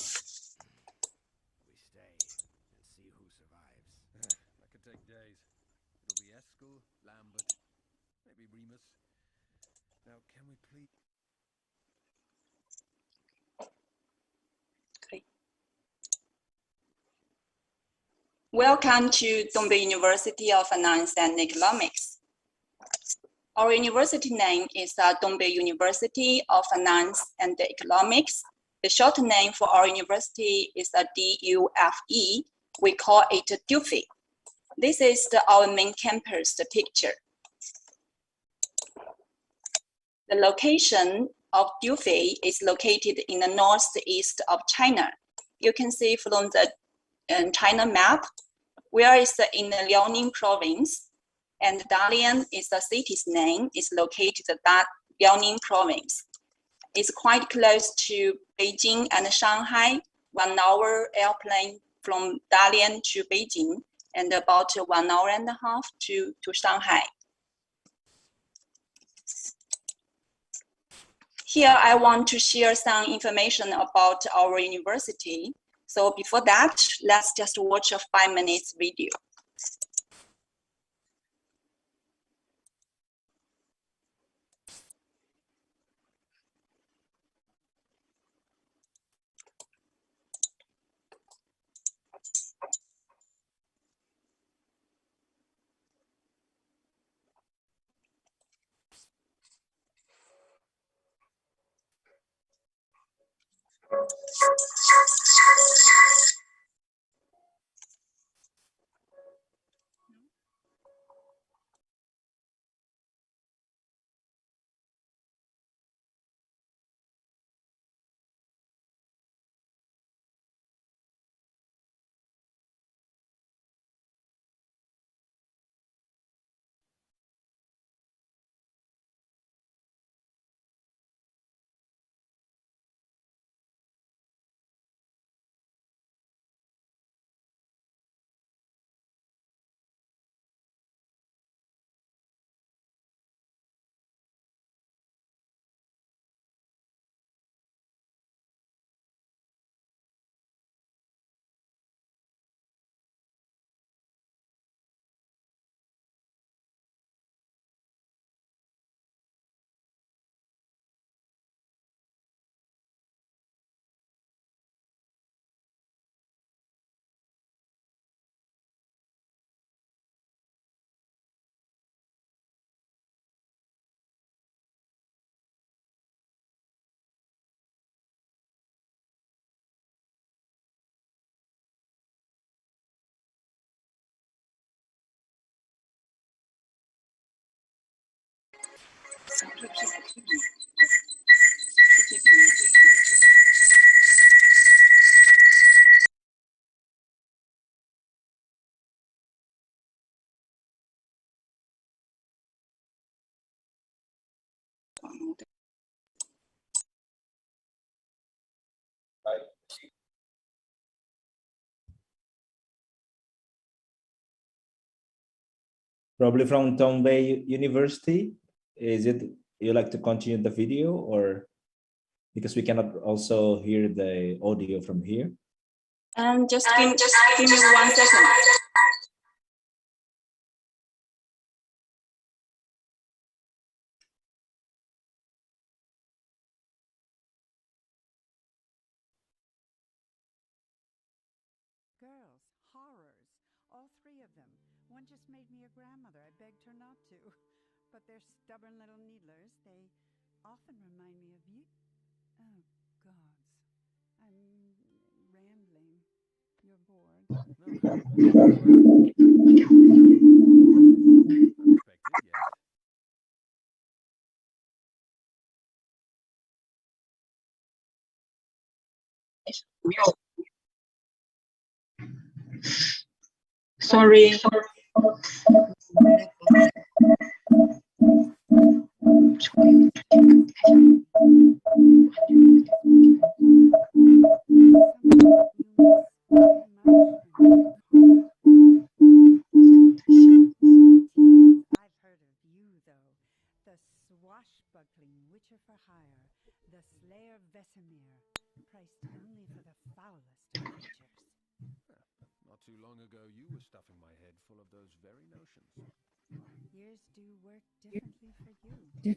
Welcome to Tongbei University of Finance and Economics. Our university name is Tongbei University of Finance and Economics. The short name for our university is DUFE. We call it DUFE. This is our main campus, the picture. The location of DUFE is located in the northeast of China. You can see from the China map, where is in the Liaoning province, and Dalian is the city's name, is located in that Liaoning province. It's quite close to Beijing and Shanghai, 1 hour airplane from Dalian to Beijing, and about 1 hour and a half to Shanghai. Here, I want to share some information about our university. So before that, let's just watch a 5-minute video. Probably from Tongbei University. Is it you like to continue the video, or because we cannot also hear the audio from here? Just give me 1 second. Girls, horrors, all 3 of them. One just made me a grandmother. I begged her not to. But they're stubborn little needlers. They often remind me of you. Oh, gods. I'm rambling. You're bored. Sorry. I've heard of you, though. The swashbuckling witcher for hire, the slayer Vesemir, priced only for the foulest of creatures. Not too long ago, you were stuffing my head full of those very notions. Years do work differently for you.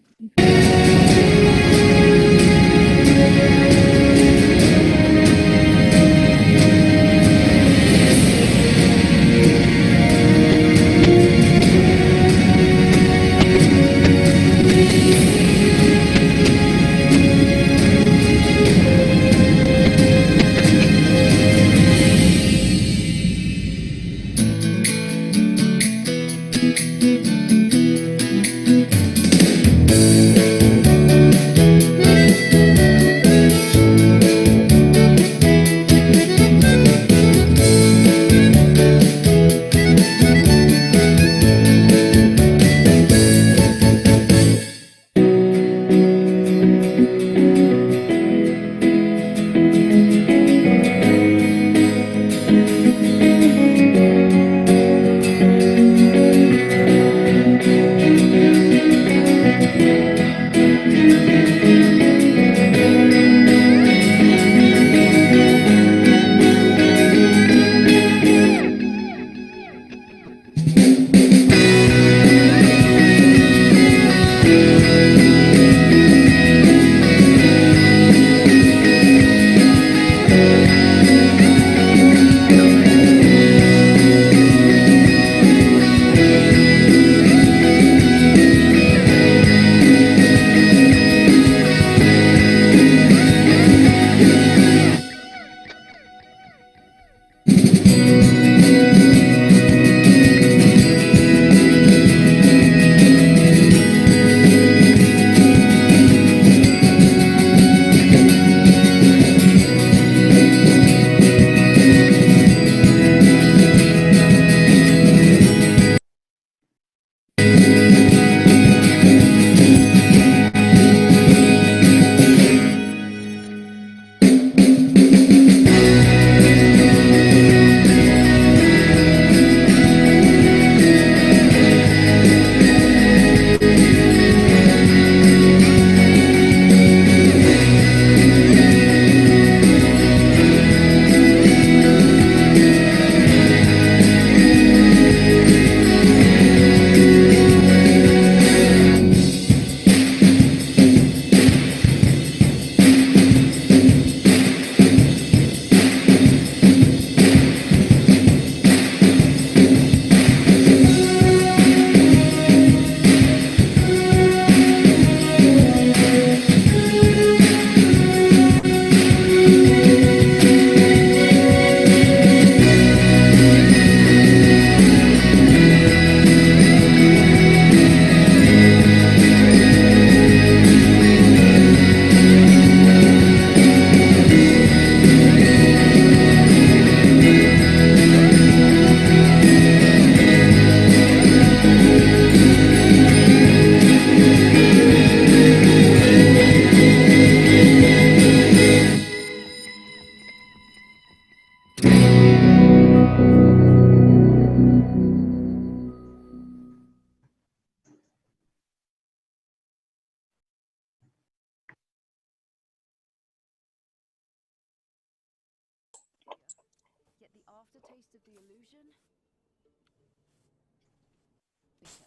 the illusion. Bitter.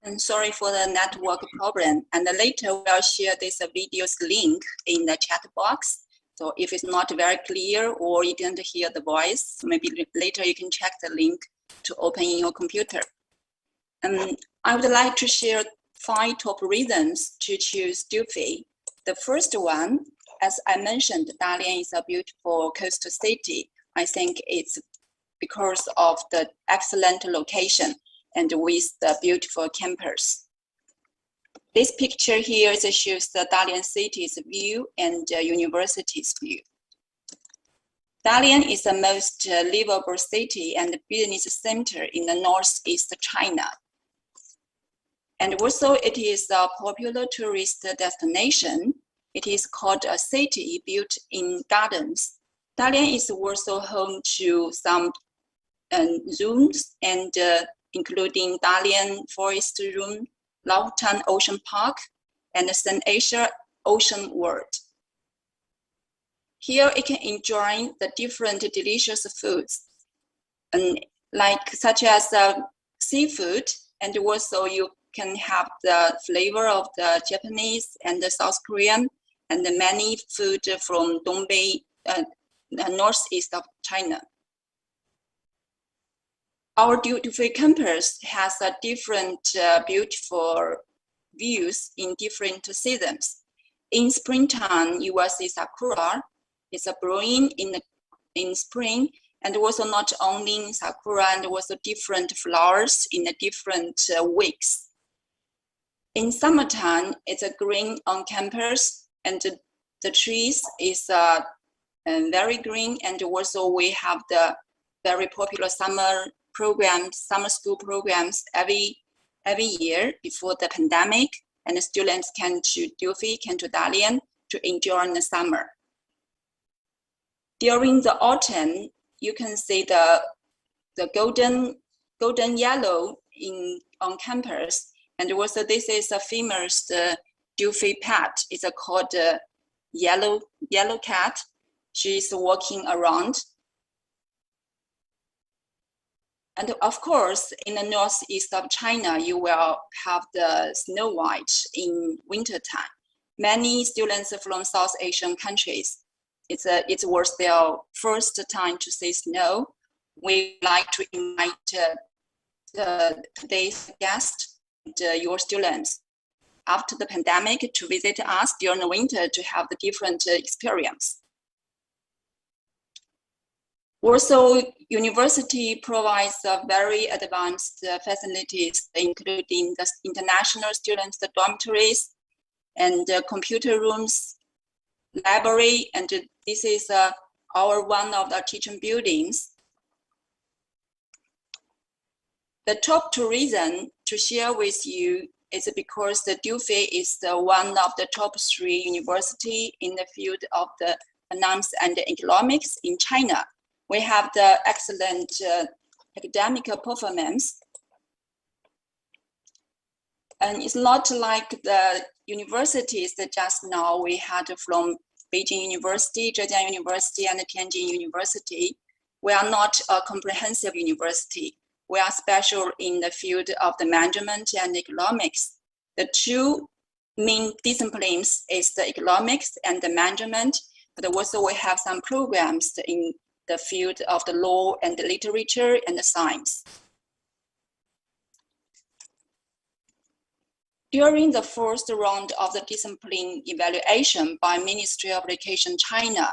And sorry for the network problem. And later we'll share this video's link in the chat box. So if it's not very clear or you didn't hear the voice, maybe later you can check the link to open in your computer. I would like to share 5 top reasons to choose Dufei. The first one, as I mentioned, Dalian is a beautiful coastal city. I think it's because of the excellent location and with the beautiful campus. This picture here shows the Dalian city's view and the university's view. Dalian is the most livable city and business center in the northeast China. And also it is a popular tourist destination. It is called a city built in gardens. Dalian is also home to some zoos and including Dalian Forest Room, Laotan Ocean Park, and the St. Asia Ocean World. Here you can enjoy the different delicious foods, such as seafood, and also you can have the flavor of the Japanese and the South Korean, and the many food from Dongbei, northeast of China. Our Dufei campus has a different beautiful views in different seasons. In springtime, you will see sakura. It's a blowing in spring, and also not only in sakura, and also different flowers in the different weeks. In summertime, it's a green on campus, and the trees is very green, and also we have the very popular summer programs, summer school programs every year before the pandemic, and the students can to Dufei, can to Dalian to enjoy in the summer. During the autumn, you can see the golden yellow on campus, and also this is a famous Dufei pet. It's called yellow cat. She's walking around. And of course, in the northeast of China, you will have the snow white in wintertime. Many students from South Asian countries, it was their first time to see snow. We like to invite today's guest, your students, after the pandemic to visit us during the winter to have the different experience. Also, university provides very advanced facilities, including the international students, the dormitories, and computer rooms, library, and this is one of the teaching buildings. The top 2 reasons to share with you is because the Dufei is one of the top 3 universities in the field of the finance and economics in China. We have the excellent academic performance. And it's not like the universities that just now we had from Beijing University, Zhejiang University, and Tianjin University. We are not a comprehensive university. We are special in the field of the management and economics. The 2 main disciplines is the economics and the management, but also we have some programs in the field of the law and the literature and the science. During the first round of the discipline evaluation by Ministry of Education China,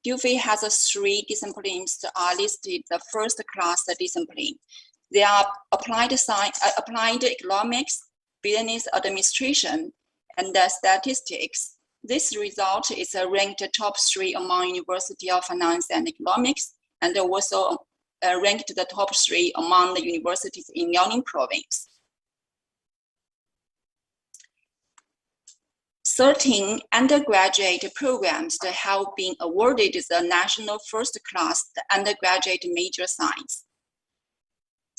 Dufei has 3 disciplines that are listed the first class discipline. They are applied economics, business administration, and statistics. This result is ranked top 3 among University of Finance and Economics, and also ranked the top 3 among the universities in Liaoning province. 13 undergraduate programs that have been awarded the national first class undergraduate major science.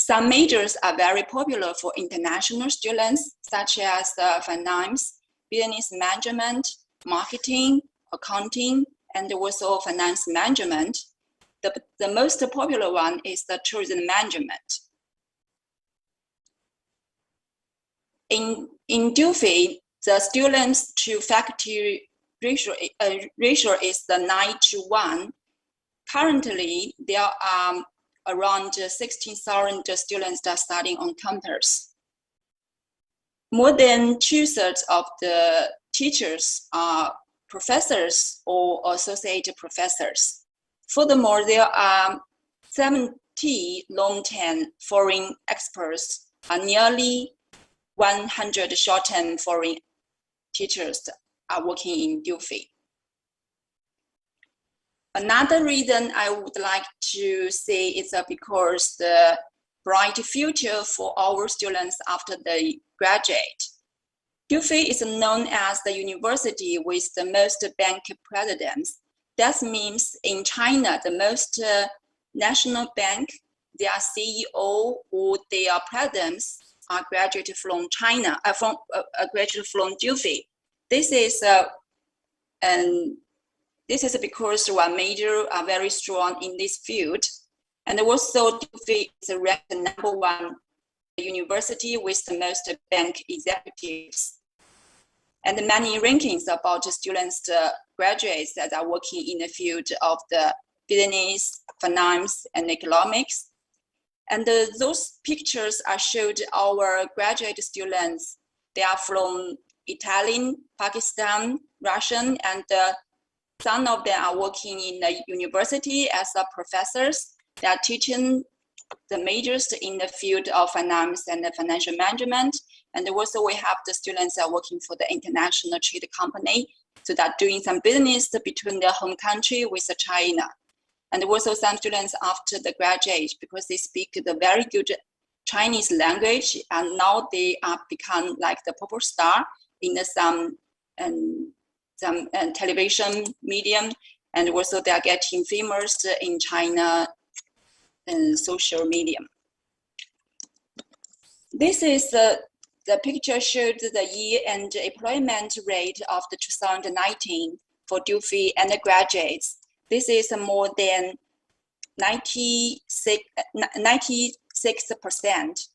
Some majors are very popular for international students, such as finance, business management, marketing, accounting, and also finance management. The most popular one is the tourism management. In DUFI, the students to faculty ratio is the 9:1. Currently, there are around 16,000 students that are studying on campus. More than 2/3 of the teachers are professors or associate professors. Furthermore, there are 70 long-term foreign experts and nearly 100 short-term foreign teachers are working in DUFI. Another reason I would like to say is because the bright future for our students after they graduate. DUFI is known as the university with the most bank presidents. That means in China, the most national bank, their CEO or their presidents are graduated from China, graduated from DUFI. This is because one major are very strong in this field. And also DUFI is ranked the #1 university with the most bank executives. And many rankings about students, graduates that are working in the field of the business, finance, and economics. And those pictures are showed our graduate students. They are from Italian, Pakistan, Russian, and some of them are working in the university as professors. They are teaching the majors in the field of finance and financial management. And also we have the students that are working for the international trade company. So they're doing some business between their home country with China. And also some students after the graduate, because they speak the very good Chinese language, and now they are become like the pop star in some television medium, and also they are getting famous in China and social media. This is the picture showed the year-end employment rate of the 2019 for DUFI undergraduates. This is more than 96%.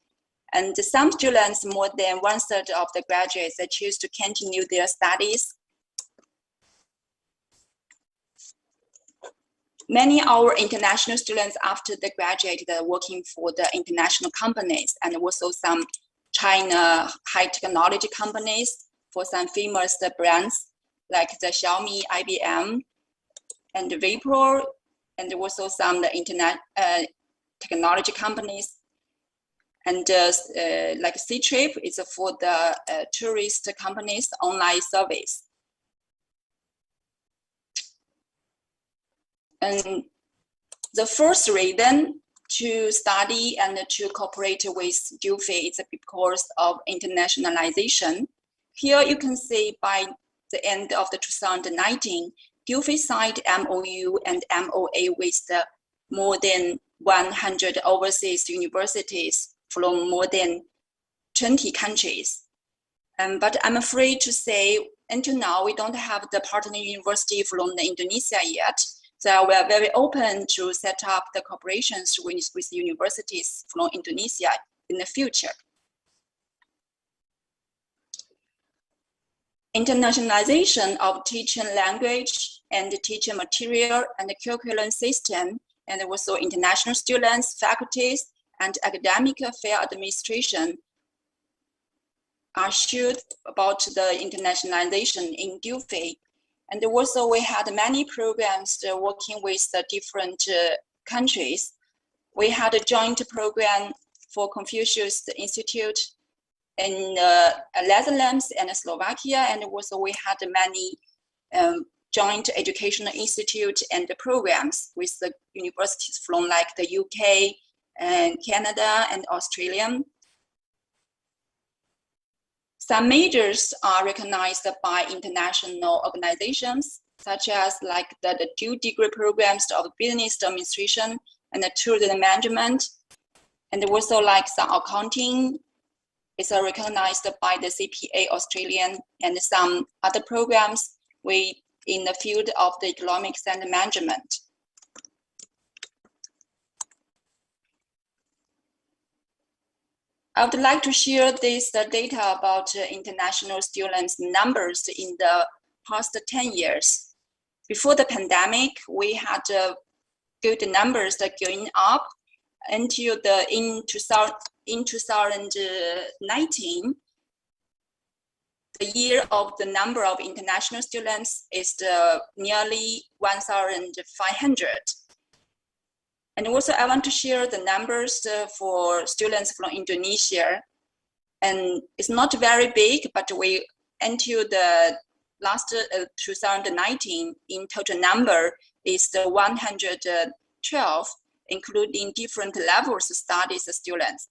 And some students, more than 1/3 of the graduates, they choose to continue their studies. Many our international students after they graduate are working for the international companies, and also some China high technology companies for some famous brands like the Xiaomi, IBM, and Vapor, and also some the internet technology companies. And like C-Trip is for the tourist companies online service. And the first reason to study and to cooperate with DUFI is because of internationalization. Here you can see by the end of the 2019, DUFI signed MOU and MOA with more than 100 overseas universities from more than 20 countries. But I'm afraid to say, until now, we don't have the partner university from Indonesia yet. So we are very open to set up the cooperations with universities from Indonesia in the future. Internationalization of teaching language and teaching material and the curriculum system, and also international students, faculties, and academic affair administration are sure about the internationalization in DUFI. And also we had many programs working with the different countries. We had a joint program for Confucius Institute in Netherlands and Slovakia, and also we had many joint educational institute and programs with the universities from like the UK and Canada and Australia. Some majors are recognized by international organizations, such as like the dual degree programs of business administration and the tourism management. And also like some accounting is recognized by the CPA Australian, and some other programs in the field of the economics and management. I would like to share this data about international students numbers in the past 10 years. Before the pandemic, we had good numbers that going up until in 2019. The year of the number of international students is nearly 1,500. And also I want to share the numbers for students from Indonesia. And it's not very big, but until the last 2019, in total number is 112, including different levels of studies students.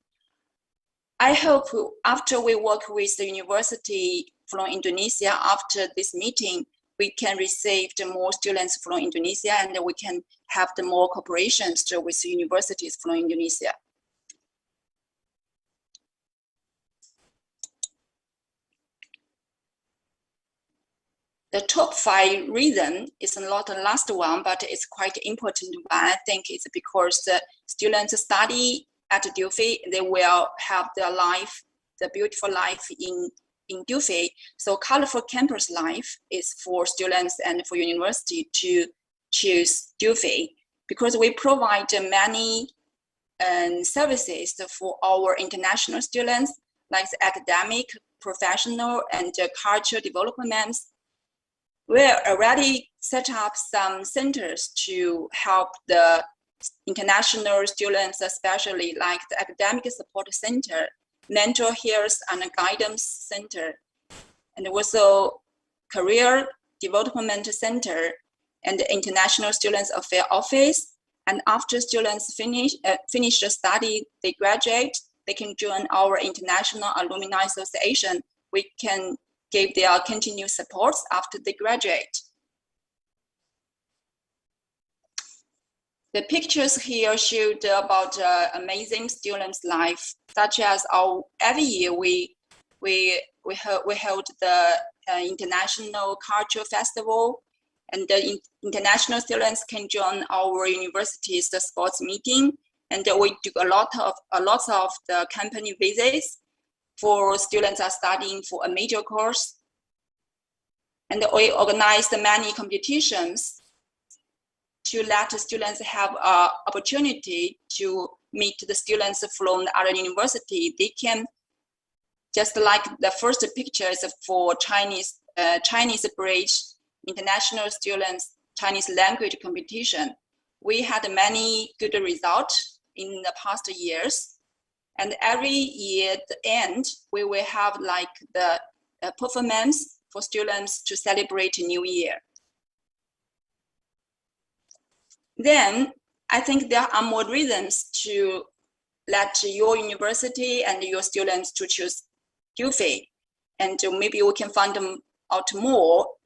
I hope after we work with the university from Indonesia, after this meeting, we can receive more students from Indonesia, and we can have more cooperations with universities from Indonesia. The top 5 reason is not the last one, but it's quite important one. I think it's because the students study at Dufy, they will have their life, the beautiful life in Dufy. So colorful campus life is for students and for university to choose Dufy, because we provide many services for our international students, like the academic, professional, and cultural developments. We already set up some centers to help the international students, especially like the Academic Support Center, Mental Health and Guidance Center, and also Career Development Center, and the International Students Affairs Office. And after students finish the study, they graduate, they can join our International Alumni Association. We can give their continued support after they graduate. The pictures here showed about amazing students' life, such as every year we held the International Cultural Festival, and the international students can join our university's sports meeting, and we do a lot of the company visits for students are studying for a major course, and we organized many competitions to let the students have an opportunity to meet the students from other university. They can, just like the first picture is for Chinese Bridge International Students Chinese Language Competition. We had many good results in the past years. And every year at the end, we will have like the performance for students to celebrate New Year. Then I think there are more reasons to let your university and your students to choose Dufy, and maybe we can find them out more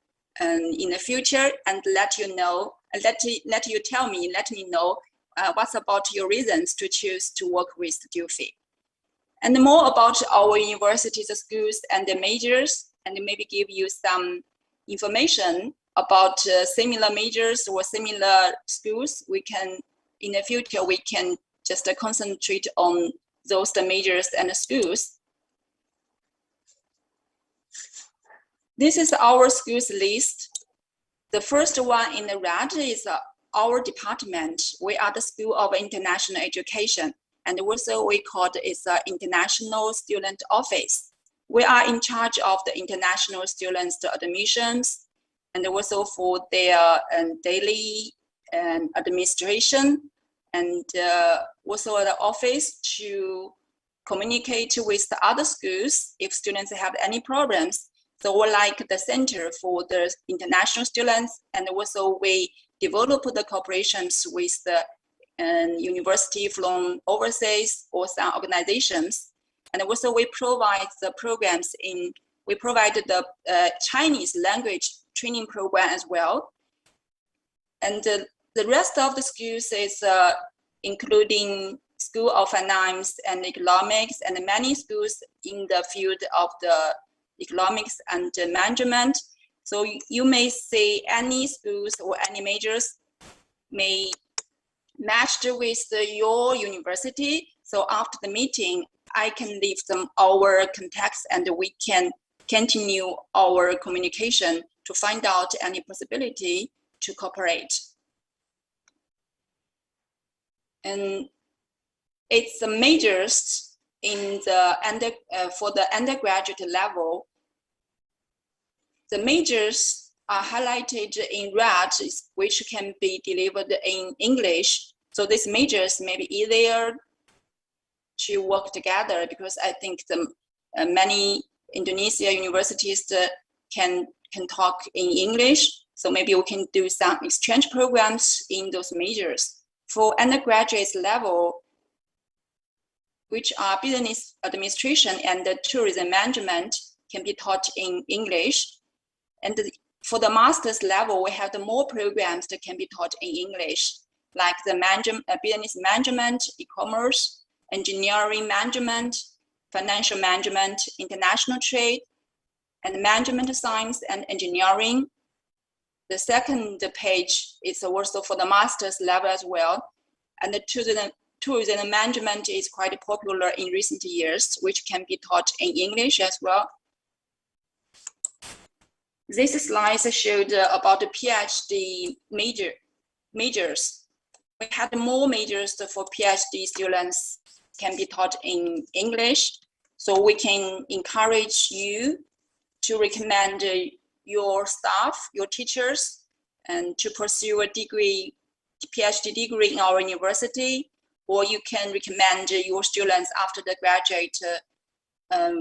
in the future, and let me know what's about your reasons to choose to work with Dufy. And more about our universities, schools, and the majors, and maybe give you some information about similar majors or similar schools. We can, in the future, we can just concentrate on those majors and schools. This is our schools list. The first one in the red is our department. We are the School of International Education, and also we call it International Student Office. We are in charge of the international students' admissions, and also for their daily administration, and also the office to communicate with the other schools if students have any problems. So we're like the center for the international students, and also we develop the cooperations with the university from overseas or some organizations. And also we provide the programs we provided the Chinese language training program as well. And the rest of the schools is including School of Finance and Economics, and many schools in the field of the economics and management. So you may see any schools or any majors may matched with your university. So after the meeting, I can leave them our contacts and we can continue our communication to find out any possibility to cooperate. And it's the majors in the for the undergraduate level. The majors are highlighted in red, which can be delivered in English. So these majors may be easier to work together, because I think the many Indonesia universities can talk in English. So maybe we can do some exchange programs in those majors. For undergraduate level, which are business administration and tourism management, can be taught in English. And for the master's level, we have the more programs that can be taught in English, like the business management, e-commerce, engineering management, financial management, international trade, and management science and engineering. The second page is also for the master's level as well. And the tourism management is quite popular in recent years, which can be taught in English as well. This slide showed about the PhD majors. We had more majors for PhD students can be taught in English. So we can encourage you to recommend your staff, your teachers, and to pursue a degree, PhD degree in our university, or you can recommend your students after the graduate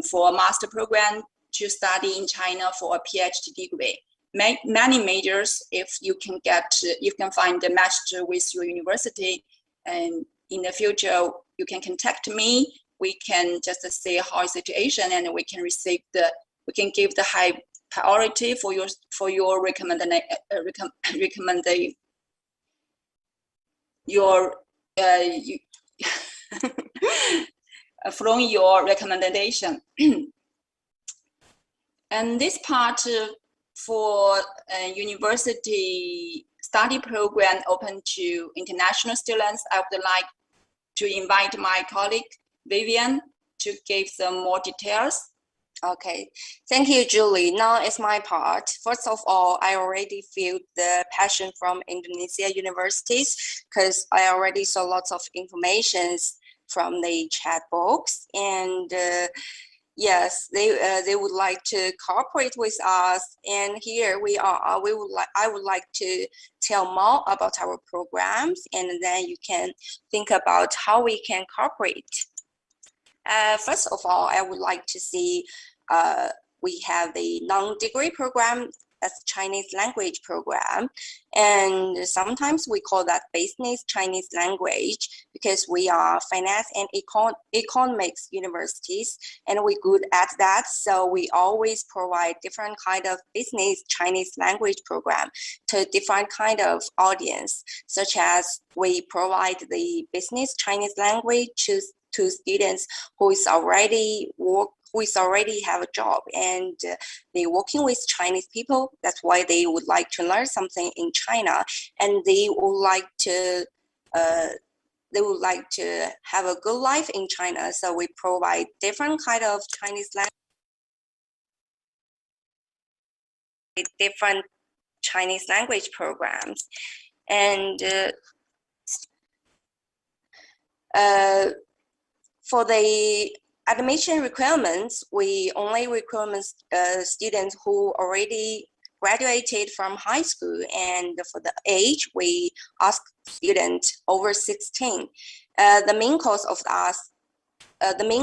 for a master program to study in China for a PhD degree. Many majors, if you can find a match with your university, and in the future you can contact me. We can just see how situation, and we can give the high priority for your recommendation. From your recommendation. And this part for university study program open to international students, I would like to invite my colleague Vivian to give some more details. Okay, thank you, Julie. Now it's my part. First of all, I already feel the passion from Indonesia universities, because I already saw lots of informations from the chat box, and yes, they would like to cooperate with us. And here we are. I would like to tell more about our programs, and then you can think about how we can cooperate. First of all, I would like to see we have the non-degree program as Chinese language program, and sometimes we call that business Chinese language, because we are finance and economics universities, and we're good at that. So we always provide different kind of business Chinese language program to different kind of audience, such as we provide the business Chinese language to students who already have a job, and they're working with Chinese people. That's why they would like to learn something in China, and they would like to have a good life in China. So we provide different kind of Chinese language, different Chinese language programs, and for the admission requirements, we only requirement students who already graduated from high school, and for the age, we ask students over 16. The main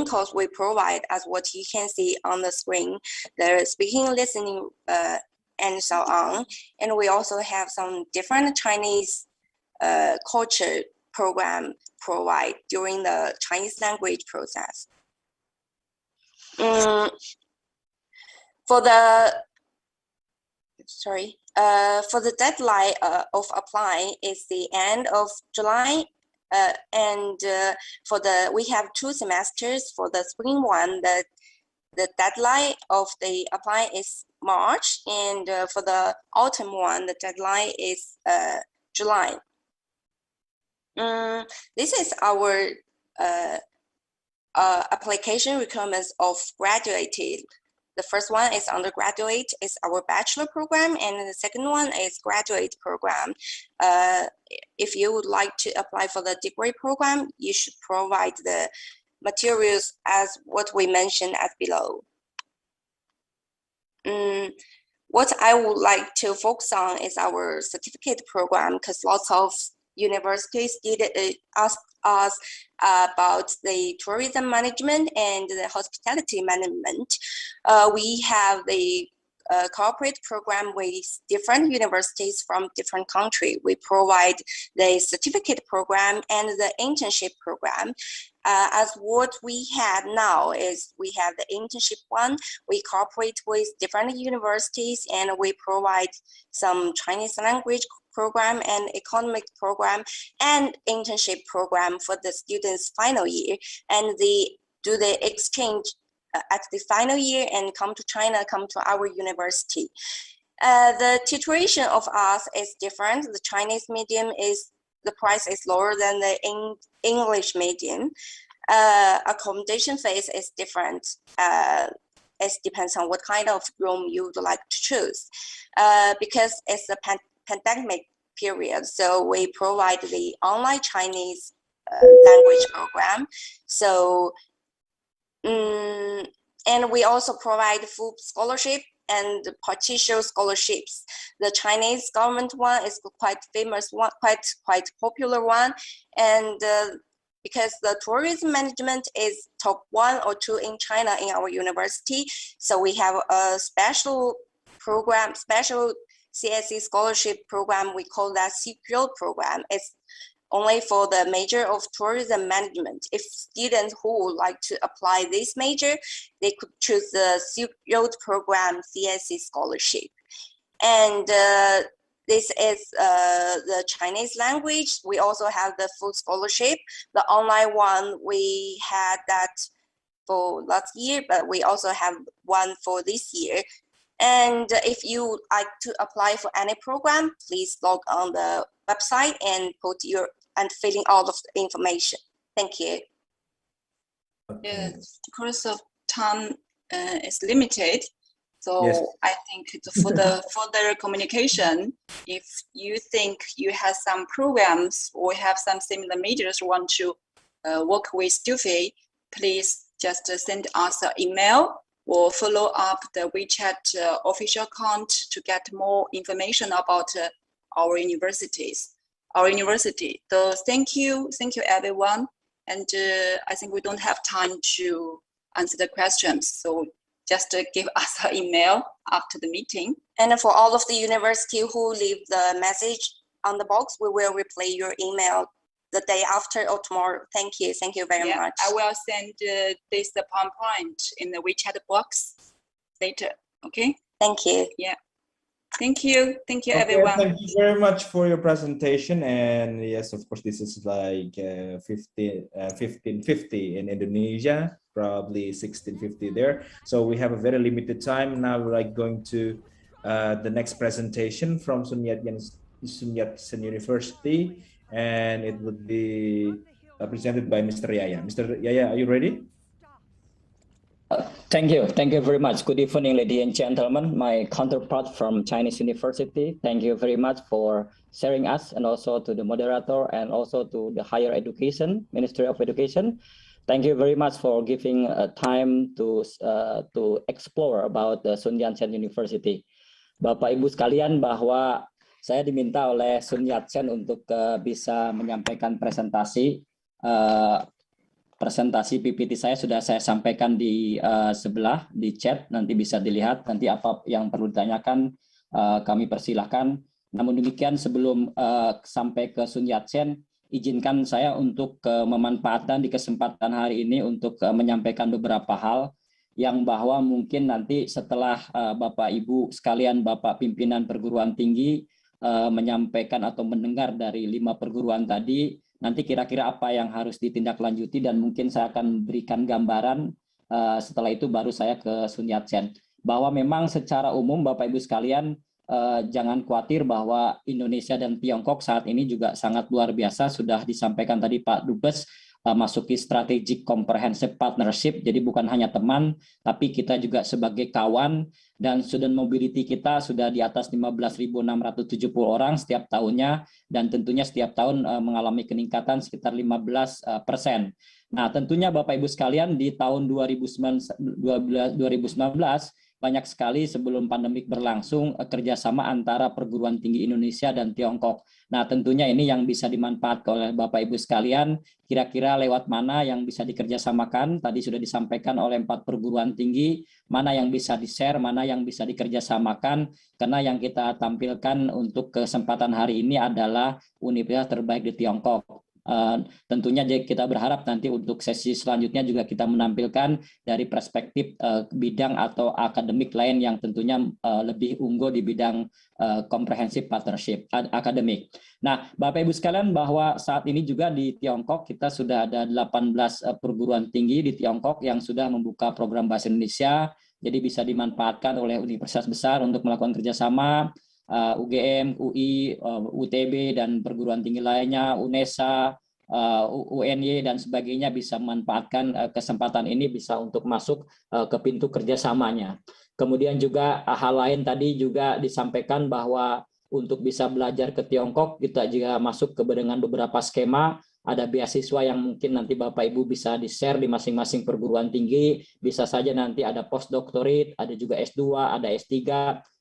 course we provide, as what you can see on the screen, the speaking, listening, and so on. And we also have some different Chinese culture program provide during the Chinese language process. For the deadline of applying is the end of July We have 2 semesters. For the spring one, the deadline of the apply is March, and for the autumn one, the deadline is July. This is our application requirements of graduated. The first one is undergraduate, is our bachelor program, and the second one is graduate program. If you would like to apply for the degree program, you should provide the materials as what we mentioned as below. What I would like to focus on is our certificate program, because lots of universities did ask us about the tourism management and the hospitality management. We have the corporate program with different universities from different countries. We provide the certificate program and the internship program. As what we have now is we have the internship one. We cooperate with different universities, and we provide some Chinese language program and economic program and internship program for the students' final year, and they do the exchange at the final year and come to China, come to our university. The tuition of us is different. The Chinese medium the price is lower than the English medium. Accommodation phase is different. It depends on what kind of room you would like to choose. Because it's a pandemic period, so we provide the online Chinese language program. So, and we also provide full scholarship and partial scholarships. The Chinese government one is quite famous one, quite popular one, and because the tourism management is top 1 or 2 in China in our university, so we have a special program, special CSE scholarship program. We call that secret program. It's only for the major of tourism management. If students who would like to apply this major, they could choose the secret program CSE scholarship. And this is the Chinese language. We also have the full scholarship. The online one, we had that for last year, but we also have one for this year. And if you would like to apply for any program, please log on the website and fill in all of the information. Thank you. The course of time is limited. So yes. I think for the further communication, if you think you have some programs or have some similar majors you want to work with Dufei, please just send us an email or follow up the WeChat official account to get more information about our university. So thank you everyone. And I think we don't have time to answer the questions. So just give us an email after the meeting. And for all of the university who leave the message on the box, we will reply your email the day after or tomorrow. Thank you very much. I will send this PowerPoint in the WeChat box later. Okay. Thank you. Yeah. Thank you everyone. Thank you very much for your presentation. And yes, of course, this is like 1550 in Indonesia, probably 1650 there. So we have a very limited time. Now we're like going to the next presentation from Sun Yat-sen University, and it would be presented by Mr. Yaya. Mr. Yaya, are you ready? Thank you very much. Good evening, ladies and gentlemen. My counterpart from Chinese University, thank you very much for sharing us, and also to the moderator, and also to the Higher Education, Ministry of Education. Thank you very much for giving time to explore about the Sun Yat-sen University. Bapak Ibu sekalian, bahwa saya diminta oleh Sun Yat-sen untuk bisa menyampaikan presentasi. Presentasi PPT saya sudah saya sampaikan di sebelah di chat, nanti bisa dilihat. Nanti apa yang perlu ditanyakan kami persilahkan. Namun demikian, sebelum sampai ke Sun Yat-sen, izinkan saya untuk memanfaatkan di kesempatan hari ini untuk menyampaikan beberapa hal yang bahwa mungkin nanti setelah Bapak Ibu sekalian, Bapak pimpinan perguruan tinggi menyampaikan atau mendengar dari 5 perguruan tadi, nanti kira-kira apa yang harus ditindaklanjuti, dan mungkin saya akan berikan gambaran. Setelah itu baru saya ke Sun Yat-sen. Bahwa memang secara umum Bapak Ibu sekalian, jangan khawatir bahwa Indonesia dan Tiongkok saat ini juga sangat luar biasa. Sudah disampaikan tadi Pak Dubes, masuki strategic comprehensive partnership, jadi bukan hanya teman, tapi kita juga sebagai kawan, dan student mobility kita sudah di atas 15.670 orang setiap tahunnya, dan tentunya setiap tahun mengalami peningkatan sekitar 15%. Nah, tentunya Bapak Ibu sekalian, di tahun 2019 banyak sekali sebelum pandemik berlangsung kerjasama antara Perguruan Tinggi Indonesia dan Tiongkok. Nah, tentunya ini yang bisa dimanfaatkan oleh Bapak Ibu sekalian. Kira-kira lewat mana yang bisa dikerjasamakan? Tadi sudah disampaikan oleh 4 perguruan tinggi, mana yang bisa di-share, mana yang bisa dikerjasamakan. Karena yang kita tampilkan untuk kesempatan hari ini adalah universitas terbaik di Tiongkok. Tentunya kita berharap nanti untuk sesi selanjutnya juga kita menampilkan dari perspektif bidang atau akademik lain yang tentunya lebih unggul di bidang comprehensive partnership akademik. Nah, Bapak Ibu sekalian, bahwa saat ini juga di Tiongkok kita sudah ada 18 perguruan tinggi di Tiongkok yang sudah membuka program bahasa Indonesia, jadi bisa dimanfaatkan oleh universitas besar untuk melakukan kerjasama. UGM, UI, UTB, dan perguruan tinggi lainnya, UNESA, UNY, dan sebagainya bisa memanfaatkan kesempatan ini bisa untuk masuk ke pintu kerjasamanya. Kemudian juga hal lain tadi juga disampaikan bahwa untuk bisa belajar ke Tiongkok, kita juga masuk dengan beberapa skema. Ada beasiswa yang mungkin nanti Bapak Ibu bisa di-share di masing-masing perguruan tinggi. Bisa saja nanti ada postdoctorate, ada juga S2, ada S3,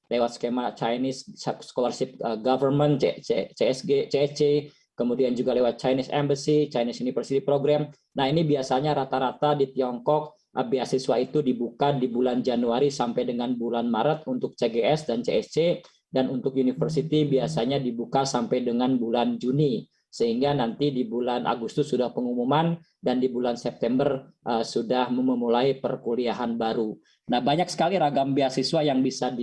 lewat skema Chinese Scholarship Government, CSG, CSC, kemudian juga lewat Chinese Embassy, Chinese University Program. Nah, ini biasanya rata-rata di Tiongkok beasiswa itu dibuka di bulan Januari sampai dengan bulan Maret untuk CGS dan CSC, dan untuk university biasanya dibuka sampai dengan bulan Juni, sehingga nanti di bulan Agustus sudah pengumuman, dan di bulan September sudah memulai perkuliahan baru. Nah, banyak sekali ragam beasiswa yang bisa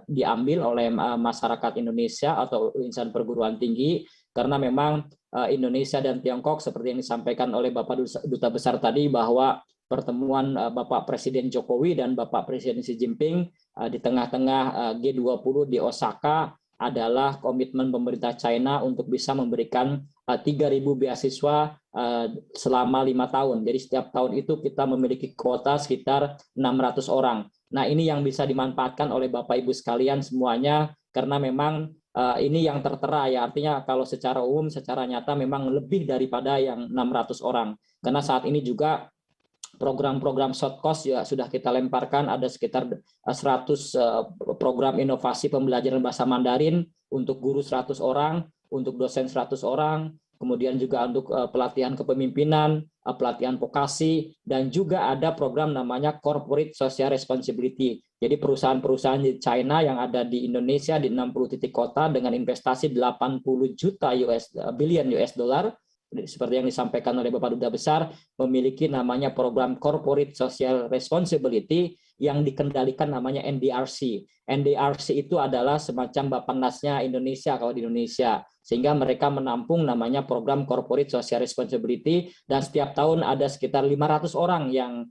diambil oleh masyarakat Indonesia atau insan perguruan tinggi, karena memang Indonesia dan Tiongkok seperti yang disampaikan oleh Bapak Duta Besar tadi, bahwa pertemuan Bapak Presiden Jokowi dan Bapak Presiden Xi Jinping di tengah-tengah G20 di Osaka adalah komitmen pemerintah China untuk bisa memberikan 3.000 beasiswa selama 5 tahun. Jadi setiap tahun itu kita memiliki kuota sekitar 600 orang. Nah, ini yang bisa dimanfaatkan oleh Bapak Ibu sekalian semuanya, karena memang ini yang tertera ya, artinya kalau secara umum, secara nyata memang lebih daripada yang 600 orang. Karena saat ini juga program-program short course ya sudah kita lemparkan, ada sekitar 100 program inovasi pembelajaran bahasa Mandarin untuk guru 100 orang, untuk dosen 100 orang, kemudian juga untuk pelatihan kepemimpinan, pelatihan vokasi, dan juga ada program namanya Corporate Social Responsibility. Jadi perusahaan-perusahaan di China yang ada di Indonesia di 60 titik kota dengan investasi 80 juta billion US dollar, seperti yang disampaikan oleh Bapak Duta Besar, memiliki namanya program Corporate Social Responsibility yang dikendalikan namanya NDRC. NDRC itu adalah semacam Bapennasnya Indonesia kalau di Indonesia, sehingga mereka menampung namanya program Corporate Social Responsibility, dan setiap tahun ada sekitar 500 orang yang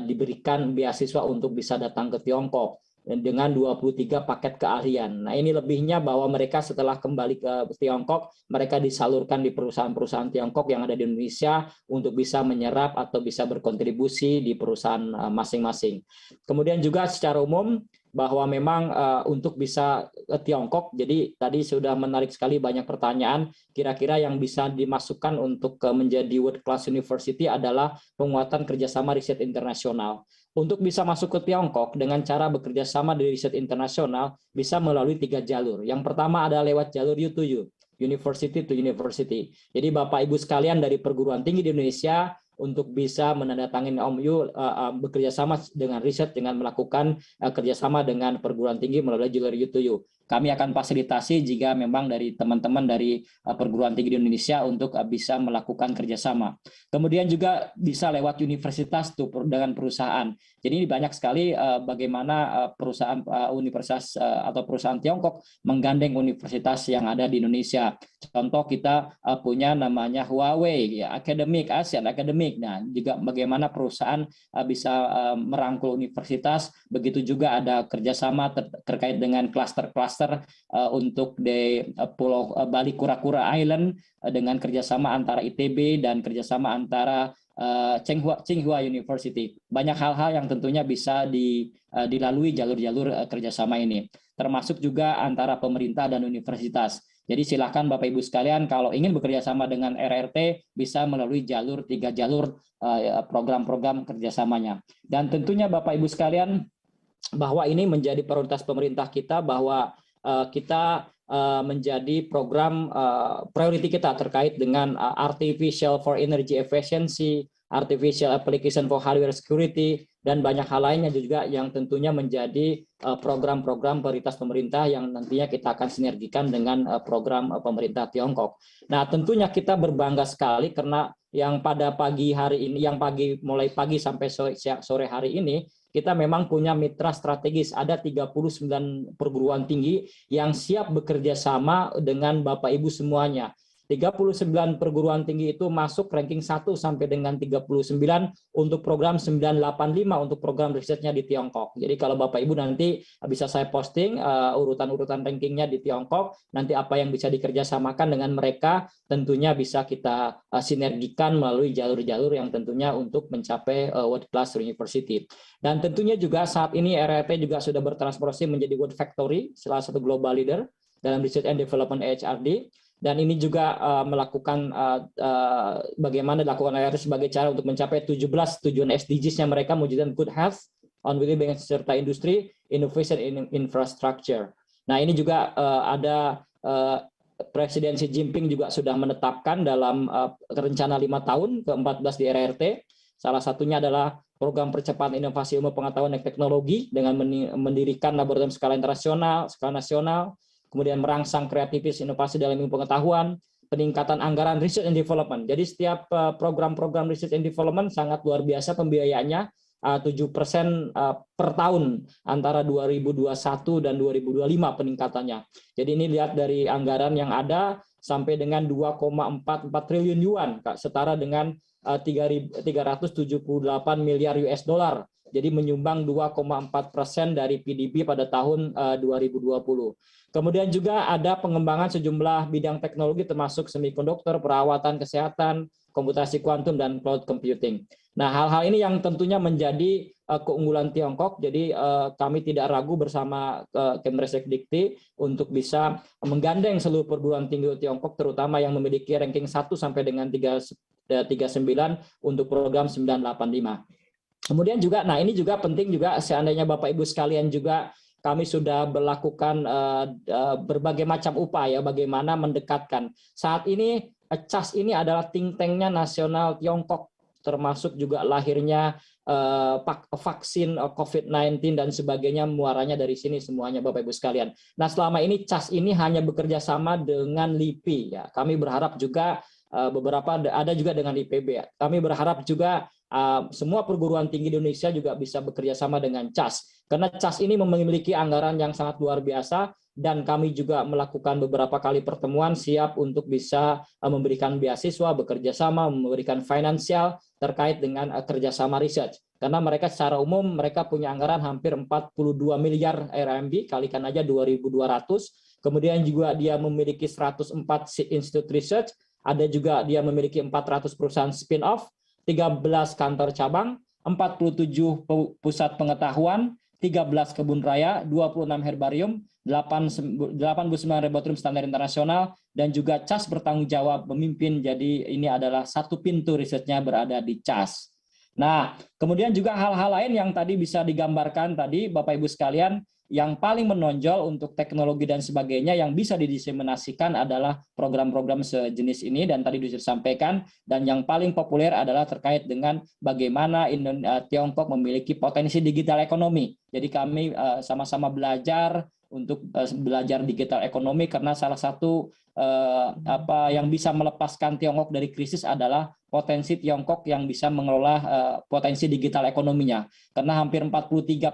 diberikan beasiswa untuk bisa datang ke Tiongkok dengan 23 paket keahlian. Nah, ini lebihnya bahwa mereka setelah kembali ke Tiongkok, mereka disalurkan di perusahaan-perusahaan Tiongkok yang ada di Indonesia untuk bisa menyerap atau bisa berkontribusi di perusahaan masing-masing. Kemudian juga secara umum bahwa memang untuk bisa ke Tiongkok, jadi tadi sudah menarik sekali banyak pertanyaan, kira-kira yang bisa dimasukkan untuk menjadi world class university adalah penguatan kerjasama riset internasional. Untuk bisa masuk ke Tiongkok dengan cara bekerja sama di riset internasional bisa melalui 3 jalur. Yang pertama adalah lewat jalur U2U, University to University. Jadi Bapak Ibu sekalian dari perguruan tinggi di Indonesia untuk bisa menandatangani MOU bekerja sama dengan riset dengan melakukan kerjasama dengan perguruan tinggi melalui jalur U2U. kami akan fasilitasi jika memang dari teman-teman dari perguruan tinggi di Indonesia untuk bisa melakukan kerjasama. Kemudian juga bisa lewat universitas tuh dengan perusahaan. Jadi ini banyak sekali bagaimana perusahaan universitas atau perusahaan Tiongkok menggandeng universitas yang ada di Indonesia. Contoh kita punya namanya Huawei, ya, Academic, ASEAN Academic. Nah, juga bagaimana perusahaan bisa merangkul universitas. Begitu juga ada kerjasama terkait dengan klaster-klaster untuk di Pulau Bali Kura-Kura Island dengan kerjasama antara ITB dan kerjasama antara Tsinghua University. Banyak hal-hal yang tentunya bisa dilalui jalur-jalur kerjasama ini, termasuk juga antara pemerintah dan universitas. Jadi silakan Bapak Ibu sekalian kalau ingin bekerja sama dengan RRT bisa melalui tiga jalur program-program kerjasamanya. Dan tentunya Bapak Ibu sekalian bahwa ini menjadi prioritas pemerintah kita bahwa kita menjadi program priority kita terkait dengan artificial for energy efficiency, artificial application for hardware security, dan banyak hal lainnya juga yang tentunya menjadi program-program prioritas pemerintah yang nantinya kita akan sinergikan dengan program pemerintah Tiongkok. Nah, tentunya kita berbangga sekali karena yang pada pagi hari ini, mulai pagi sampai sore hari ini, kita memang punya mitra strategis, ada 39 perguruan tinggi yang siap bekerja sama dengan Bapak Ibu semuanya. 39 perguruan tinggi itu masuk ranking 1 sampai dengan 39 untuk program 985 untuk program risetnya di Tiongkok. Jadi kalau Bapak Ibu nanti bisa saya posting urutan-urutan rankingnya di Tiongkok, nanti apa yang bisa dikerjasamakan dengan mereka tentunya bisa kita sinergikan melalui jalur-jalur yang tentunya untuk mencapai World Class University. Dan tentunya juga saat ini RRT juga sudah bertransformasi menjadi World Factory, salah satu global leader dalam Research and Development HRD. Dan ini juga melakukan bagaimana dilakukan RRT sebagai cara untuk mencapai 17 tujuan SDGs yang mereka mewujudkan good health, on well-being serta industri, innovation in infrastructure. Nah ini juga ada Presiden Xi Jinping juga sudah menetapkan dalam rencana 5 tahun ke-14 di RRT. Salah satunya adalah program percepatan inovasi ilmu pengetahuan dan teknologi dengan mendirikan laboratorium skala internasional, skala nasional, kemudian merangsang kreativitas inovasi dalam ilmu pengetahuan, peningkatan anggaran research and development. Jadi setiap program-program research and development sangat luar biasa pembiayaannya, 7% per tahun antara 2021 dan 2025 peningkatannya. Jadi ini lihat dari anggaran yang ada sampai dengan 2,44 triliun yuan, setara dengan 378 miliar US dollar. Jadi menyumbang 2,4% dari PDB pada tahun 2020. Kemudian juga ada pengembangan sejumlah bidang teknologi termasuk semikonduktor, perawatan kesehatan, komputasi kuantum, dan cloud computing. Nah, hal-hal ini yang tentunya menjadi keunggulan Tiongkok. Jadi kami tidak ragu bersama Kemdikbud Dikti untuk bisa menggandeng seluruh perguruan tinggi Tiongkok, terutama yang memiliki ranking 1 sampai dengan 39 untuk program 985. Kemudian juga, nah ini juga penting juga seandainya Bapak Ibu sekalian juga kami sudah melakukan berbagai macam upaya bagaimana mendekatkan. Saat ini CAS ini adalah think tank-nya nasional Tiongkok, termasuk juga lahirnya vaksin COVID-19 dan sebagainya, muaranya dari sini semuanya Bapak Ibu sekalian. Nah selama ini CAS ini hanya bekerja sama dengan LIPI. Ya. Kami berharap juga beberapa ada juga dengan IPB. Kami berharap juga semua perguruan tinggi Indonesia juga bisa bekerja sama dengan CAS. Karena CAS ini memiliki anggaran yang sangat luar biasa dan kami juga melakukan beberapa kali pertemuan siap untuk bisa memberikan beasiswa, bekerja sama, memberikan finansial terkait dengan kerjasama riset. Karena mereka secara umum mereka punya anggaran hampir 42 miliar RMB, kalikan aja 2.200. Kemudian juga dia memiliki 104 institut research, ada juga dia memiliki 400 perusahaan spin-off, 13 kantor cabang, 47 pusat pengetahuan, 13 kebun raya, 26 herbarium, 89 laboratorium standar internasional, dan juga CAS bertanggung jawab memimpin. Jadi ini adalah satu pintu risetnya berada di CAS. Nah, kemudian juga hal-hal lain yang tadi bisa digambarkan tadi Bapak Ibu sekalian, yang paling menonjol untuk teknologi dan sebagainya yang bisa didiseminasikan adalah program-program sejenis ini dan tadi sudah disampaikan, dan yang paling populer adalah terkait dengan bagaimana Tiongkok memiliki potensi digital ekonomi. Jadi kami sama-sama belajar untuk belajar digital ekonomi, karena salah satu yang bisa melepaskan Tiongkok dari krisis adalah potensi Tiongkok yang bisa mengelola potensi digital ekonominya, karena hampir 43%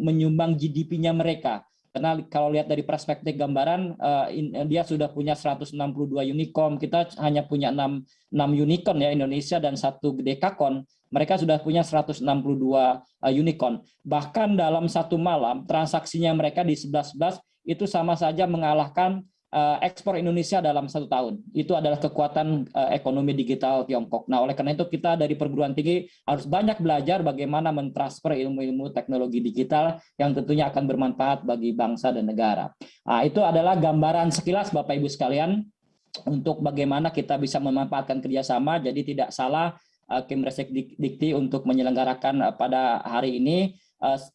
menyumbang GDP-nya mereka. Karena kalau lihat dari perspektif gambaran, dia sudah punya 162 unicorn, kita hanya punya 6 unicorn ya Indonesia dan 1 dekakon. Mereka sudah punya 162 unicorn. Bahkan dalam satu malam transaksinya mereka di 11 itu sama saja mengalahkan ekspor Indonesia dalam 1 tahun. Itu adalah kekuatan ekonomi digital Tiongkok. Nah, oleh karena itu kita dari perguruan tinggi harus banyak belajar bagaimana mentransfer ilmu-ilmu teknologi digital yang tentunya akan bermanfaat bagi bangsa dan negara. Nah, itu adalah gambaran sekilas Bapak Ibu sekalian untuk bagaimana kita bisa memanfaatkan kerjasama. Jadi tidak salah Kemresek Dikti untuk menyelenggarakan pada hari ini,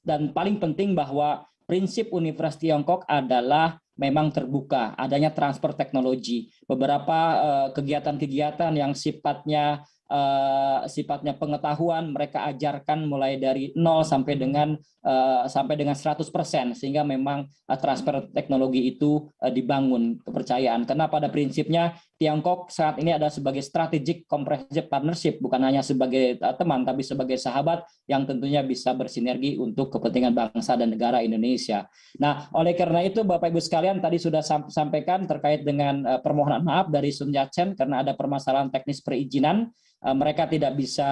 dan paling penting bahwa prinsip Universitas Tiongkok adalah memang terbuka, adanya transfer teknologi. Beberapa kegiatan-kegiatan yang sifatnya pengetahuan mereka ajarkan mulai dari 0 sampai dengan 100%, sehingga memang transfer teknologi itu dibangun kepercayaan. Karena pada prinsipnya Tiongkok saat ini ada sebagai strategic comprehensive partnership, bukan hanya sebagai teman tapi sebagai sahabat yang tentunya bisa bersinergi untuk kepentingan bangsa dan negara Indonesia. Nah, oleh karena itu Bapak Ibu sekalian tadi sudah sampaikan terkait dengan permohonan maaf dari Sun Yat-sen karena ada permasalahan teknis perizinan. Mereka tidak bisa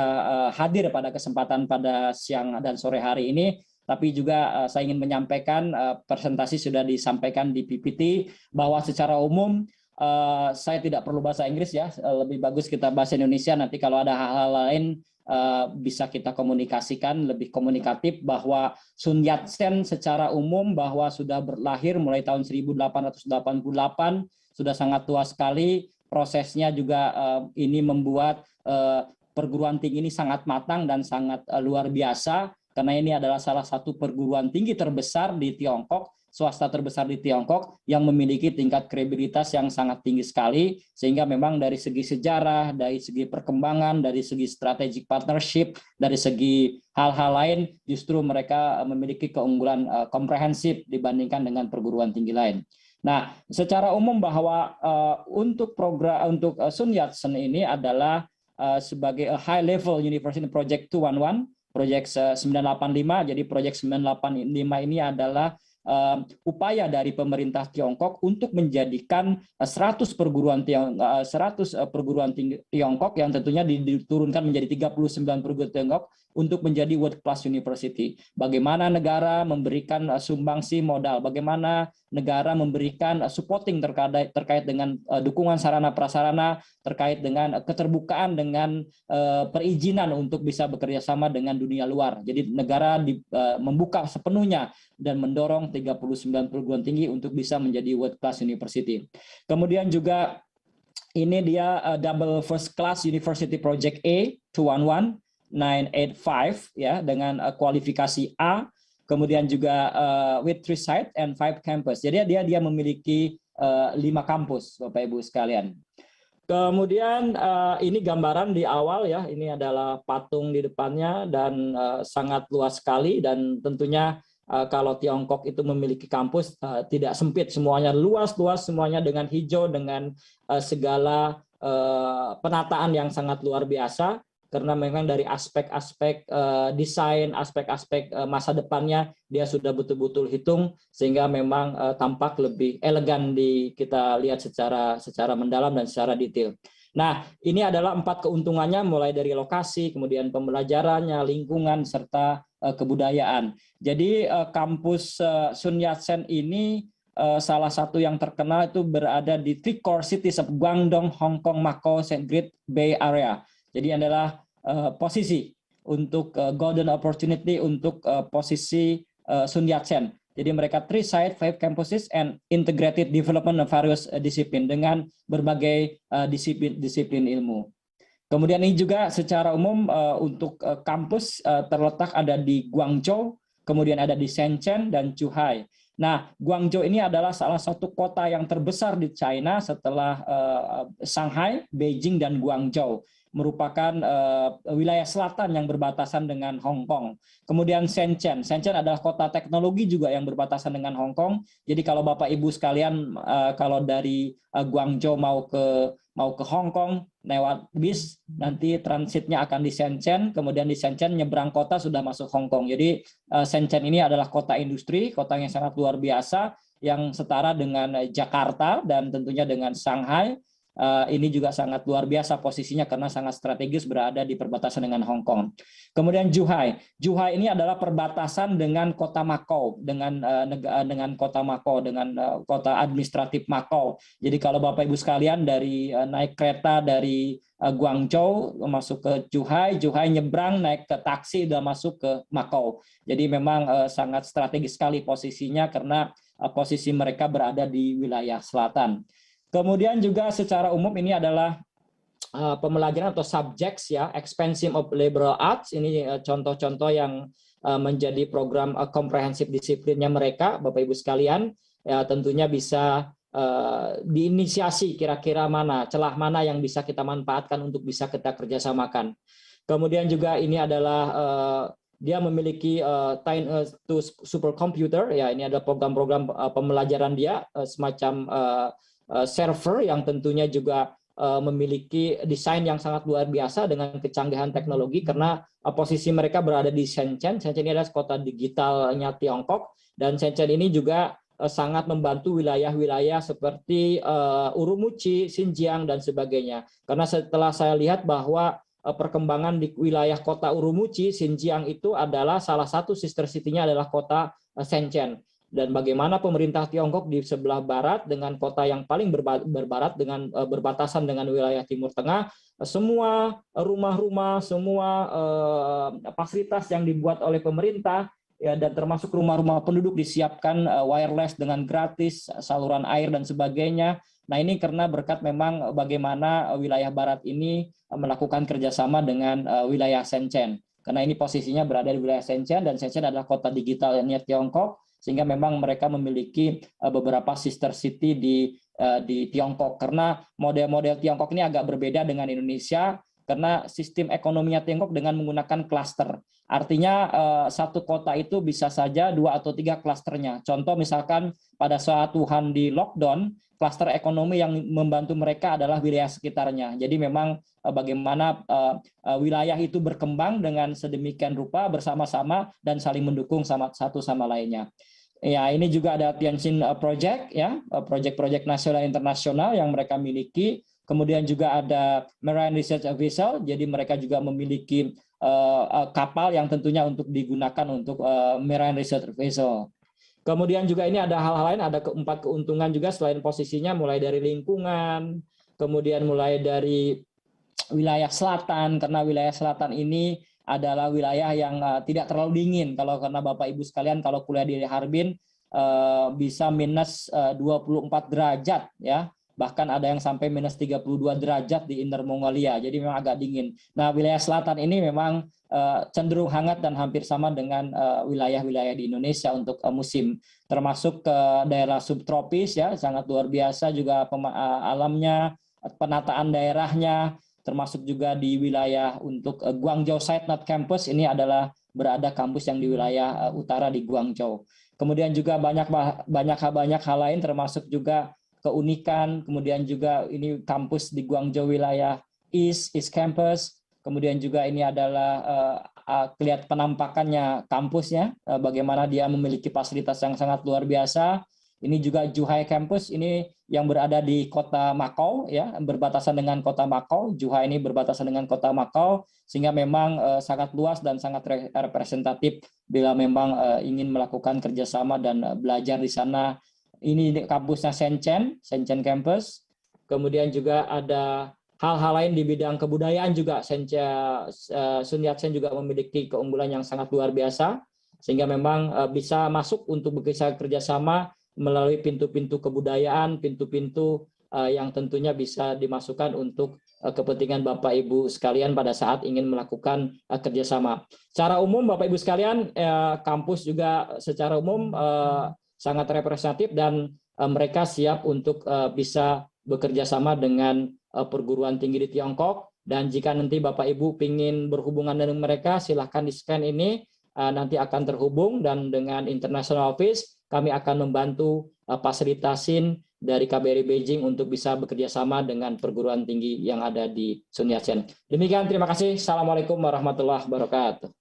hadir pada kesempatan pada siang dan sore hari ini, tapi juga saya ingin menyampaikan presentasi sudah disampaikan di PPT bahwa secara umum saya tidak perlu bahasa Inggris ya, lebih bagus kita bahasa Indonesia. Nanti kalau ada hal-hal lain bisa kita komunikasikan lebih komunikatif, bahwa Sun Yat-sen secara umum bahwa sudah berlahir mulai tahun 1888, sudah sangat tua sekali. Prosesnya juga ini membuat perguruan tinggi ini sangat matang dan sangat luar biasa, karena ini adalah salah satu perguruan tinggi terbesar di Tiongkok, swasta terbesar di Tiongkok yang memiliki tingkat kredibilitas yang sangat tinggi sekali, sehingga memang dari segi sejarah, dari segi perkembangan, dari segi strategic partnership, dari segi hal-hal lain justru mereka memiliki keunggulan komprehensif dibandingkan dengan perguruan tinggi lain. Nah, secara umum bahwa untuk program untuk Sun Yat-sen ini adalah sebagai high level university project 211, project 985. Jadi project 985 ini adalah upaya dari pemerintah Tiongkok untuk menjadikan 100 perguruan tinggi Tiongkok yang tentunya diturunkan menjadi 39 perguruan Tiongkok untuk menjadi world class university. Bagaimana negara memberikan sumbangsi modal, bagaimana negara memberikan supporting terkait dengan dukungan sarana prasarana, terkait dengan keterbukaan dengan perizinan untuk bisa bekerja sama dengan dunia luar. Jadi negara membuka sepenuhnya dan mendorong 39 perguruan tinggi untuk bisa menjadi world class university. Kemudian juga ini dia double first class university project A 211 985 ya, dengan kualifikasi A, kemudian juga with 3 site and 5 campus. Jadi dia memiliki 5 kampus Bapak Ibu sekalian. Kemudian ini gambaran di awal ya, ini adalah patung di depannya dan sangat luas sekali, dan tentunya kalau Tiongkok itu memiliki kampus tidak sempit, semuanya luas-luas, semuanya dengan hijau, dengan segala penataan yang sangat luar biasa. Karena memang dari aspek-aspek desain, aspek-aspek masa depannya dia sudah betul-betul hitung, sehingga memang tampak lebih elegan kita lihat secara mendalam dan secara detail. Nah, ini adalah 4 keuntungannya, mulai dari lokasi, kemudian pembelajarannya, lingkungan, serta kebudayaan. Jadi kampus Sun Yat-sen ini salah satu yang terkenal itu berada di 3 core cities of Guangdong, Hong Kong, Macau, Great Bay Area. Jadi adalah posisi untuk golden opportunity untuk posisi Sun Yat-sen. Jadi mereka 3 site, 5 campuses, and integrated development of various disiplin dengan berbagai disiplin ilmu. Kemudian ini juga secara umum untuk kampus terletak ada di Guangzhou, kemudian ada di Shenzhen dan Zhuhai. Nah, Guangzhou ini adalah salah satu kota yang terbesar di China setelah Shanghai, Beijing, dan Guangzhou. merupakan wilayah selatan yang berbatasan dengan Hong Kong. Kemudian Shenzhen adalah kota teknologi juga yang berbatasan dengan Hong Kong. Jadi kalau Bapak Ibu sekalian kalau dari Guangzhou mau ke Hong Kong lewat bis, nanti transitnya akan di Shenzhen, kemudian di Shenzhen nyebrang kota sudah masuk Hong Kong. Jadi Shenzhen ini adalah kota industri, kota yang sangat luar biasa, yang setara dengan Jakarta dan tentunya dengan Shanghai. Ini juga sangat luar biasa posisinya karena sangat strategis berada di perbatasan dengan Hong Kong. Kemudian Zhuhai ini adalah perbatasan dengan kota Makau, dengan kota Makau, dengan kota administratif Makau. Jadi kalau Bapak Ibu sekalian dari naik kereta dari Guangzhou masuk ke Zhuhai nyebrang naik ke taksi udah masuk ke Makau. Jadi memang sangat strategis sekali posisinya karena posisi mereka berada di wilayah selatan. Kemudian juga secara umum ini adalah pembelajaran atau subjects ya, expansion of liberal arts. Ini contoh-contoh yang menjadi program komprehensif disiplinnya mereka, Bapak Ibu sekalian. Ya, tentunya bisa diinisiasi kira-kira celah mana yang bisa kita manfaatkan untuk bisa kita kerjasamakan. Kemudian juga ini adalah dia memiliki supercomputer ya, ini ada program-program pembelajaran dia semacam server yang tentunya juga memiliki desain yang sangat luar biasa dengan kecanggihan teknologi karena posisi mereka berada di Shenzhen. Shenzhen ini adalah kota digitalnya Tiongkok dan Shenzhen ini juga sangat membantu wilayah-wilayah seperti Urumqi, Xinjiang dan sebagainya. Karena setelah saya lihat bahwa perkembangan di wilayah kota Urumqi, Xinjiang itu adalah salah satu sister city-nya adalah kota Shenzhen. Dan bagaimana pemerintah Tiongkok di sebelah barat dengan kota yang paling berbarat dengan berbatasan dengan wilayah Timur Tengah, semua rumah-rumah, semua fasilitas yang dibuat oleh pemerintah ya, dan termasuk rumah-rumah penduduk disiapkan wireless dengan gratis, saluran air dan sebagainya. Nah ini karena berkat memang bagaimana wilayah barat ini melakukan kerjasama dengan wilayah Shenzhen. Karena ini posisinya berada di wilayah Shenzhen dan Shenzhen adalah kota digitalnya Tiongkok. Sehingga memang mereka memiliki beberapa sister city di Tiongkok karena model-model Tiongkok ini agak berbeda dengan Indonesia karena sistem ekonominya Tiongkok dengan menggunakan klaster. Artinya satu kota itu bisa saja 2 atau 3 klasternya. Contoh misalkan pada saat Wuhan di lockdown, klaster ekonomi yang membantu mereka adalah wilayah sekitarnya. Jadi memang bagaimana wilayah itu berkembang dengan sedemikian rupa bersama-sama dan saling mendukung satu sama lainnya. Ya, ini juga ada Tianjin Project ya, proyek-proyek nasional internasional yang mereka miliki. Kemudian juga ada Marine Research Vessel, jadi mereka juga memiliki kapal yang tentunya untuk digunakan untuk Marine Research Vessel. Kemudian juga ini ada hal-hal lain, ada 4 keuntungan juga selain posisinya, mulai dari lingkungan, kemudian mulai dari wilayah selatan, karena wilayah selatan ini adalah wilayah yang tidak terlalu dingin. Kalau karena Bapak Ibu sekalian kalau kuliah di Harbin bisa minus 24 derajat ya. Bahkan ada yang sampai minus 32 derajat di Inner Mongolia. Jadi memang agak dingin. Nah, wilayah selatan ini memang cenderung hangat dan hampir sama dengan wilayah-wilayah di Indonesia untuk musim. Termasuk ke daerah subtropis ya, sangat luar biasa juga alamnya, penataan daerahnya. Termasuk juga di wilayah untuk Guangzhou Site Not Campus, ini adalah berada kampus yang di wilayah utara di Guangzhou. Kemudian juga banyak hal lain termasuk juga keunikan, kemudian juga ini kampus di Guangzhou wilayah East Campus, kemudian juga ini adalah kelihatan penampakannya kampusnya, bagaimana dia memiliki fasilitas yang sangat luar biasa. Ini juga Zhuhai Campus, ini yang berada di kota Makau, ya, berbatasan dengan kota Makau. Zhuhai ini berbatasan dengan kota Makau, sehingga memang sangat luas dan sangat representatif bila memang ingin melakukan kerjasama dan belajar di sana. Ini kampusnya Shenzhen Campus. Kemudian juga ada hal-hal lain di bidang kebudayaan juga. Sun Yat-sen juga memiliki keunggulan yang sangat luar biasa, sehingga memang bisa masuk untuk bekerja kerjasama melalui pintu-pintu kebudayaan, pintu-pintu yang tentunya bisa dimasukkan untuk kepentingan Bapak Ibu sekalian pada saat ingin melakukan kerjasama. Secara umum Bapak Ibu sekalian, kampus juga secara umum sangat representatif dan mereka siap untuk bisa bekerja sama dengan perguruan tinggi di Tiongkok Dan jika nanti Bapak Ibu ingin berhubungan dengan mereka, silahkan di-scan ini, nanti akan terhubung, dan dengan International Office kami akan membantu fasilitasin dari KBRI Beijing untuk bisa bekerja sama dengan perguruan tinggi yang ada di Sun Yat-sen. Demikian, terima kasih. Assalamualaikum warahmatullahi wabarakatuh.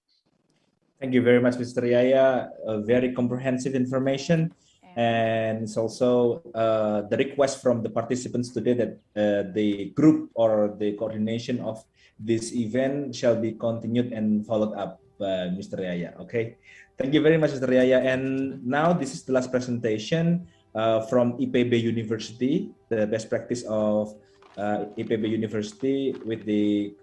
Thank you very much, Mr. Yaya. Very comprehensive information. And it's also the request from the participants today that the group or the coordination of this event shall be continued and followed up by Mr. Yaya. Okay, thank you very much, Mr. Yaya. And now this is the last presentation from IPB University, the best practice of IPB University with the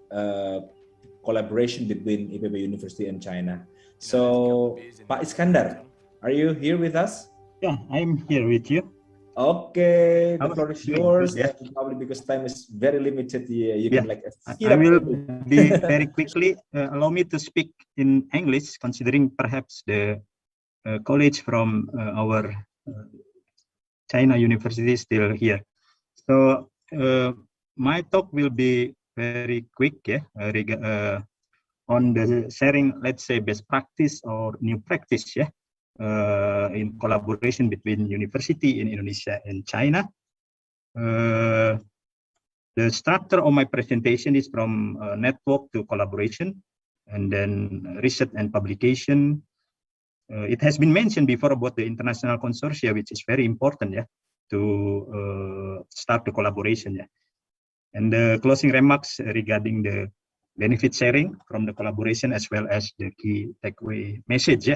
collaboration between IPB University and China. So, Pak Iskandar, are you here with us? Yeah, I'm here with you. Okay, the floor is yours. Yeah. Probably because time is very limited. Yeah, you can like. I will be very quickly. Allow me to speak in English, considering perhaps the colleagues from our China University is still here. So my talk will be very quick, on the sharing, let's say, best practice or new practice, in collaboration between university in Indonesia and China. The structure of my presentation is from network to collaboration, and then research and publication. It has been mentioned before about the international consortia, which is very important, to start the collaboration, And the closing remarks regarding the benefit sharing from the collaboration, as well as the key takeaway message.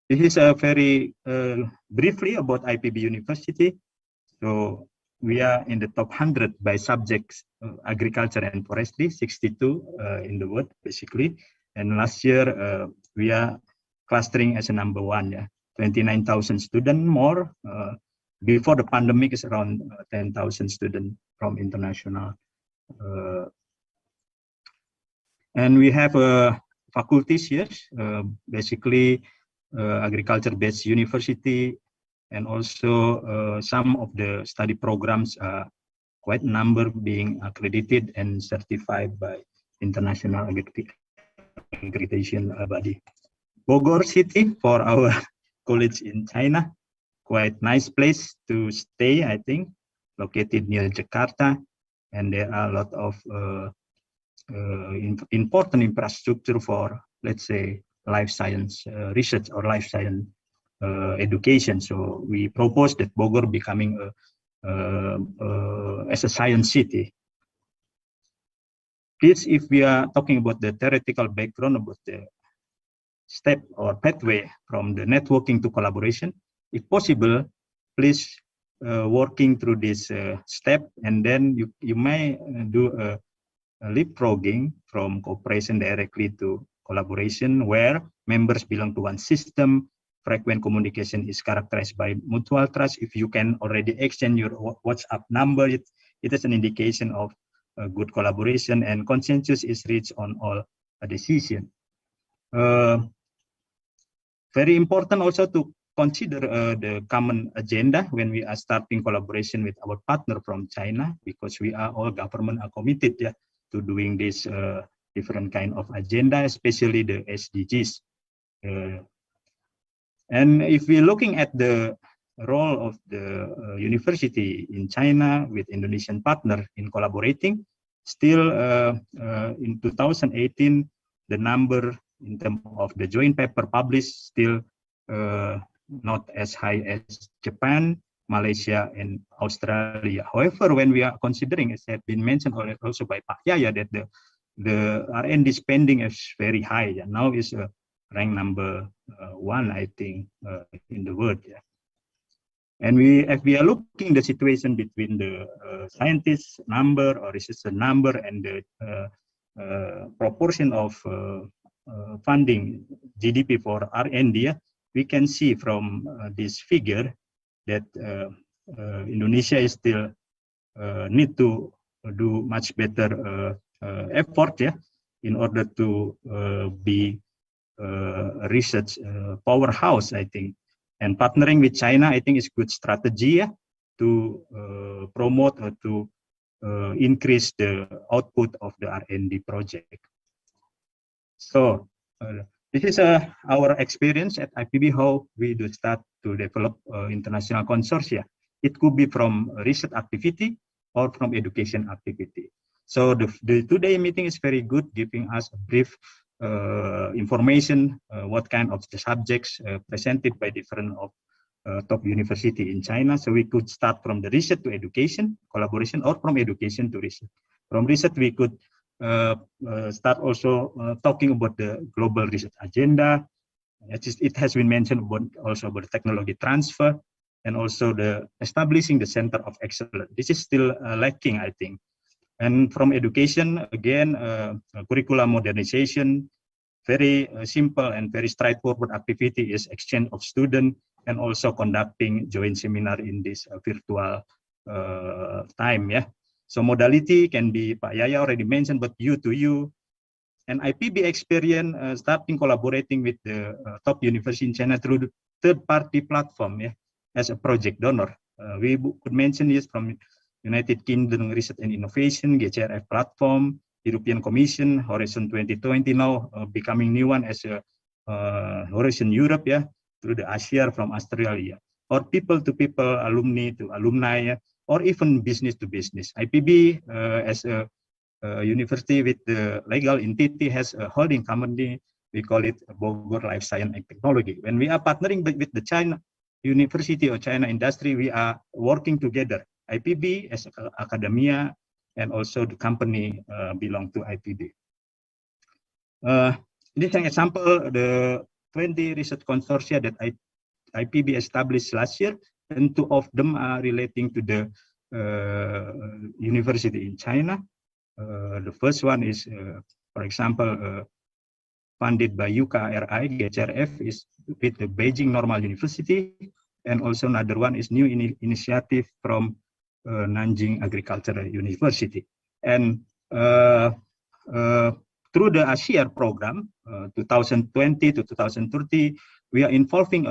This is a very briefly about IPB University. So we are in the top 100 by subjects, agriculture and forestry, 62 in the world basically. And last year we are clustering as a number 1, 29,000 students more. Before the pandemic is around 10,000 students from international. And we have faculties here, basically agriculture-based university, and also some of the study programs are quite a number being accredited and certified by international accreditation body. Bogor City for our college in China, quite nice place to stay, I think, located near Jakarta. And there are a lot of important infrastructure for, let's say, life science research or life science education. So we propose that Bogor becoming as a science city. This, if we are talking about the theoretical background about the step or pathway from the networking to collaboration, if possible, please working through this step, and then you may do a leapfrogging from cooperation directly to collaboration, where members belong to one system. Frequent communication is characterized by mutual trust. If you can already exchange your WhatsApp number, it is an indication of good collaboration, and consensus is reached on all decisions. Very important also to consider the common agenda when we are starting collaboration with our partner from China, because we are all government are committed to doing this different kind of agenda, especially the SDGs. And if we're looking at the role of the university in China with Indonesian partner in collaborating, still in 2018, the number in terms of the joint paper published still not as high as Japan, Malaysia, and Australia. However, when we are considering, as has been mentioned also by Pak Yaya, that the R&D spending is very high. Now is ranked number 1, I think, in the world. And if we are looking the situation between the scientists number or researcher number and the proportion of funding GDP for R&D, we can see from this figure that Indonesia is still need to do much better effort in order to be a research powerhouse, I think. And partnering with China, I think, is good strategy to promote or to increase the output of the R&D project. So this is our experience at IPB, how we do start to develop international consortia. It could be from research activity or from education activity. So the today meeting is very good, giving us a brief information, what kind of the subjects presented by different top university in China. So we could start from the research to education, collaboration, or from education to research. From research, we could start also talking about the global research agenda. It has been mentioned also about technology transfer, and also the establishing the center of excellence. This is still lacking, I think. And from education, again, curriculum modernization, very simple and very straightforward activity is exchange of students and also conducting joint seminar in this virtual time. Yeah. So modality can be, Pak Yaya already mentioned, but you to you. And IPB experience starting collaborating with the top university in China through the third-party platform, yeah, as a project donor. We could mention this from United Kingdom Research and Innovation, GCRF platform, European Commission, Horizon 2020 now becoming new one as a Horizon Europe, yeah, through the ASEAN from Australia, or people-to-people, alumni to alumni, yeah, or even business to business. IPB as a university with the legal entity has a holding company. We call it Bogor Life Science and Technology. When we are partnering with the China University or China industry, we are working together. IPB as academia and also the company belong to IPB. This is an example, the 20 research consortia that IPB established last year, and 2 of them are relating to the university in China. The first one is, for example, funded by UKRI, GCRF, is with the Beijing Normal University, and also another one is new initiative from Nanjing Agricultural University. And through the ASEAN program, 2020 to 2030, we are involving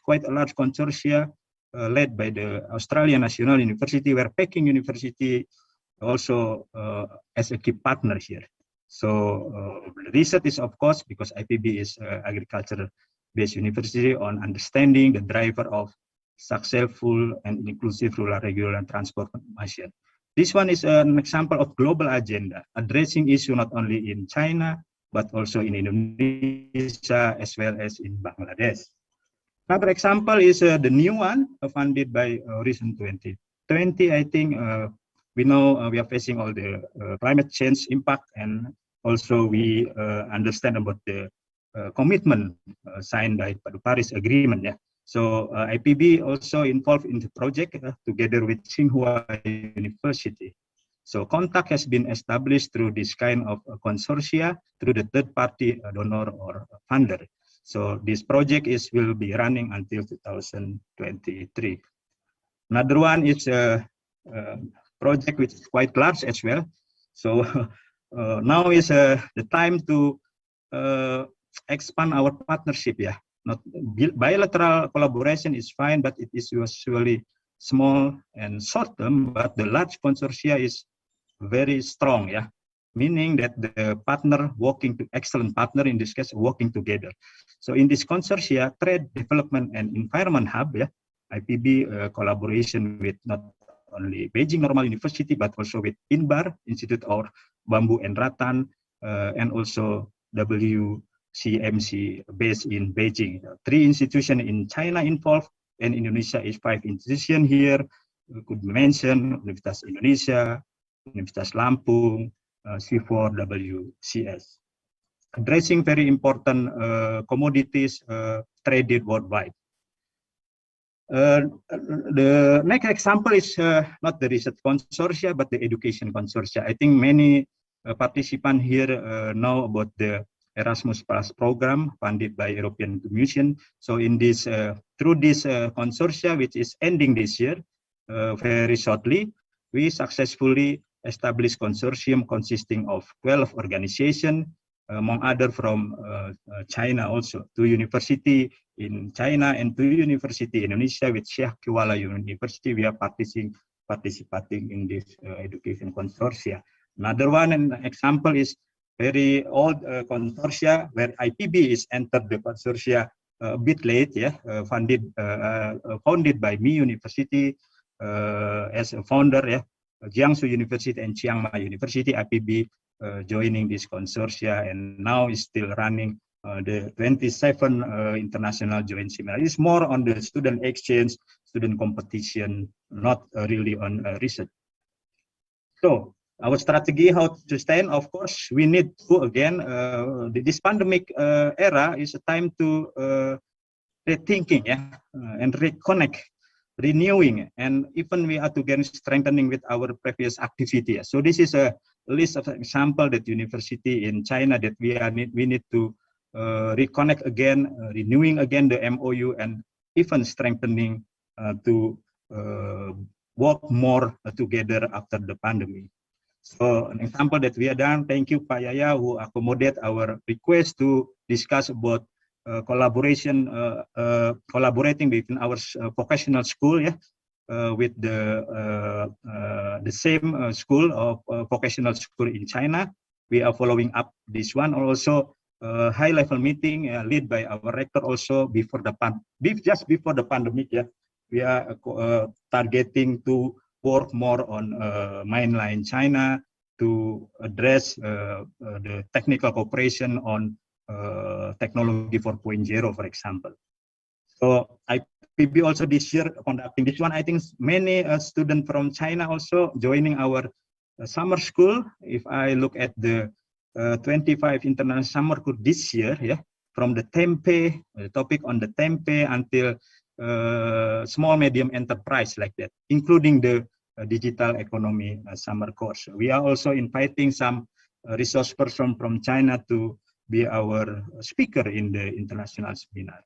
quite a large consortia led by the Australian National University, where Peking University also as a key partner here. So research is, of course, because IPB is agriculture-based university, on understanding the driver of successful and inclusive rural regional transformation. This one is an example of global agenda, addressing issue not only in China, but also in Indonesia, as well as in Bangladesh. Another example is the new one funded by Horizon 2020. I think we know we are facing all the climate change impact, and also we understand about the commitment signed by the Paris Agreement. Yeah. So IPB also involved in the project together with Tsinghua University. So contact has been established through this kind of consortia through the third-party donor or funder. So this project will be running until 2023. Another one is a project which is quite large as well. So now is the time to expand our partnership. Yeah. Not bilateral collaboration is fine, but it is usually small and short term. But the large consortia is very strong, yeah. Meaning that the partner working to excellent partner in this case working together. So in this consortia, trade development and environment hub, yeah, IPB collaboration with not only Beijing Normal University but also with INBAR, Institute of Bamboo and Rattan, and also WCMC based in Beijing. 3 institutions in China involved, and Indonesia is 5 institutions here. We could mention Universitas Indonesia, Universitas Lampung, C4 WCS. Addressing very important commodities traded worldwide. The next example is not the research consortia, but the education consortia. I think many participants here know about the Erasmus Plus program funded by European Commission. So in this, through this consortia, which is ending this year, very shortly, we successfully established consortium consisting of 12 organizations, among other from China also, 2 universities in China and 2 universities in Indonesia with Syekh Kuala University. We are participating in this education consortia. Another one, an example is very old consortia where IPB is entered the consortia a bit late, founded by me University as a founder, Jiangsu University and Chiang Mai University, IPB joining this consortia, and now is still running the 27 international joint seminar. It's more on the student exchange, student competition, not really on research. So our strategy, how to sustain, of course, we need to, again, this pandemic era is a time to rethinking, and reconnect, renewing, and even we are to get strengthening with our previous activity. So this is a list of example that university in China that we need to reconnect again, renewing again the MOU, and even strengthening to work more together after the pandemic. So an example that we have done, thank you Pak Yaya who accommodate our request to discuss about collaborating between our vocational school, with the same school of vocational school in China. We are following up this one. Also, high-level meeting led by our rector also just before the pandemic. We are targeting to work more on mainland China to address the technical cooperation on technology 4.0, for example. So IPB also this year conducting this one. I think many students from China also joining our summer school. If I look at the 25 international summer school this year, from the Tempe, the topic on the Tempe until small medium enterprise like that, including the digital economy summer course. We are also inviting some resource person from China to be our speaker in the international seminar.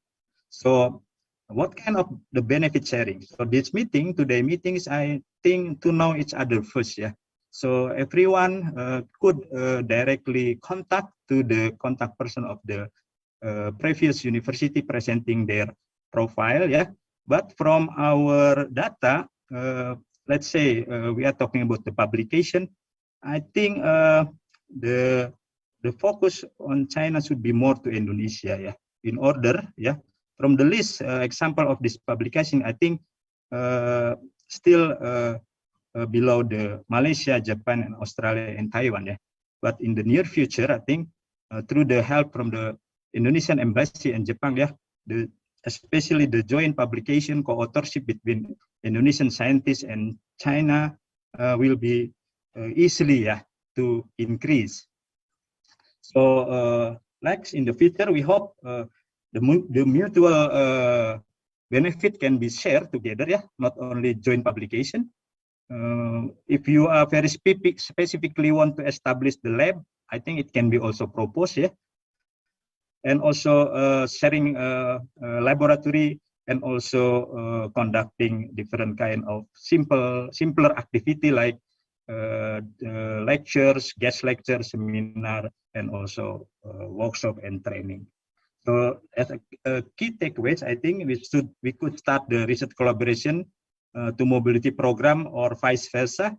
So what kind of the benefit sharing? So this meeting, today meetings, I think to know each other first, So everyone could directly contact to the contact person of the previous university presenting their profile, But from our data, let's say we are talking about the publication. I think the focus on China should be more to Indonesia, in order, From the list example of this publication, I think still below the Malaysia, Japan, and Australia and Taiwan, But in the near future, I think through the help from the Indonesian embassy and Japan, especially the joint publication co-authorship between Indonesian scientists and China will be easily to increase. So like in the future, we hope the mutual benefit can be shared together, not only joint publication. If you are very specifically want to establish the lab, I think it can be also proposed, And also sharing laboratory and also conducting different kind of simpler activity like lectures, guest lectures, seminar, and also workshop and training. So as a key takeaways, I think we could start the research collaboration to mobility program or vice versa.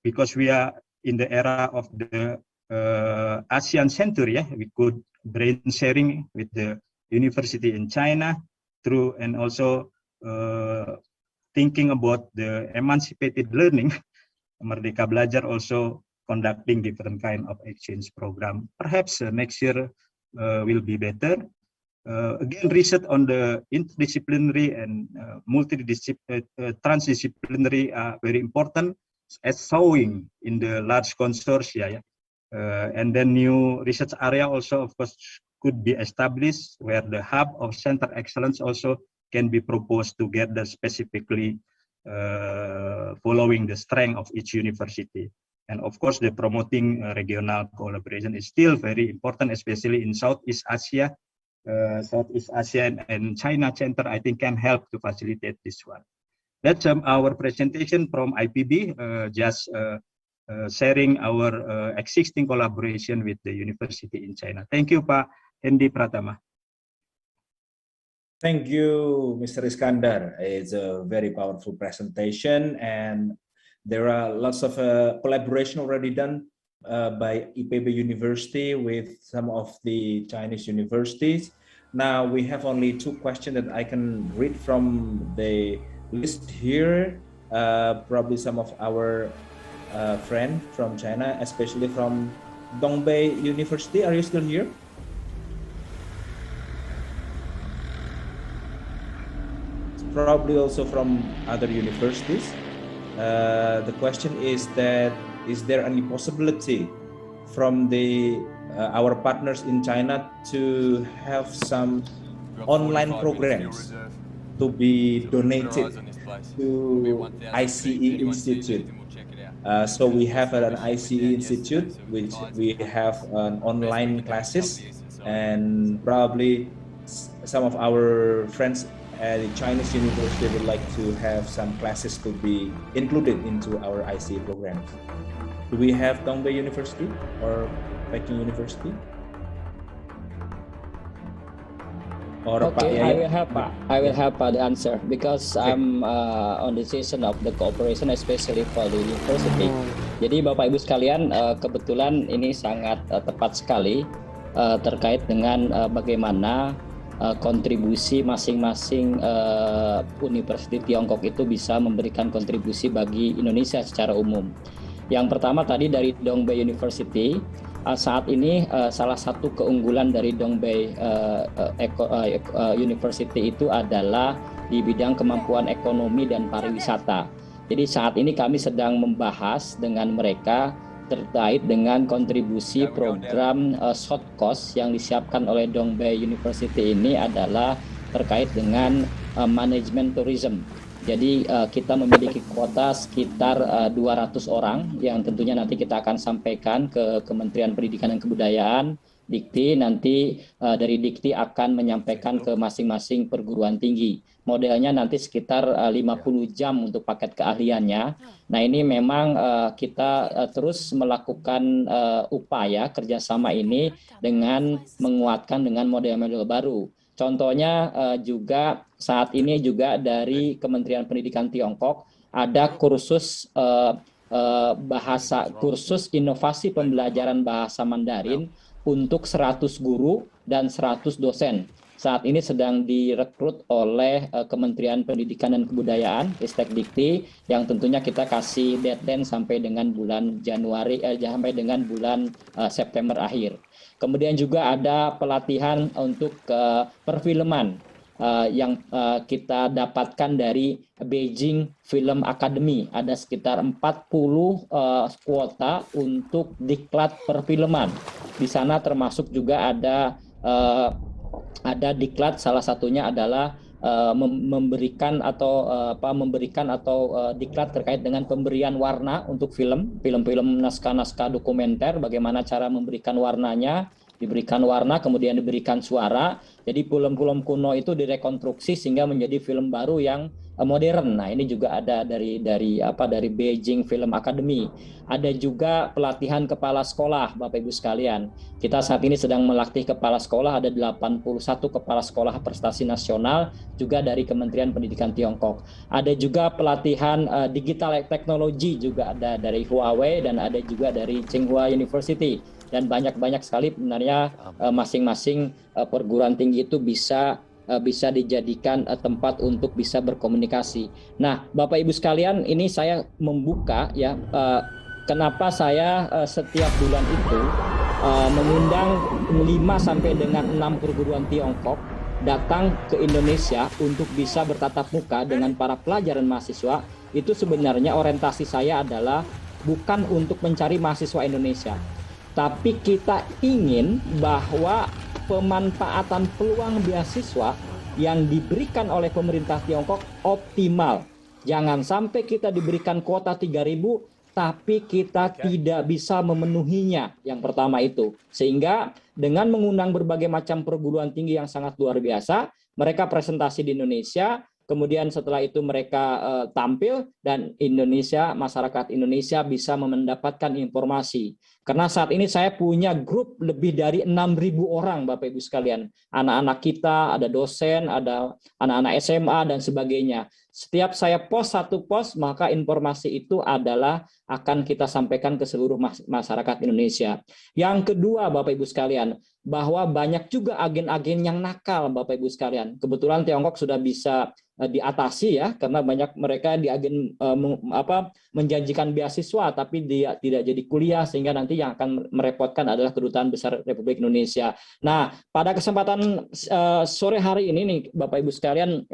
Because we are in the era of the ASEAN Centre, we could brain sharing with the university in China through, and also thinking about the emancipated learning, Merdeka Belajar also conducting different kind of exchange program. Perhaps next year will be better. Again, research on the interdisciplinary and transdisciplinary are very important, as showing in the large consortia. And then new research area also, of course, could be established where the hub of center excellence also can be proposed together, specifically following the strength of each university. And of course, the promoting regional collaboration is still very important, especially in Southeast Asia. Southeast Asia and China Centre, I think, can help to facilitate this one. That's our presentation from IPB, just sharing our existing collaboration with the university in China. Thank you, Pak Hendi Pratama. Thank you, Mr. Iskandar. It's a very powerful presentation, and there are lots of collaboration already done by IPB University with some of the Chinese universities. Now we have only 2 questions that I can read from the list here. Probably some of our friends from China, especially from Dongbei University. Are you still here? Probably also from other universities. The question is that, is there any possibility from our partners in China to have some online programs to be donated to ICE Institute? So we have an ICE Institute, which we have an online classes, and probably some of our friends at the Chinese university would like to have some classes to be included into our ICE programs. Do we have Dongbei University or Peking University? Or okay, I will have the answer because okay. I'm on the decision of the cooperation, especially for the university. Jadi Bapak Ibu sekalian, kebetulan ini sangat tepat sekali terkait dengan bagaimana kontribusi masing-masing University Tiongkok itu bisa memberikan kontribusi bagi Indonesia secara umum. Yang pertama tadi dari Dongbei University, saat ini salah satu keunggulan dari Dongbei University itu adalah di bidang kemampuan ekonomi dan pariwisata. Jadi saat ini kami sedang membahas dengan mereka terkait dengan kontribusi program short course yang disiapkan oleh Dongbei University ini adalah terkait dengan manajemen tourism. Jadi kita memiliki kuota sekitar 200 orang yang tentunya nanti kita akan sampaikan ke Kementerian Pendidikan dan Kebudayaan, Dikti, nanti dari Dikti akan menyampaikan ke masing-masing perguruan tinggi. Modelnya nanti sekitar 50 jam untuk paket keahliannya. Nah ini memang kita terus melakukan upaya kerjasama ini dengan menguatkan dengan model-model baru. Contohnya juga saat ini juga dari Kementerian Pendidikan Tiongkok ada kursus kursus inovasi pembelajaran bahasa Mandarin untuk 100 guru dan 100 dosen. Saat ini sedang direkrut oleh Kementerian Pendidikan dan Kebudayaan, Ristek Dikti, yang tentunya kita kasih deadline sampai dengan bulan Januari, sampai dengan bulan September akhir. Kemudian juga ada pelatihan untuk perfilman yang kita dapatkan dari Beijing Film Academy. Ada sekitar 40 kuota untuk diklat perfilman. Di sana termasuk juga ada diklat, salah satunya adalah memberikan diklat terkait dengan pemberian warna untuk film-film naskah-naskah dokumenter, bagaimana cara memberikan warnanya, diberikan warna kemudian diberikan suara. Jadi film-film kuno itu direkonstruksi sehingga menjadi film baru yang modern. Nah, ini juga ada dari Beijing Film Academy. Ada juga pelatihan kepala sekolah, Bapak Ibu sekalian. Kita saat ini sedang melatih kepala sekolah, ada 81 kepala sekolah prestasi nasional juga dari Kementerian Pendidikan Tiongkok. Ada juga pelatihan digital teknologi juga ada dari Huawei dan ada juga dari Tsinghua University. Dan banyak sekali sebenarnya masing-masing perguruan tinggi itu bisa dijadikan tempat untuk bisa berkomunikasi. Nah, Bapak Ibu sekalian, ini saya membuka ya kenapa saya setiap bulan itu mengundang 5 sampai dengan 6 perguruan Tiongkok datang ke Indonesia untuk bisa bertatap muka dengan para pelajar dan mahasiswa. Itu sebenarnya orientasi saya adalah bukan untuk mencari mahasiswa Indonesia, tapi kita ingin bahwa pemanfaatan peluang beasiswa yang diberikan oleh pemerintah Tiongkok optimal. Jangan sampai kita diberikan kuota 3.000 tapi kita tidak bisa memenuhinya. Yang pertama itu. Sehingga dengan mengundang berbagai macam perguruan tinggi yang sangat luar biasa, mereka presentasi di Indonesia, kemudian setelah itu mereka tampil dan masyarakat Indonesia bisa mendapatkan informasi. Karena saat ini saya punya grup lebih dari 6.000 orang, Bapak Ibu sekalian. Anak-anak kita, ada dosen, ada anak-anak SMA, dan sebagainya. Setiap saya post satu post, maka informasi itu adalah akan kita sampaikan ke seluruh masyarakat Indonesia. Yang kedua, Bapak Ibu sekalian, bahwa banyak juga agen-agen yang nakal, Bapak Ibu sekalian. Kebetulan Tiongkok sudah bisa diatasi ya, karena banyak mereka di agen menjanjikan beasiswa tapi dia tidak jadi kuliah, sehingga nanti yang akan merepotkan adalah Kedutaan Besar Republik Indonesia. Nah, pada kesempatan sore hari ini nih Bapak Ibu sekalian,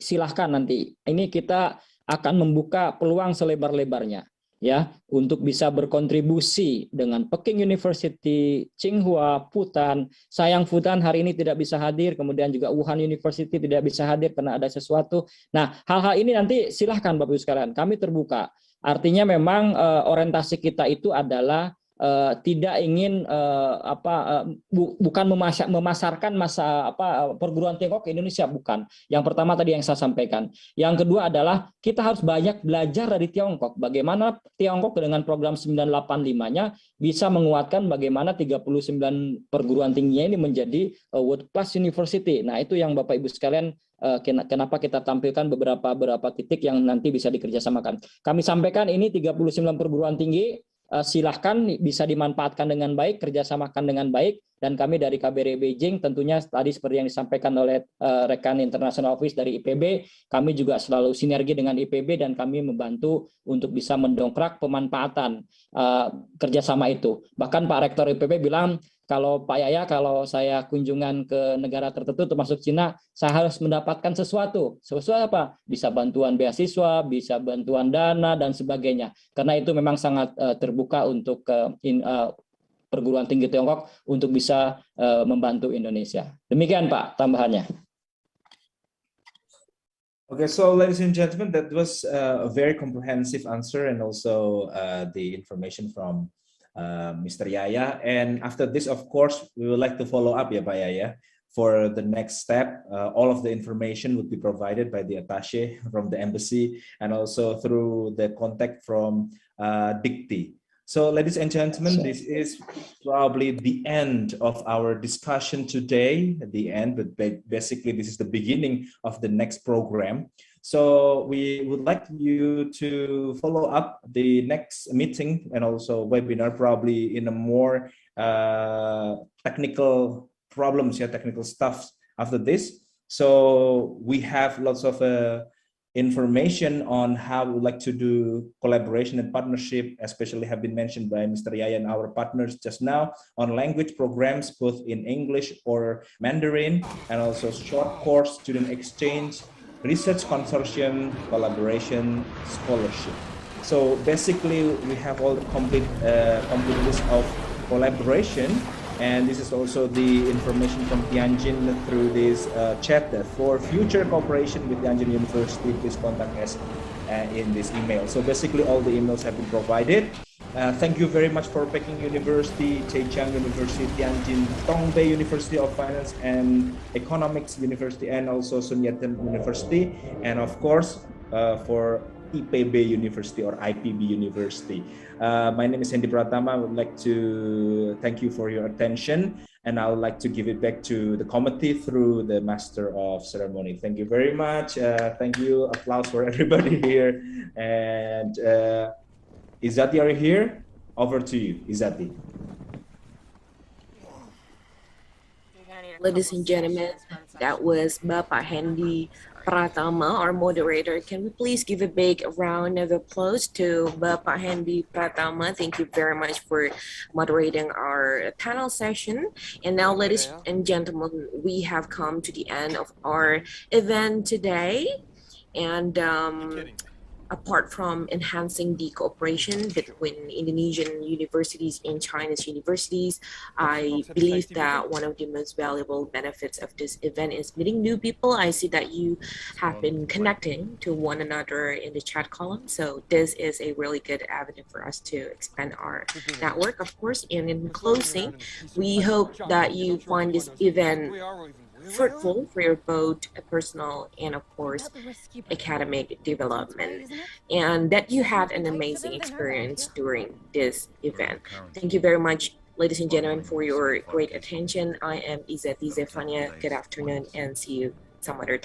silahkan nanti ini kita akan membuka peluang selebar-lebarnya ya untuk bisa berkontribusi dengan Peking University, Tsinghua, Fudan. Sayang Fudan hari ini tidak bisa hadir, kemudian juga Wuhan University tidak bisa hadir karena ada sesuatu. Nah, hal-hal ini nanti silahkan Bapak Ibu sekalian, kami terbuka. Artinya memang orientasi kita itu adalah tidak ingin bukan memasarkan perguruan Tiongkok ke Indonesia, bukan. Yang pertama tadi yang saya sampaikan. Yang kedua adalah kita harus banyak belajar dari Tiongkok. Bagaimana Tiongkok dengan program 985-nya bisa menguatkan bagaimana 39 perguruan tingginya ini menjadi world class university. Nah, itu yang Bapak Ibu sekalian, kenapa kita tampilkan beberapa titik yang nanti bisa dikerjasamakan. Kami sampaikan ini 39 perguruan tinggi, silahkan bisa dimanfaatkan dengan baik, kerjasamakan dengan baik, dan kami dari KBRI Beijing tentunya tadi seperti yang disampaikan oleh rekan International Office dari IPB, kami juga selalu sinergi dengan IPB dan kami membantu untuk bisa mendongkrak pemanfaatan kerjasama itu. Bahkan Pak Rektor IPB bilang, kalau Pak Yaya, kalau saya kunjungan ke negara tertentu termasuk Cina, saya harus mendapatkan sesuatu. Sesuatu apa? Bisa bantuan beasiswa, bisa bantuan dana, dan sebagainya. Karena itu memang sangat terbuka untuk Perguruan Tinggi Tiongkok untuk bisa membantu Indonesia. Demikian Pak tambahannya. Okay, so ladies and gentlemen, that was a very comprehensive answer and also the information from Mr. Yaya. And after this, of course, we would like to follow up, Pak Yaya, for the next step. All of the information would be provided by the attaché from the embassy and also through the contact from Dikti. So, ladies and gentlemen, this is probably the end of our discussion today. The end, but basically this is the beginning of the next program. So we would like you to follow up the next meeting and also webinar probably in a more technical problems, technical stuff after this. So we have lots of information on how we would like to do collaboration and partnership, especially have been mentioned by Mr. Yaya and our partners just now on language programs, both in English or Mandarin, and also short course student exchange, research consortium, collaboration, scholarship. So basically, we have all the complete list of collaboration, and this is also the information from Tianjin through this chat that for future cooperation with Tianjin University, please contact us in this email. So basically, all the emails have been provided. Thank you very much for Peking University, Zhejiang University, Tianjin Dongbei University of Finance and Economics University, and also Sun Yat-sen University, and of course for IPB University or IPB University. My name is Hendy Pratama. I would like to thank you for your attention, and I would like to give it back to the committee through the Master of Ceremony. Thank you very much. Thank you. Applause for everybody here. And Izzati, are you here? Over to you, Izzati. Ladies and gentlemen, that was Bapak Hendy Pratama, our moderator. Can we please give a big round of applause to Bapak Hendy Pratama? Thank you very much for moderating our panel session. And now, ladies and gentlemen, we have come to the end of our event today. And apart from enhancing the cooperation between Indonesian universities and China's universities, I believe that one of the most valuable benefits of this event is meeting new people. I see that you have been connecting to one another in the chat column. So this is a really good avenue for us to expand our network, of course. And in closing, we hope that you find this event fruitful for your both personal and, of course, academic development, and that you had an amazing experience during this event. Thank you very much, ladies and gentlemen, for your great attention. I am Izzati Zefania. Good afternoon, and see you some other time.